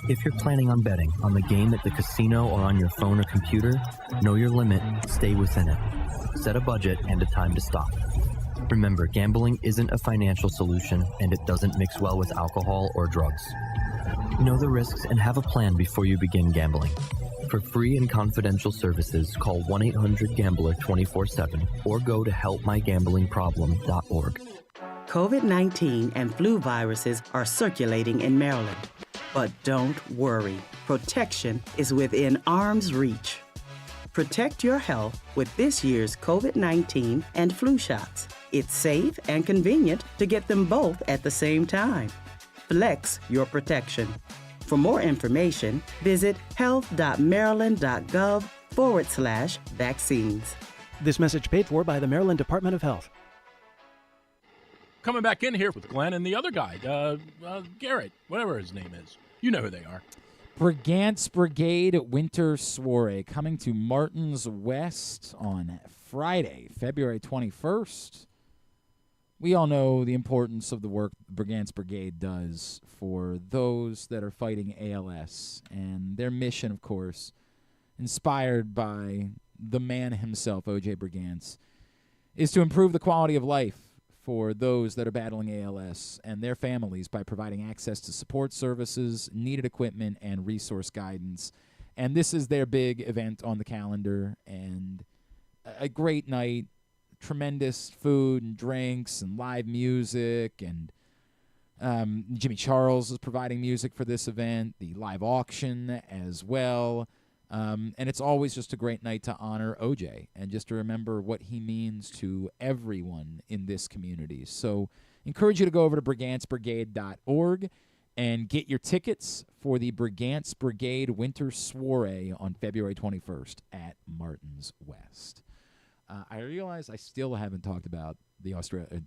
If you're planning on betting on the game at the casino or on your phone or computer, know your limit, stay within it. Set a budget and a time to stop. Remember, gambling isn't a financial solution, and it doesn't mix well with alcohol or drugs. Know the risks and have a plan before you begin gambling. For free and confidential services, call 1-800-GAMBLER 24/7 or go to helpmygamblingproblem.org. COVID-19 and flu viruses are circulating in Maryland. But don't worry, protection is within arm's reach. Protect your health with this year's COVID-19 and flu shots. It's safe and convenient to get them both at the same time. Flex your protection. For more information, visit health.maryland.gov/vaccines. This message paid for by the Maryland Department of Health. Coming back in here with Glenn and the other guy, Garrett, whatever his name is. You know who they are. Brigance Brigade Winter Soiree coming to Martin's West on Friday, February 21st. We all know the importance of the work Brigance Brigade does for those that are fighting ALS, and their mission, of course, inspired by the man himself, O.J. Brigance, is to improve the quality of life for those that are battling ALS and their families by providing access to support services, needed equipment, and resource guidance. And this is their big event on the calendar, and a great night, tremendous food and drinks and live music, and Jimmy Charles is providing music for this event, the live auction as well. And it's always just a great night to honor OJ and just to remember what he means to everyone in this community. So encourage you to go over to brigancebrigade.org and get your tickets for the Brigance Brigade Winter Soiree on February 21st at Martin's West. I realize I still haven't talked about the Australia.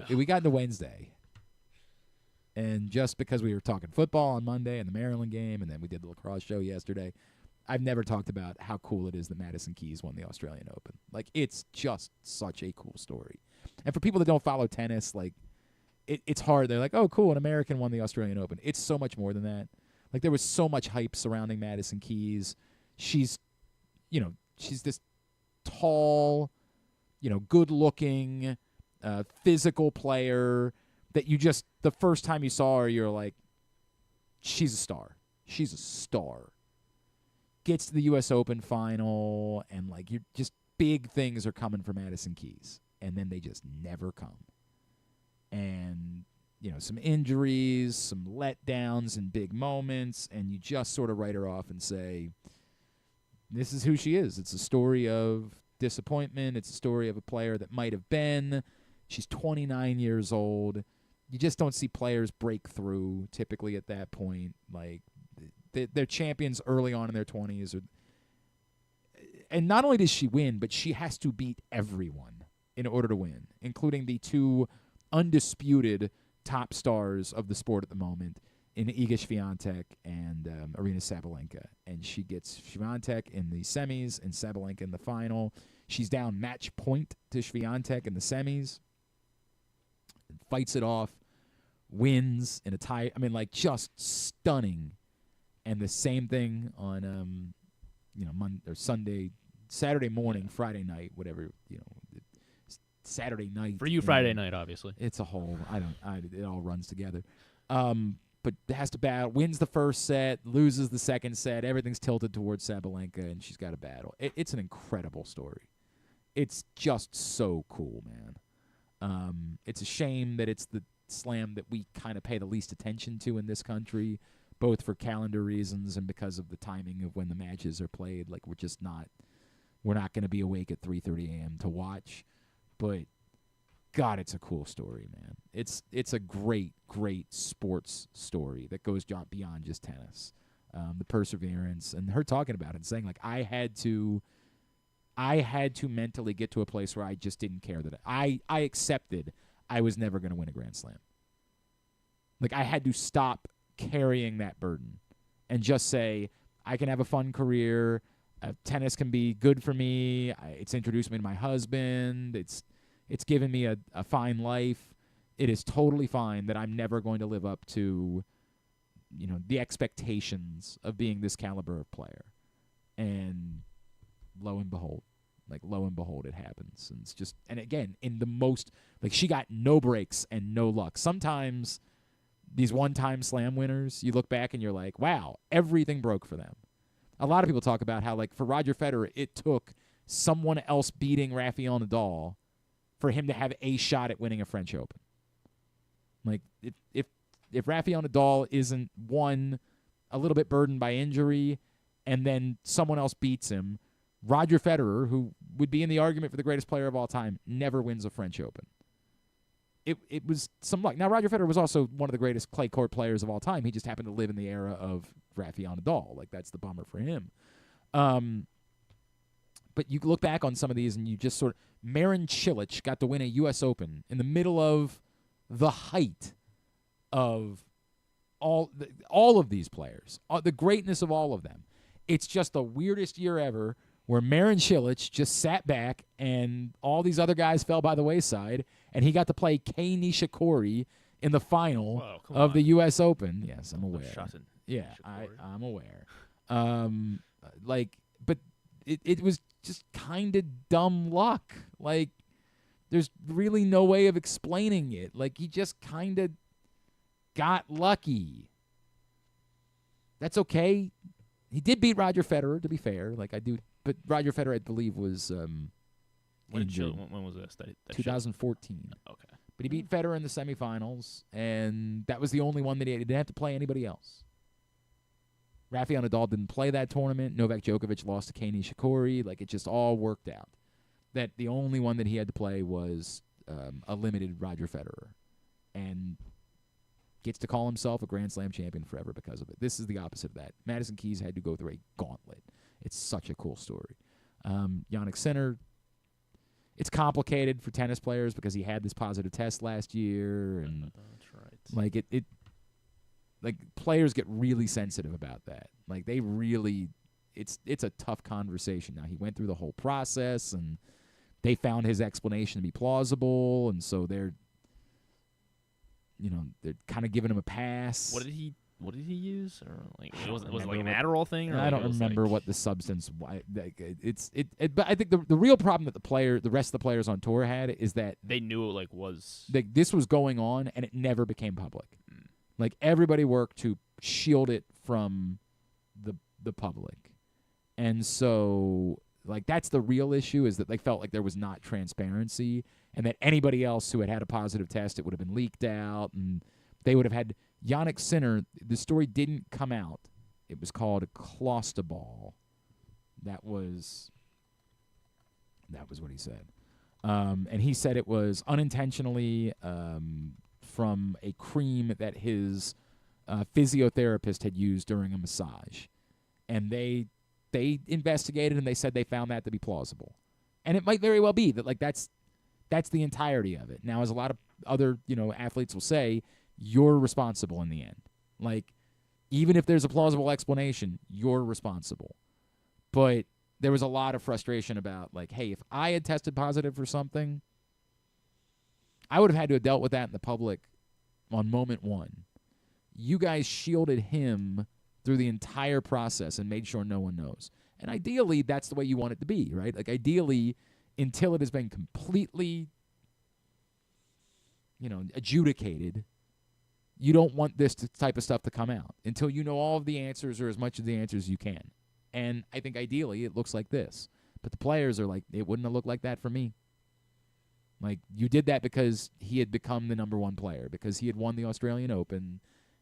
We got into Wednesday. And just because we were talking football on Monday and the Maryland game, and then we did the lacrosse show yesterday, I've never talked about how cool it is that Madison Keys won the Australian Open. Like, it's just such a cool story. And for people that don't follow tennis, like, it's hard. They're like, oh, cool, an American won the Australian Open. It's so much more than that. Like, there was so much hype surrounding Madison Keys. She's this tall, good-looking, physical player that you just, the first time you saw her, you're like, she's a star. She's a star. Gets to the U.S. Open final, and, like, you're just big things are coming for Madison Keys, and then they just never come. And, some injuries, some letdowns and big moments, and you just sort of write her off and say, this is who she is. It's a story of disappointment. It's a story of a player that might have been. She's 29 years old. you just don't see players break through typically at that point. Like they're champions early on in their 20s. And not only does she win, but she has to beat everyone in order to win, including the two undisputed top stars of the sport at the moment in Iga Swiatek and Aryna Sabalenka. And she gets Swiatek in the semis and Sabalenka in the final. She's down match point to Swiatek in the semis. Fights it off, wins in a tie. I mean, like, just stunning. And the same thing on, Monday or Sunday, Saturday morning, Friday night, whatever, Saturday night. For you, Friday night, obviously. It's a whole, it all runs together. But has to battle, wins the first set, loses the second set. Everything's tilted towards Sabalenka, and she's got to battle. It's an incredible story. It's just so cool, man. It's a shame that it's the slam that we kind of pay the least attention to in this country, both for calendar reasons and because of the timing of when the matches are played. Like, we're not going to be awake at 3:30 a.m. to watch. But, God, it's a cool story, man. It's a great, great sports story that goes beyond just tennis. The perseverance, and her talking about it and saying, like, I had to mentally get to a place where I just didn't care that I accepted I was never going to win a Grand Slam. Like, I had to stop carrying that burden and just say, I can have a fun career. Tennis can be good for me. It's introduced me to my husband. It's given me a fine life. It is totally fine that I'm never going to live up to, the expectations of being this caliber of player. And lo and behold, it happens. And it's just, and again, in the most, like, she got no breaks and no luck. Sometimes these one-time slam winners, you look back and you're like, wow, everything broke for them. A lot of people talk about how, like, for Roger Federer, it took someone else beating Rafael Nadal for him to have a shot at winning a French Open. Like, if Rafael Nadal isn't, one, a little bit burdened by injury, and then someone else beats him, Roger Federer, who would be in the argument for the greatest player of all time, never wins a French Open. It was some luck. Now, Roger Federer was also one of the greatest clay court players of all time. He just happened to live in the era of Rafael Nadal. Like, that's the bummer for him. But you look back on some of these and you just sort of, Marin Cilic got to win a U.S. Open in the middle of the height of all of these players, the greatness of all of them. It's just the weirdest year ever where Marin Cilic just sat back and all these other guys fell by the wayside, and he got to play Kei Nishikori in the final of the U.S. Open. Yes, I'm aware. Yeah, I'm aware. But it was just kind of dumb luck. Like, there's really no way of explaining it. Like, he just kind of got lucky. That's okay. He did beat Roger Federer, to be fair. Like, I do. But Roger Federer, I believe, was injured. When was this? 2014. Okay. But he beat Federer in the semifinals, and that was the only one that he didn't have to play anybody else. Rafael Nadal didn't play that tournament. Novak Djokovic lost to Kei Nishikori. Like, it just all worked out. That the only one that he had to play was a limited Roger Federer. And gets to call himself a Grand Slam champion forever because of it. This is the opposite of that. Madison Keys had to go through a gauntlet. It's such a cool story. Jannik Sinner, it's complicated for tennis players because he had this positive test last year. And that's right. Like, like, players get really sensitive about that. Like, they really, it's a tough conversation. Now, he went through the whole process, and they found his explanation to be plausible, and so they're kind of giving him a pass. What did he use? Or, like, was it like an Adderall thing? Or I don't remember what the substance. But I think the real problem that the rest of the players on tour had is that they knew it was this was going on, and it never became public. Like, everybody worked to shield it from the public. And so, like, that's the real issue, is that they felt like there was not transparency, and that anybody else who had a positive test, it would have been leaked out, and they would have had Jannik Sinner. The story didn't come out. It was called Clostebol. That was what he said. And he said it was unintentionally from a cream that his physiotherapist had used during a massage. And they investigated, and they said they found that to be plausible. And it might very well be that, like, that's the entirety of it. Now, as a lot of other, athletes will say, you're responsible in the end. Like, even if there's a plausible explanation, you're responsible. But there was a lot of frustration about, like, hey, if I had tested positive for something, I would have had to have dealt with that in the public on moment one. You guys shielded him through the entire process and made sure no one knows. And ideally, that's the way you want it to be, right? Like, ideally, until it has been completely, adjudicated, you don't want this type of stuff to come out until you know all of the answers or as much of the answers as you can. And I think ideally it looks like this. But the players are like, it wouldn't have looked like that for me. Like, you did that because he had become the number one player, because he had won the Australian Open,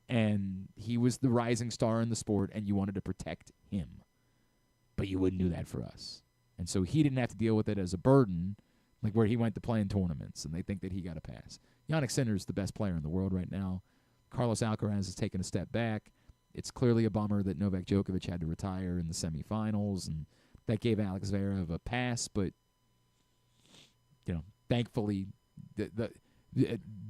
and he was the rising star in the sport, and you wanted to protect him. But you wouldn't do that for us. And so he didn't have to deal with it as a burden, like where he went to play in tournaments, and they think that he got a pass. Jannik Sinner is the best player in the world right now. Carlos Alcaraz has taken a step back. It's clearly a bummer that Novak Djokovic had to retire in the semifinals, and that gave Alex Zverev a pass. But, thankfully, the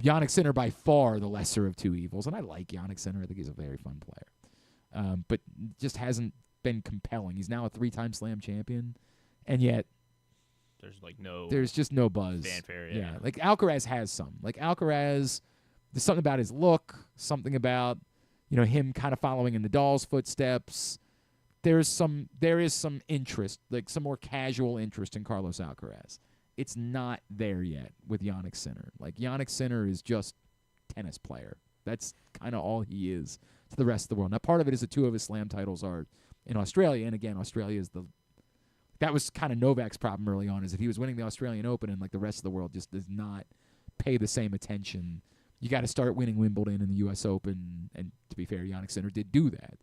Jannik Sinner by far the lesser of two evils. And I like Jannik Sinner. I think he's a very fun player. But just hasn't been compelling. He's now a 3-time Slam champion, and yet there's just no buzz. Fanfare, yeah. Like Alcaraz has some. Like Alcaraz, there's something about his look, something about him kind of following in Nadal's footsteps. There is some interest, like some more casual interest in Carlos Alcaraz. It's not there yet with Jannik Sinner. Like, Jannik Sinner is just tennis player. That's kind of all he is to the rest of the world. Now, part of it is that 2 of his Slam titles are in Australia, and again, Australia is that was kind of Novak's problem early on, is that he was winning the Australian Open, and like the rest of the world just does not pay the same attention. You got to start winning Wimbledon and the U.S. Open, and to be fair, Jannik Sinner did do that,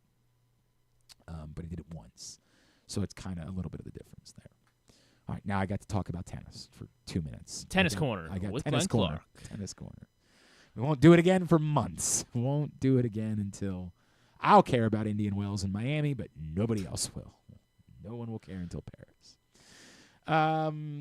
but he did it once, so it's kind of a little bit of the difference there. All right, now I got to talk about tennis for 2 minutes. Tennis Corner. I got with Tennis Glenn Corner. Clark. Tennis Corner. We won't do it again for months. We won't do it again until I'll care about Indian Wells in Miami, but nobody else will. No one will care until Paris.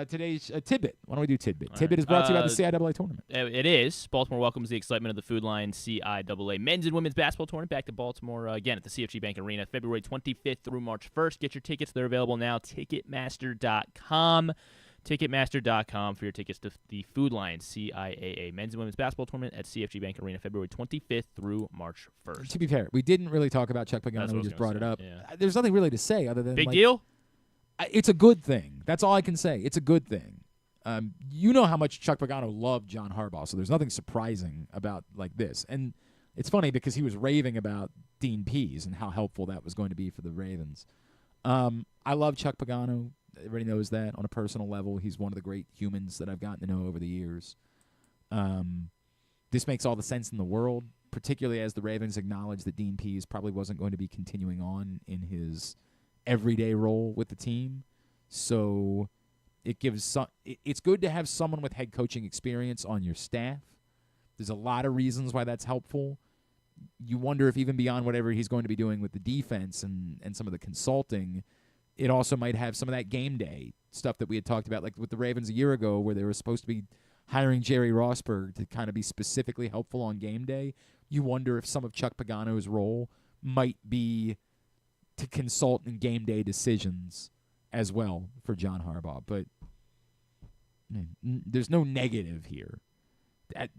Today's Tidbit. Why don't we do Tidbit? All Tidbit right. is brought to you by the CIAA tournament. It is. Baltimore welcomes the excitement of the Food Line CIAA men's and women's basketball tournament back to Baltimore again at the CFG Bank Arena, February 25th through March 1st. Get your tickets. They're available now. Ticketmaster.com. Ticketmaster.com for your tickets to the Food Line CIAA men's and women's basketball tournament at CFG Bank Arena, February 25th through March 1st. To be fair, we didn't really talk about Chuck Pagano. We just brought it up. Yeah. There's nothing really to say other than Big deal? It's a good thing. That's all I can say. It's a good thing. You know how much Chuck Pagano loved John Harbaugh, so there's nothing surprising about like this. And it's funny because he was raving about Dean Pease and how helpful that was going to be for the Ravens. I love Chuck Pagano. Everybody knows that on a personal level. He's one of the great humans that I've gotten to know over the years. This makes all the sense in the world, particularly as the Ravens acknowledge that Dean Pease probably wasn't going to be continuing on in his everyday role with the team. So it gives it's good to have someone with head coaching experience on your staff. There's a lot of reasons why that's helpful. You wonder if even beyond whatever he's going to be doing with the defense and some of the consulting, it also might have some of that game day stuff that we had talked about, like with the Ravens a year ago, where they were supposed to be hiring Jerry Rosberg to kind of be specifically helpful on game day. You wonder if some of Chuck Pagano's role might be to consult in game day decisions as well for John Harbaugh. But there's no negative here.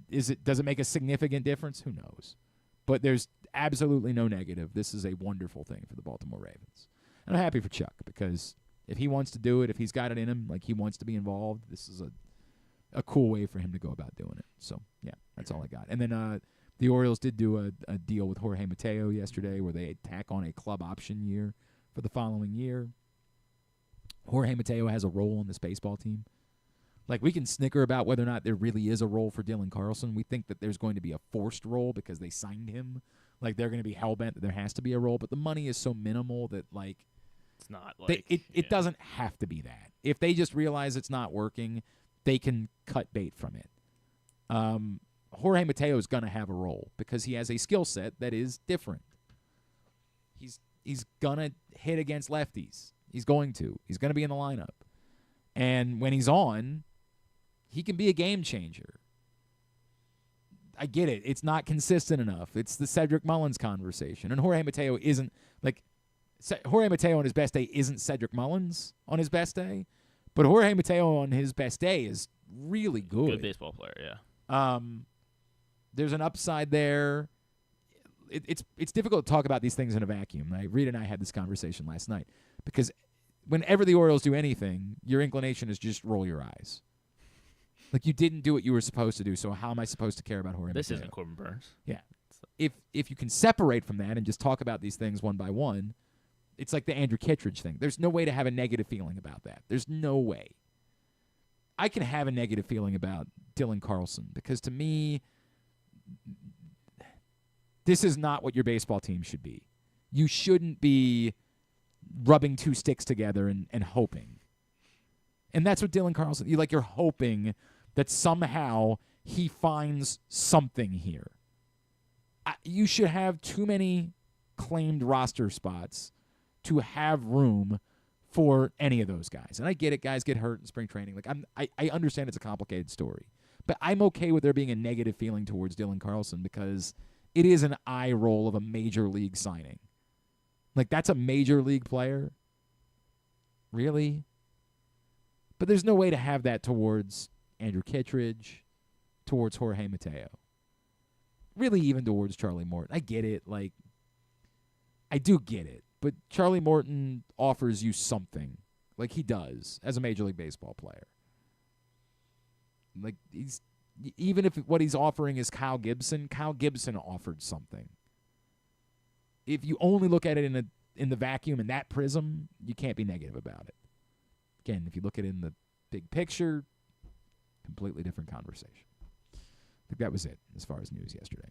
Does it make a significant difference? Who knows? But there's absolutely no negative. This is a wonderful thing for the Baltimore Ravens. And I'm happy for Chuck, because if he wants to do it, if he's got it in him, like he wants to be involved, this is a cool way for him to go about doing it. So, yeah, that's all I got. And then the Orioles did do a deal with Jorge Mateo yesterday where they tack on a club option year for the following year. Jorge Mateo has a role on this baseball team. Like, we can snicker about whether or not there really is a role for Dylan Carlson. We think that there's going to be a forced role because they signed him. Like, they're going to be hell-bent that there has to be a role, but the money is so minimal that, like, it's not like it doesn't have to be that. If they just realize it's not working, they can cut bait from it. Jorge Mateo is going to have a role because he has a skill set that is different. He's going to hit against lefties. He's going to. He's going to be in the lineup. And when he's on, he can be a game changer. I get it. It's not consistent enough. It's the Cedric Mullins conversation. And Jorge Mateo isn't, like, Jorge Mateo on his best day isn't Cedric Mullins on his best day. But Jorge Mateo on his best day is really good. Good baseball player, yeah. There's an upside there. It's difficult to talk about these things in a vacuum. Reed and I had this conversation last night because whenever the Orioles do anything, your inclination is just roll your eyes. Like, you didn't do what you were supposed to do, so how am I supposed to care about Jorge This Mateo? isn't Corbin Burns. Yeah. If you can separate from that and just talk about these things one by one, it's like the Andrew Kittredge thing. There's no way to have a negative feeling about that. There's no way. I can have a negative feeling about Dylan Carlson because, to me, this is not what your baseball team should be. You shouldn't be rubbing two sticks together and hoping. And that's what Dylan Carlson, you're hoping that somehow he finds something here. You should have too many claimed roster spots to have room for any of those guys. And I get it, guys get hurt in spring training. I understand it's a complicated story. But I'm okay with there being a negative feeling towards Dylan Carlson because it is an eye roll of a major league signing. That's a major league player? Really? But there's no way to have that towards Andrew Kittredge, towards Jorge Mateo. Really even towards Charlie Morton. I get it. I do get it. But Charlie Morton offers you something. He does as a Major League Baseball player. Even if what he's offering is Kyle Gibson offered something. If you only look at it in the vacuum, in that prism, you can't be negative about it. Again, if you look at it in the big picture, completely different conversation. I think that was it as far as news yesterday.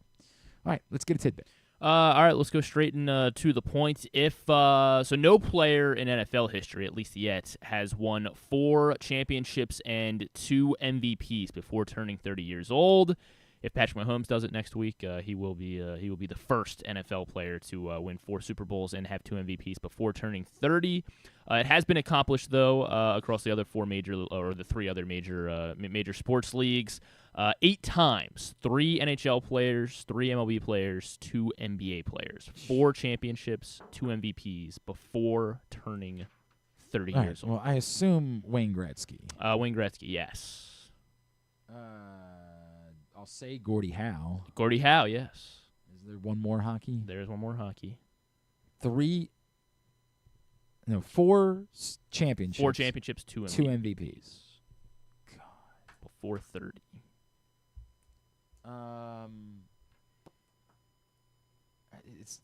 All right, let's get a tidbit. All right, let's go straight to the point. So no player in NFL history, at least yet, has won 4 championships and 2 MVPs before turning 30 years old. If Patrick Mahomes does it next week, he will be the first NFL player to win 4 Super Bowls and have 2 MVPs before turning 30. It has been accomplished though across the other 3 other major sports leagues. 8 times, 3 NHL players, 3 MLB players, 2 NBA players, 4 championships, 2 MVPs before turning 30 years old. Well, I assume Wayne Gretzky. Wayne Gretzky, yes. I'll say Gordie Howe. Gordie Howe, yes. Is there one more hockey? There is one more hockey. 4 championships. 4 championships, 2 MVPs. 2 MVPs. God. Before 30.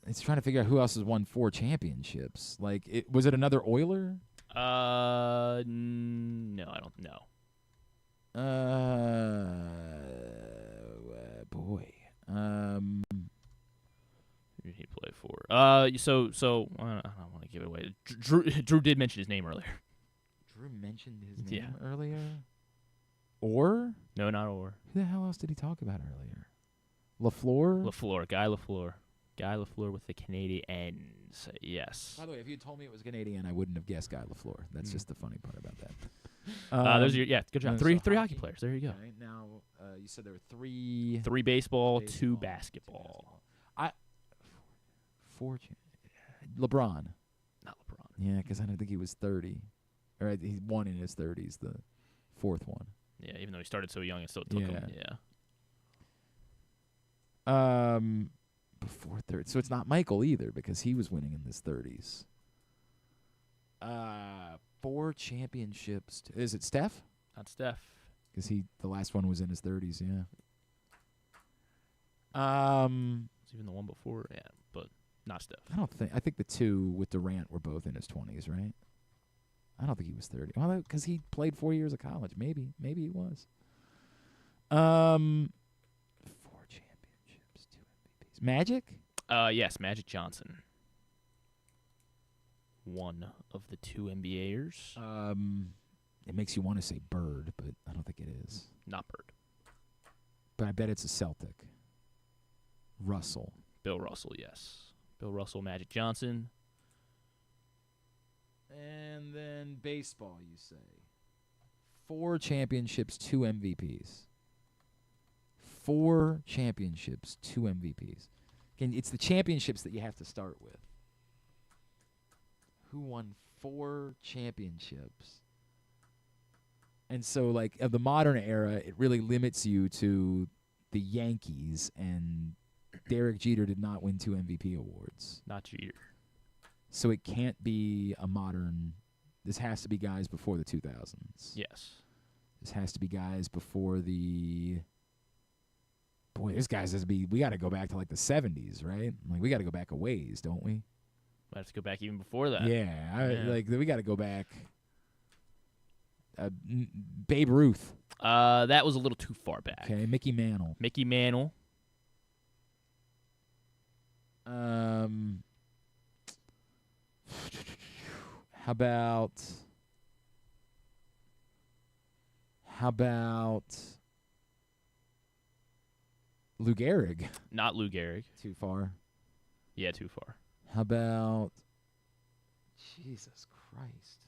It's trying to figure out who else has won 4 championships. Was it another Oiler? No, I don't know. Boy. Who did he play for? So I don't want to give it away. Drew did mention his name earlier. Drew mentioned his name earlier? Or? No, not Or. Who the hell else did he talk about earlier? LaFleur? LaFleur. Guy LaFleur. Guy LaFleur with the Canadiens. Yes. By the way, if you had told me it was Canadian, I wouldn't have guessed Guy LaFleur. That's just the funny part about that. Those are good job. Three hockey players. There you go. Right, now, you said there were 3. 3 baseball, 2 basketball. 4. LeBron. Not LeBron. Yeah, because I don't think he was 30. Or he won in his 30s, the 4th one. Yeah, even though he started so young, it still took him. Yeah. Before 30. So it's not Michael either because he was winning in his 30s. 4 championships. Is it Steph? Not Steph. Because the last one was in his 30s, yeah. It's even the one before, yeah, but not Steph. I think the 2 with Durant were both in his 20s, right? I don't think he was 30. Well, because he played 4 years of college. Maybe he was. 4 championships, 2 MVPs. Magic? Yes, Magic Johnson. One of the 2 NBAers. It makes you want to say Bird, but I don't think it is. Not Bird. but I bet it's a Celtic. Russell. Bill Russell, yes. Bill Russell, Magic Johnson. And then baseball, you say. 4 championships, 2 MVPs. 4 championships, 2 MVPs. Again, it's the championships that you have to start with. Who won 4 championships? And so, like, of the modern era, it really limits you to the Yankees, and Derek Jeter did not win 2 MVP awards. Not Jeter. So it can't be a modern. This has to be guys before the 2000s. Yes. This has to be guys before the. Boy, this guys has to be. We got to go back to like the 70s, right? Like we got to go back a ways, don't we? We have to go back even before that. Yeah, like we got to go back. Babe Ruth. That was a little too far back. Okay, Mickey Mantle. Mickey Mantle. How about Lou Gehrig? Not Lou Gehrig. Too far. Yeah, too far. How about Jesus Christ?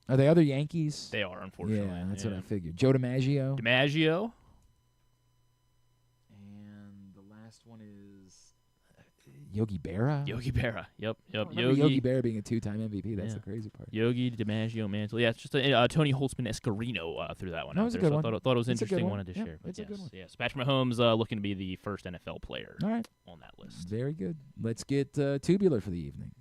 Are they other Yankees? They are, unfortunately. Yeah, that's what I figured. Joe DiMaggio. DiMaggio. And the last one is Yogi Berra. Yogi Berra. Yep. Yogi Berra being a 2-time MVP. That's the crazy part. Yogi, DiMaggio, Mantle. Yeah, it's just Tony Holtzman Escarino threw that one that out was there. a good one. I thought it was It's a good interesting. one. Wanted to share. But it's a good one. Yes, Patrick Mahomes looking to be the first NFL player on that list. Very good. Let's get tubular for the evening.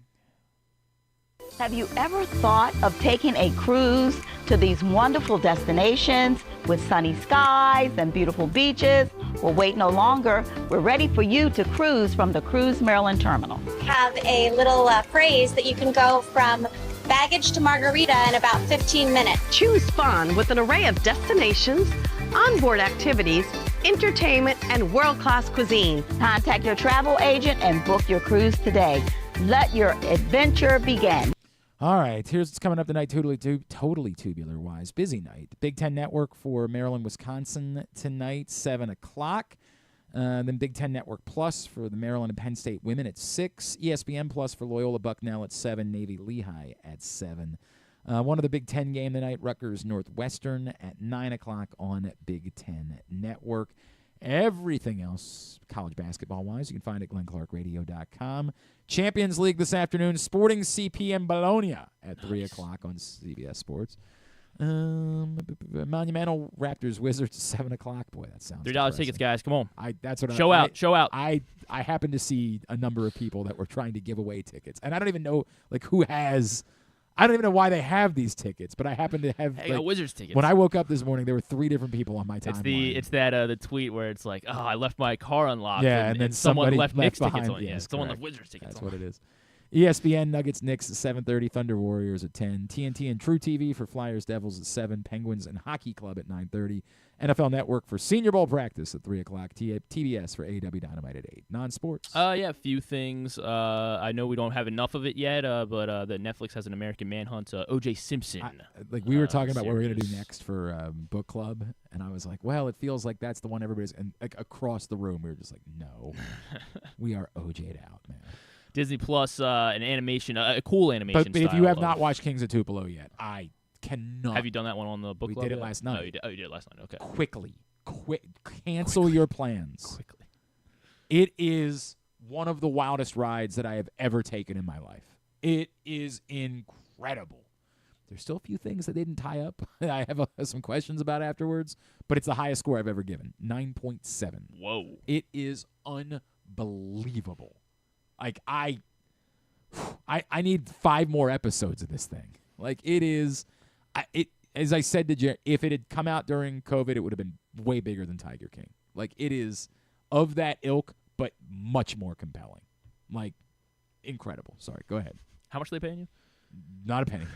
Have you ever thought of taking a cruise to these wonderful destinations with sunny skies and beautiful beaches? Well, wait no longer. We're ready for you to cruise from the Cruise Maryland Terminal. Have a little phrase that you can go from baggage to margarita in about 15 minutes. Choose fun with an array of destinations, onboard activities, entertainment, and world-class cuisine. Contact your travel agent and book your cruise today. Let your adventure begin. All right, here's what's coming up tonight, totally tubular-wise. Busy night. Big Ten Network for Maryland, Wisconsin tonight, 7 o'clock. Then Big Ten Network Plus for the Maryland and Penn State women at 6. ESPN Plus for Loyola Bucknell at 7. Navy Lehigh at 7. One of the Big Ten game tonight, Rutgers Northwestern at 9 o'clock on Big Ten Network. Everything else, college basketball-wise, you can find at glennclarkradio.com. Champions League this afternoon, Sporting CP and Bologna at 3 o'clock on CBS Sports. Monumental Raptors Wizards 7 o'clock. Boy, that sounds $3 tickets, guys. Come on. Show out. I happened to see a number of people that were trying to give away tickets, and I don't even know who has. I don't even know why they have these tickets, but I happen to have. I got Wizards tickets. When I woke up this morning, there were 3 different people on my timeline. It's the tweet where it's like, oh, I left my car unlocked. Yeah, and then someone left Knicks behind, tickets on. Yes, someone correct. left Wizards tickets. That's on. what it is. ESPN Nuggets Knicks at 7:30, Thunder Warriors at 10, TNT and True TV for Flyers Devils at 7, Penguins and Hockey Club at 9:30, NFL Network for Senior Bowl practice at 3 o'clock, TBS for AEW Dynamite at 8. Non-sports. Yeah, a few things. I know we don't have enough of it yet, but that Netflix has an American Manhunt, O.J. Simpson. We were talking about what we're going to do next for book club, and I was like, well, it feels like that's the one everybody's, and across the room, we were just like, no, we are OJ'd out, man. Disney Plus, an animation, a cool animation. But if you have not watched Kings of Tupelo yet, I cannot. Have you done that one on the book club? We did it last night. Oh, you did it last night. Okay. Cancel your plans. Quickly. It is one of the wildest rides that I have ever taken in my life. It is incredible. There's still a few things that they didn't tie up. I have some questions about afterwards, but it's the highest score I've ever given, 9.7. Whoa. It is unbelievable. Like, I need 5 more episodes of this thing. Like, it is, as I said to Jerry, if it had come out during COVID, it would have been way bigger than Tiger King. Like, it is of that ilk, but much more compelling. Like, incredible. Sorry, go ahead. How much are they paying you? Not a penny.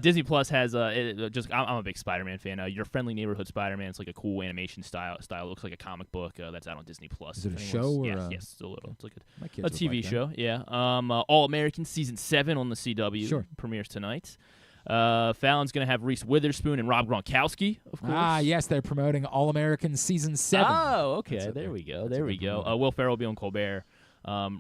Disney Plus has I'm a big Spider-Man fan. Your Friendly Neighborhood Spider-Man. It's like a cool animation style. It looks like a comic book that's out on Disney Plus. Is it a show or yes, it's a little. It's like a would TV like that. show. Yeah. All American season 7 on the CW. Sure. Premieres tonight. Fallon's gonna have Reese Witherspoon and Rob Gronkowski, of course. Ah, yes, they're promoting All American season 7. Oh, okay. There we go. Will Ferrell will be on Colbert.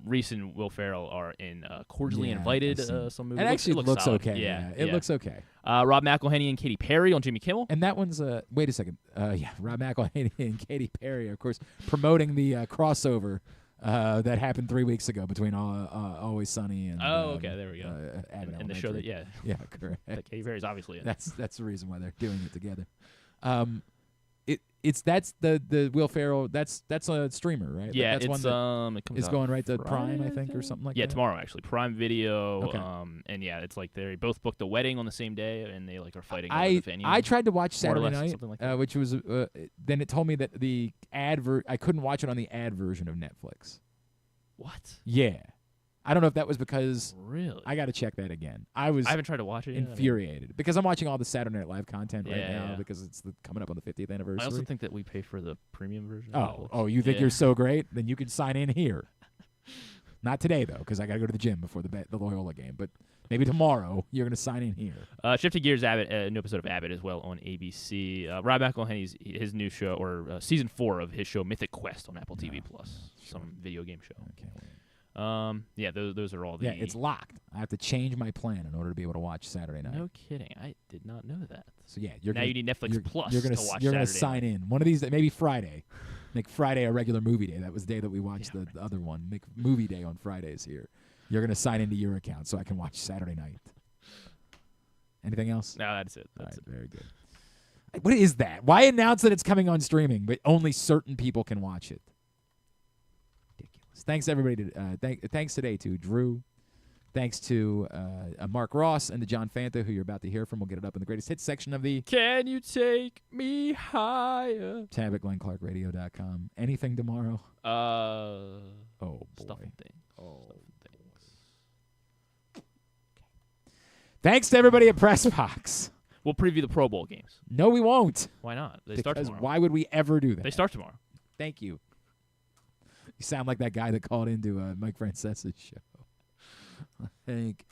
Reese and Will Ferrell are in Cordially Invited. Some movie. It actually looks solid. okay. Yeah, it looks okay. Rob McElhenney and Katy Perry on Jimmy Kimmel. And that one's wait a second. Rob McElhenney and Katy Perry, of course, promoting the crossover that happened 3 weeks ago between Always Sunny and okay, there we go. And the show that yeah, correct. That Katy Perry's obviously in. That's the reason why they're doing it together. That's the Will Ferrell. That's a streamer, right? Yeah, that's it's one it comes is out going right to Friday, Prime, I think, or something like that. Yeah, tomorrow actually. Prime Video. Okay. And yeah, it's like they both booked a wedding on the same day, and they like are fighting over the venue. I tried to watch Saturday night, something like that. which was then it told me that the I couldn't watch it on the ad version of Netflix. What? Yeah. I don't know if that was because really. I got to check that again. I haven't tried to watch it yet. Infuriated because I'm watching all the Saturday Night Live content right now Yeah. because it's coming up on the 50th anniversary. I also think that we pay for the premium version. Oh, you think you're so great? Then you can sign in here. Not today though, because I got to go to the gym before the Loyola game. But maybe tomorrow you're going to sign in here. Shifting gears, Abbott, a new episode of Abbott as well on ABC. Rob McElhenney's his new show or season 4 of his show Mythic Quest on Apple TV Plus, some video game show. I can't wait. Yeah, those are all the. Yeah, it's locked. I have to change my plan in order to be able to watch Saturday night. No kidding. I did not know that. So yeah, now you need Netflix Plus you're gonna, to watch. You're going to Saturday sign night. in one of these. Maybe Friday. Make Friday a regular movie day. That was the day that we watched the other one. Make movie day on Fridays here. You're going to sign into your account so I can watch Saturday night. Anything else? No, that's it. That's it. Very good. What is that? Why announce that it's coming on streaming, but only certain people can watch it? Thanks everybody. Thanks today to Drew. Thanks to Marc Ross and to John Fanta, who you're about to hear from. We'll get it up in the greatest hits section of the Can You Take Me Higher tab at GlennClarkRadio.com. Anything tomorrow? Oh boy. Stuff and things. Thanks to everybody at PressBox. We'll preview the Pro Bowl games. No, we won't. Why not? They because start tomorrow. Why would we ever do that? They start tomorrow. Thank you. You sound like that guy that called into Mike Francesa's show. I think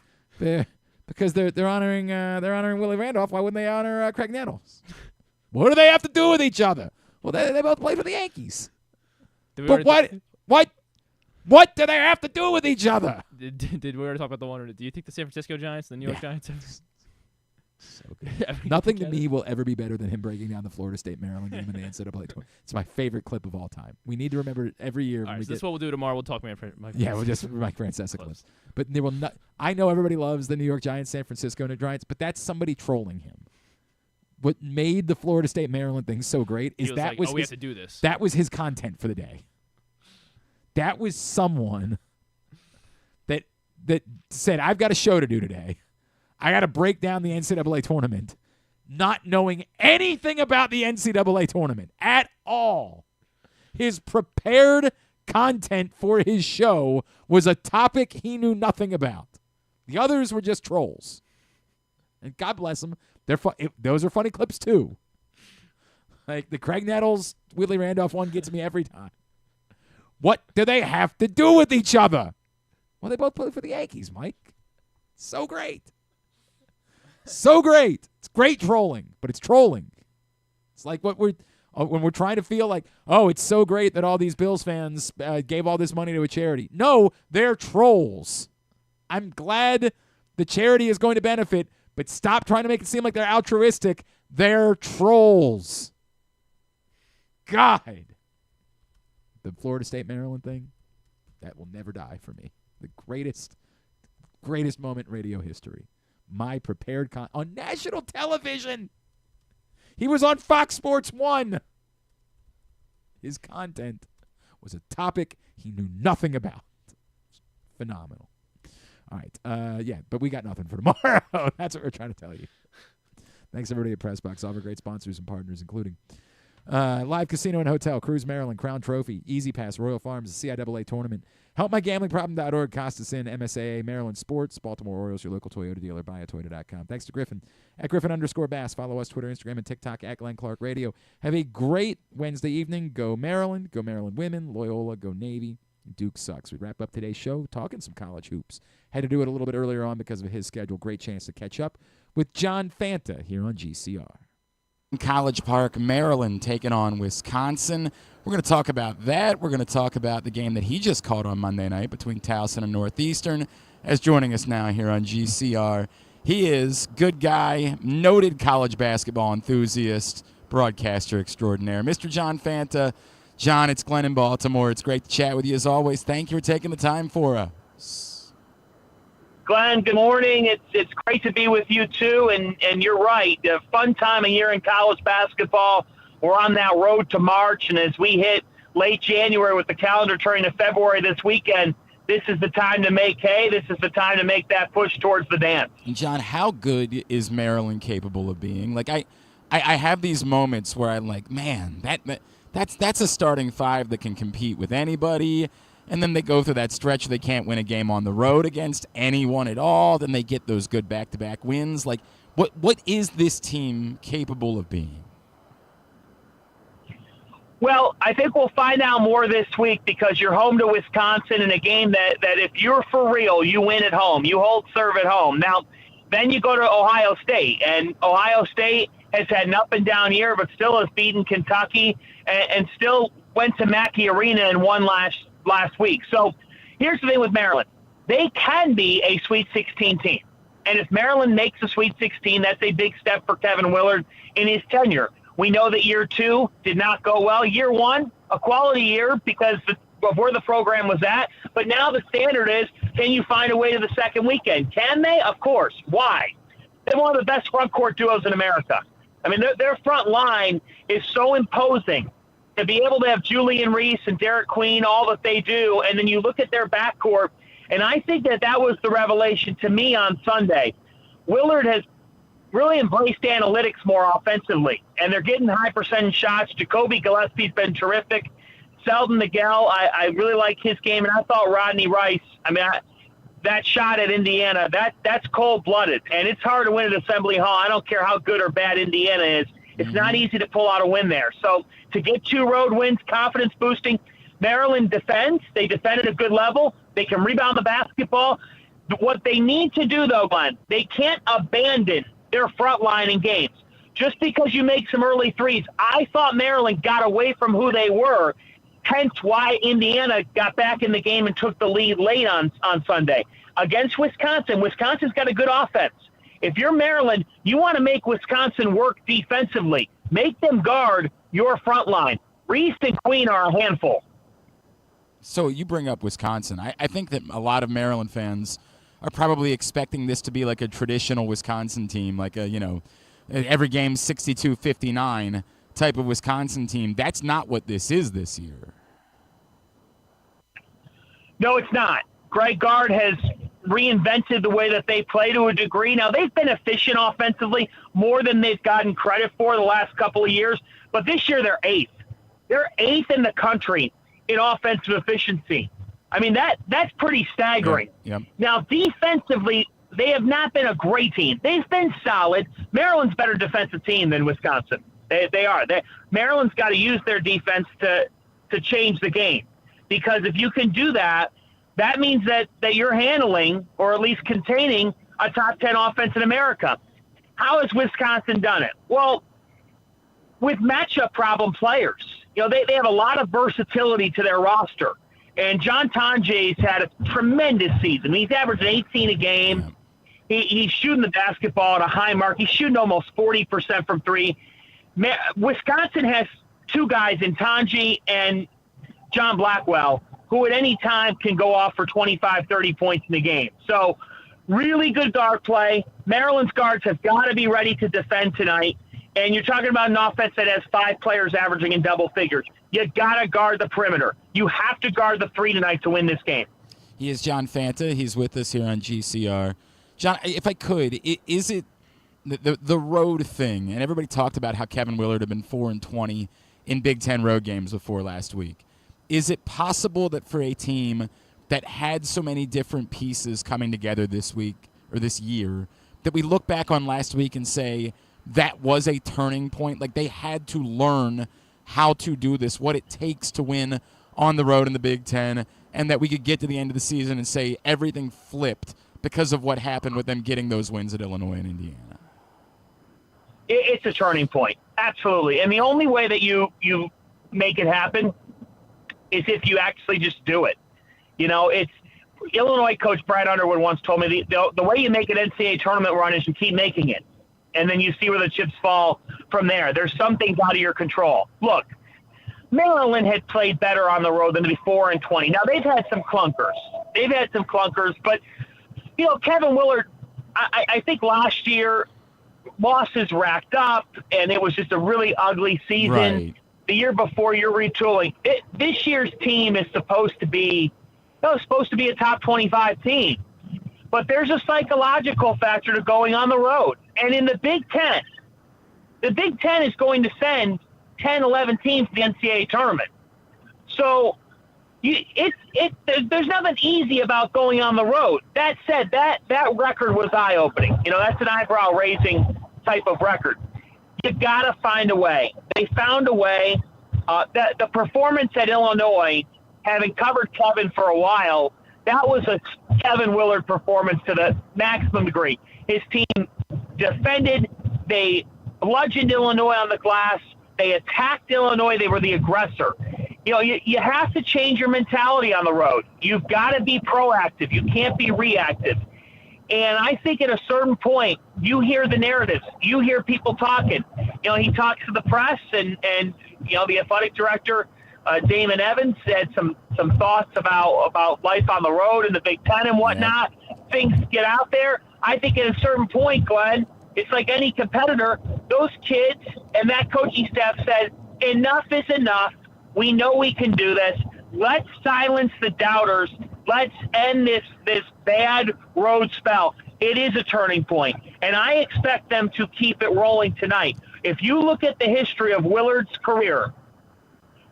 because they're honoring Willie Randolph. Why wouldn't they honor Craig Nettles? What do they have to do with each other? Well, they both played for the Yankees. But what do they have to do with each other? Did we already talk about the one? Do you think the San Francisco Giants, the New York Giants? So good. Nothing to me will ever be better than him breaking down the Florida State Maryland game in the NCAA tournament. It's my favorite clip of all time. We need to remember every year. All right, so this is what we'll do tomorrow. We'll talk Mike we'll just Mike Francesa clips. But there will not. I know everybody loves the New York Giants, San Francisco Giants, but that's somebody trolling him. What made the Florida State Maryland thing so great is that we have to do this. That was his content for the day. That was someone that said, "I've got a show to do today. I got to break down the NCAA tournament," not knowing anything about the NCAA tournament at all. His prepared content for his show was a topic he knew nothing about. The others were just trolls. And God bless them. Those are funny clips too. Like the Craig Nettles, Willie Randolph one gets me every time. What do they have to do with each other? Well, they both play for the Yankees, Mike. So great. So great. It's great trolling, but it's trolling. It's like when we're trying to feel like, oh, it's so great that all these Bills fans gave all this money to a charity. No, they're trolls. I'm glad the charity is going to benefit, but stop trying to make it seem like they're altruistic. They're trolls. God. The Florida State Maryland thing, that will never die for me. The greatest moment in radio history. My prepared on national television. He was on Fox Sports 1. His content was a topic he knew nothing about. Phenomenal. All right. But we got nothing for tomorrow. That's what we're trying to tell you. Thanks, everybody at PressBox. All of our great sponsors and partners, including Live casino and hotel, Cruise Maryland, Crown Trophy, Easy Pass, Royal Farms, the CIAA tournament. HelpMyGamblingProblem.org, Costas Inn, MSAA, Maryland Sports, Baltimore Orioles, your local Toyota dealer, buyatoyota.com. Thanks to Griffin at Griffin_Bass. Follow us Twitter, Instagram, and TikTok at Glenn Clark Radio. Have a great Wednesday evening. Go Maryland women, Loyola, go Navy. Duke sucks. We wrap up today's show talking some college hoops. Had to do it a little bit earlier on because of his schedule. Great chance to catch up with John Fanta here on GCR. College Park, Maryland taking on Wisconsin. We're going to talk about that. We're going to talk about the game that he just called on Monday night between Towson and Northeastern. As joining us now here on GCR, he is good guy, noted college basketball enthusiast, broadcaster extraordinaire, Mr. John Fanta. John, it's Glenn in Baltimore. It's great to chat with you as always. Thank you for taking the time for us. Glenn, good morning. It's great to be with you, too. And you're right. A fun time of year in college basketball. We're on that road to March. And as we hit late January with the calendar turning to February this weekend, this is the time to make hay. This is the time to make that push towards the dance. And John, how good is Maryland capable of being? Like, I have these moments where I'm like, man, That's a starting five that can compete with anybody, and then they go through that stretch they can't win a game on the road against anyone at all. Then they get those good back-to-back wins. Like, what is this team capable of being? Well, I think we'll find out more this week because you're home to Wisconsin in a game that if you're for real, you win at home. You hold serve at home. Now, then you go to Ohio State, and Ohio State has had an up-and-down year, but still has beaten Kentucky and still went to Mackey Arena and won last week. So here's the thing with Maryland. They can be a Sweet 16 team. And if Maryland makes a Sweet 16, that's a big step for Kevin Willard in his tenure. We know that year 2 did not go well. Year 1, a quality year because of where the program was at. But now the standard is, can you find a way to the second weekend? Can they? Of course. Why? They're one of the best front court duos in America. I mean, their front line is so imposing. To be able to have Julian Reese and Derek Queen, all that they do, and then you look at their backcourt, and I think that was the revelation to me on Sunday. Willard has really embraced analytics more offensively, and they're getting high percentage shots. Jacoby Gillespie's been terrific. Selden Miguel, I really like his game, and I thought Rodney Rice, that shot at Indiana, that's cold-blooded, and it's hard to win at Assembly Hall. I don't care how good or bad Indiana is. It's not easy to pull out a win there. So to get 2 road wins, confidence boosting. Maryland defends. They defend at a good level. They can rebound the basketball. What they need to do, though, Glenn, they can't abandon their front line in games. Just because you make some early threes, I thought Maryland got away from who they were, hence why Indiana got back in the game and took the lead late on Sunday. Against Wisconsin, Wisconsin's got a good offense. If you're Maryland, you want to make Wisconsin work defensively. Make them guard your front line. Reese and Queen are a handful. So you bring up Wisconsin. I think that a lot of Maryland fans are probably expecting this to be like a traditional Wisconsin team, like every game 62-59 type of Wisconsin team. That's not what this is this year. No, it's not. Greg Gard has reinvented the way that they play to a degree. Now, they've been efficient offensively more than they've gotten credit for the last couple of years, but this year they're 8th. They're 8th in the country in offensive efficiency. I mean, that's pretty staggering. Yep. Now, defensively, they have not been a great team. They've been solid. Maryland's a better defensive team than Wisconsin. They are. Maryland's got to use their defense to change the game, because if you can do that, that means that you're handling, or at least containing, a top 10 offense in America. How has Wisconsin done it? Well, with matchup problem players. They have a lot of versatility to their roster. And John Tonje's had a tremendous season. He's averaging 18 a game. He's shooting the basketball at a high mark. He's shooting almost 40% from 3. Wisconsin has 2 guys in Tonje and John Blackwell, who at any time can go off for 25, 30 points in the game. So really good guard play. Maryland's guards have got to be ready to defend tonight. And you're talking about an offense that has 5 players averaging in double figures. You got to guard the perimeter. You have to guard the 3 tonight to win this game. He is John Fanta. He's with us here on GCR. John, if I could, is it the road thing? And everybody talked about how Kevin Willard had been 4-20 in Big Ten road games before last week. Is it possible that for a team that had so many different pieces coming together this week or this year, that we look back on last week and say that was a turning point? Like, they had to learn how to do this, what it takes to win on the road in the Big Ten, and that we could get to the end of the season and say everything flipped because of what happened with them getting those wins at Illinois and Indiana? It's a turning point. Absolutely. And the only way that you make it happen is if you actually just do it. You know, it's Illinois coach Brad Underwood once told me the way you make an NCAA tournament run is you keep making it, and then you see where the chips fall from there. There's some things out of your control. Look, Maryland had played better on the road than to be 4-20. Now, they've had some clunkers. But, you know, Kevin Willard, I think last year losses racked up, and it was just a really ugly season. Right. The year before, you're retooling. This year's team is supposed to be a top 25 team. But there's a psychological factor to going on the road. And in the Big Ten is going to send 10, 11 teams to the NCAA tournament. So there's nothing easy about going on the road. That said, that record was eye-opening. You know, that's an eyebrow-raising type of record. You got to find a way. They found a way. The performance at Illinois, having covered Kevin for a while, that was a Kevin Willard performance to the maximum degree. His team defended. They bludgeoned Illinois on the glass. They attacked Illinois. They were the aggressor. You know, you have to change your mentality on the road. You've got to be proactive. You can't be reactive. And I think at a certain point, you hear the narratives. You hear people talking. You know, he talks to the press, and you know, the athletic director, Damon Evans, said some thoughts about life on the road in the Big Ten and whatnot. Yeah. Things get out there. I think at a certain point, Glenn, it's like any competitor, those kids and that coaching staff said, enough is enough. We know we can do this. Let's silence the doubters. Let's end this bad road spell. It is a turning point, and I expect them to keep it rolling tonight. If you look at the history of Willard's career,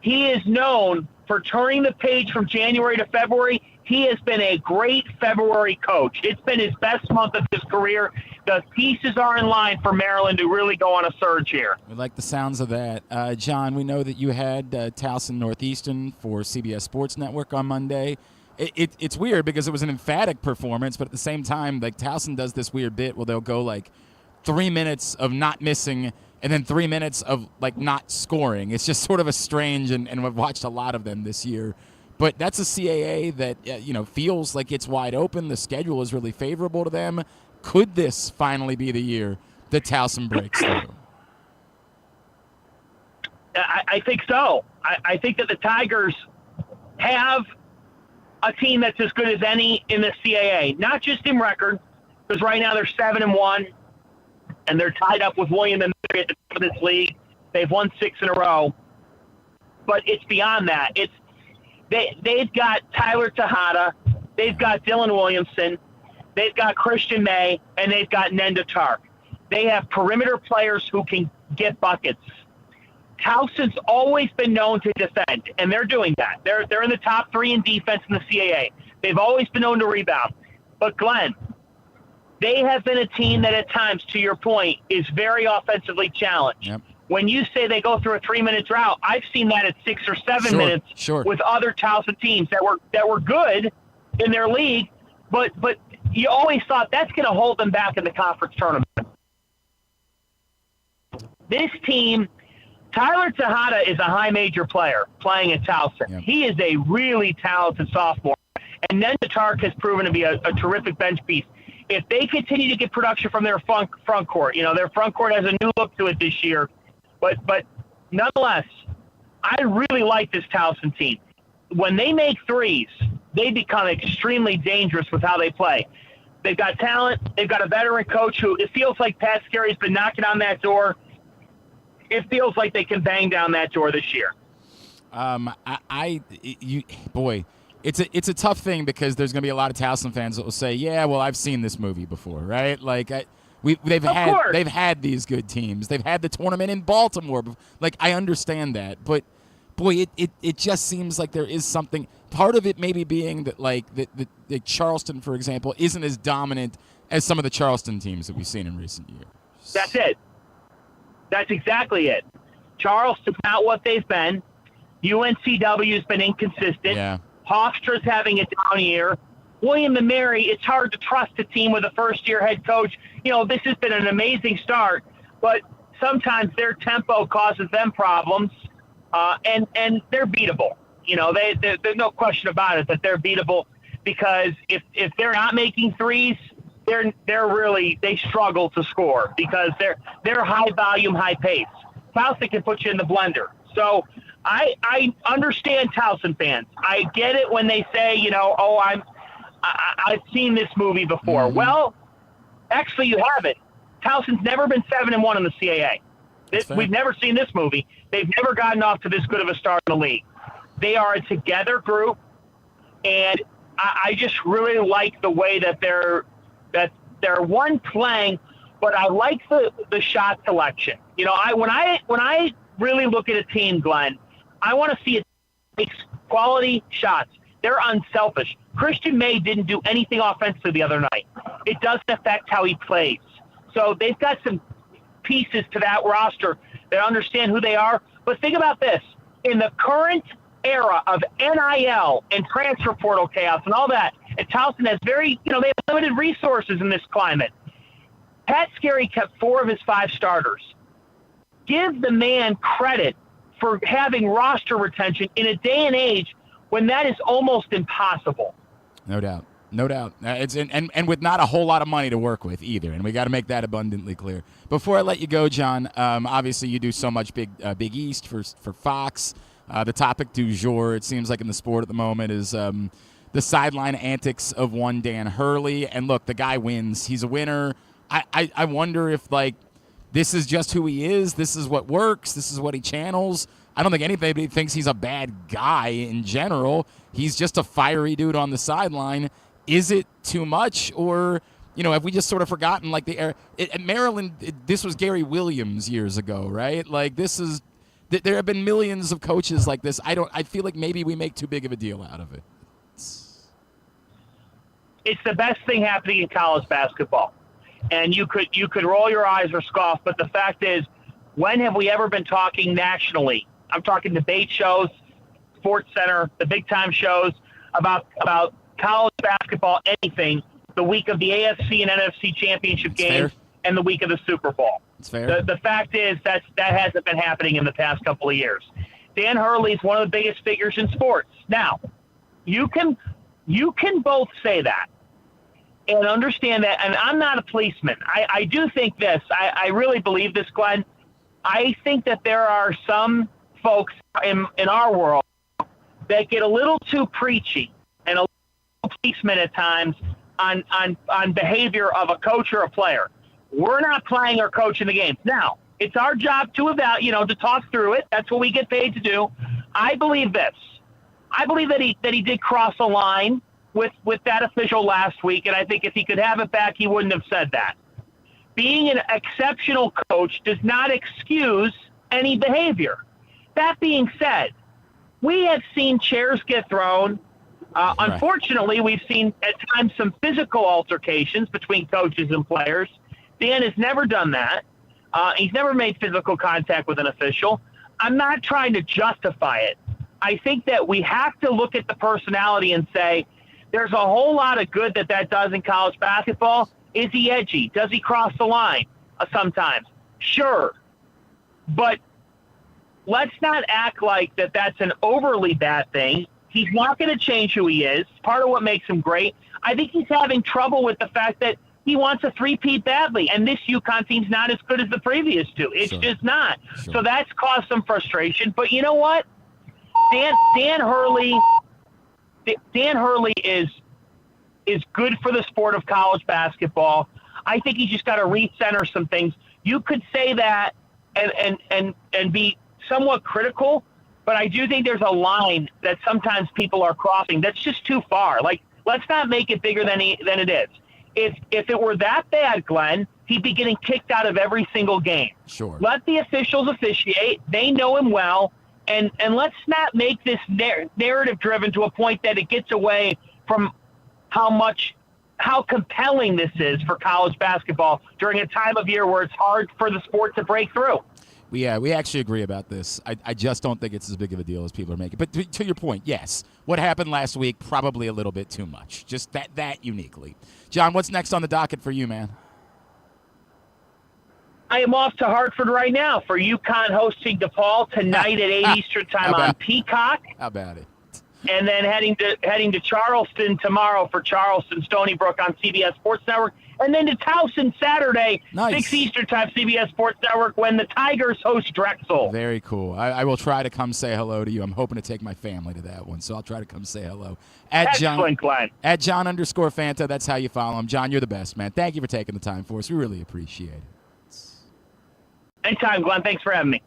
he is known for turning the page from January to February. He has been a great February coach. It's been his best month of his career. The pieces are in line for Maryland to really go on a surge here. We like the sounds of that. John, we know that you had Towson Northeastern for CBS Sports Network on Monday. It's weird because it was an emphatic performance, but at the same time, like, Towson does this weird bit where they'll go like 3 minutes of not missing and then 3 minutes of like not scoring. It's just sort of a strange, and we've watched a lot of them this year. But that's a CAA that feels like it's wide open. The schedule is really favorable to them. Could this finally be the year that Towson breaks through? I think so. I think that the Tigers have a team that's as good as any in the CAA, not just in record, because right now they're 7-1, and they're tied up with William and Mary at the top of this league. They've won 6 in a row, but it's beyond that. They've got Tyler Tejada, they've got Dylan Williamson, they've got Christian May, and they've got Nenda Tark. They have perimeter players who can get buckets. Towson's always been known to defend, and they're doing that. They're in the top 3 in defense in the CAA. They've always been known to rebound. But, Glenn, they have been a team that at times, to your point, is very offensively challenged. Yep. When you say they go through a 3-minute drought, I've seen that at 6 or 7 minutes with other Towson teams that were good in their league, but you always thought that's going to hold them back in the conference tournament. This team, Tyler Tejada is a high major player playing at Towson. Yep. He is a really talented sophomore, and Nenda Tark has proven to be a terrific bench piece. If they continue to get production from their front court, their front court has a new look to it this year. But nonetheless, I really like this Towson team. When they make threes, they become extremely dangerous with how they play. They've got talent. They've got a veteran coach who, it feels like Pat Scary's been knocking on that door. It feels like they can bang down that door this year. It's a tough thing because there's going to be a lot of Towson fans that will say, yeah, well, I've seen this movie before, right? Like, They've had these good teams. They've had the tournament in Baltimore. Like, I understand that, but boy, it just seems like there is something. Part of it maybe being that like the Charleston, for example, isn't as dominant as some of the Charleston teams that we've seen in recent years. That's it. That's exactly it. Charleston's not what they've been. UNCW's been inconsistent. Yeah. Hofstra's having a down year. William & Mary, it's hard to trust a team with a first-year head coach. You know, this has been an amazing start, but sometimes their tempo causes them problems, and they're beatable. You know, there's no question about it that they're beatable, because if they're not making threes, they struggle to score because they're high volume, high pace. Towson can put you in the blender. So I understand Towson fans. I get it when they say, you know, oh, I've seen this movie before. Mm-hmm. Well, actually, you haven't. Towson's never been 7-1 in the CAA. We've never seen this movie. They've never gotten off to this good of a start in the league. They are a together group, and I just really like the way that they're one playing, but I like the shot selection. You know, when I really look at a team, Glenn, I want to see it takes quality shots. They're unselfish. Christian May didn't do anything offensively the other night. It doesn't affect how he plays. So they've got some pieces to that roster that understand who they are. But think about this. In the current era of NIL and transfer portal chaos and all that, and Towson has they have limited resources in this climate. Pat Scarry kept 4 of his 5 starters. Give the man credit for having roster retention in a day and age when that is almost impossible. No doubt. It's and with not a whole lot of money to work with either, and we got to make that abundantly clear. Before I let you go, John, obviously you do so much Big East for Fox. The topic du jour, it seems like in the sport at the moment, is the sideline antics of one Dan Hurley. And look, the guy wins. He's a winner. I wonder if this is just who he is. This is what works. This is what he channels. I don't think anybody thinks he's a bad guy in general. He's just a fiery dude on the sideline. Is it too much, or have we just sort of forgotten the era? At Maryland, this was Gary Williams years ago, right? There have been millions of coaches like this. I feel like maybe we make too big of a deal out of it. It's the best thing happening in college basketball. And you could roll your eyes or scoff, but the fact is, when have we ever been talking nationally? I'm talking debate shows, Sports Center, the big time shows about college basketball, anything, the week of the AFC and NFC championship games and the week of the Super Bowl. It's fair. The fact is that hasn't been happening in the past couple of years. Dan Hurley is one of the biggest figures in sports. Now, you can both say that and understand that, and I'm not a policeman. I do think this. I really believe this, Glenn. I think that there are some folks in our world that get a little too preachy and a little policeman at times on behavior of a coach or a player. We're not playing or coaching the games. Now, it's our job to to talk through it. That's what we get paid to do. I believe this. I believe that he did cross a line with that official last week, and I think if he could have it back, he wouldn't have said that. Being an exceptional coach does not excuse any behavior. That being said, we have seen chairs get thrown. Unfortunately, we've seen at times some physical altercations between coaches and players. Dan has never done that. He's never made physical contact with an official. I'm not trying to justify it. I think that we have to look at the personality and say, there's a whole lot of good that does in college basketball. Is he edgy? Does he cross the line sometimes? Sure. But let's not act like that's an overly bad thing. He's not going to change who he is. Part of what makes him great. I think he's having trouble with the fact that he wants a three-peat badly, and this UConn team's not as good as the previous two. It's just not. Sure. So that's caused some frustration. But you know what? Dan Hurley is good for the sport of college basketball. I think he's just got to recenter some things. You could say that and be somewhat critical, but I do think there's a line that sometimes people are crossing that's just too far. Let's not make it bigger than it is. if it were that bad, Glenn, he'd be getting kicked out of every single game. Sure. Let the officials officiate. They know him well. And let's not make this narrative driven to a point that it gets away from how compelling this is for college basketball during a time of year where it's hard for the sport to break through. We actually agree about this. I just don't think it's as big of a deal as people are making. But to your point, yes, what happened last week, probably a little bit too much. Just that uniquely. John, what's next on the docket for you, man? I am off to Hartford right now for UConn hosting DePaul tonight at 8 Eastern time on Peacock. How about it? And then heading to Charleston tomorrow for Charleston Stony Brook on CBS Sports Network. And then to Towson Saturday, 6 Eastern time, CBS Sports Network, when the Tigers host Drexel. Very cool. I will try to come say hello to you. I'm hoping to take my family to that one, so I'll try to come say hello. Excellent, Glenn. At John_Fanta, that's how you follow him. John, you're the best, man. Thank you for taking the time for us. We really appreciate it. Anytime, Glenn. Thanks for having me.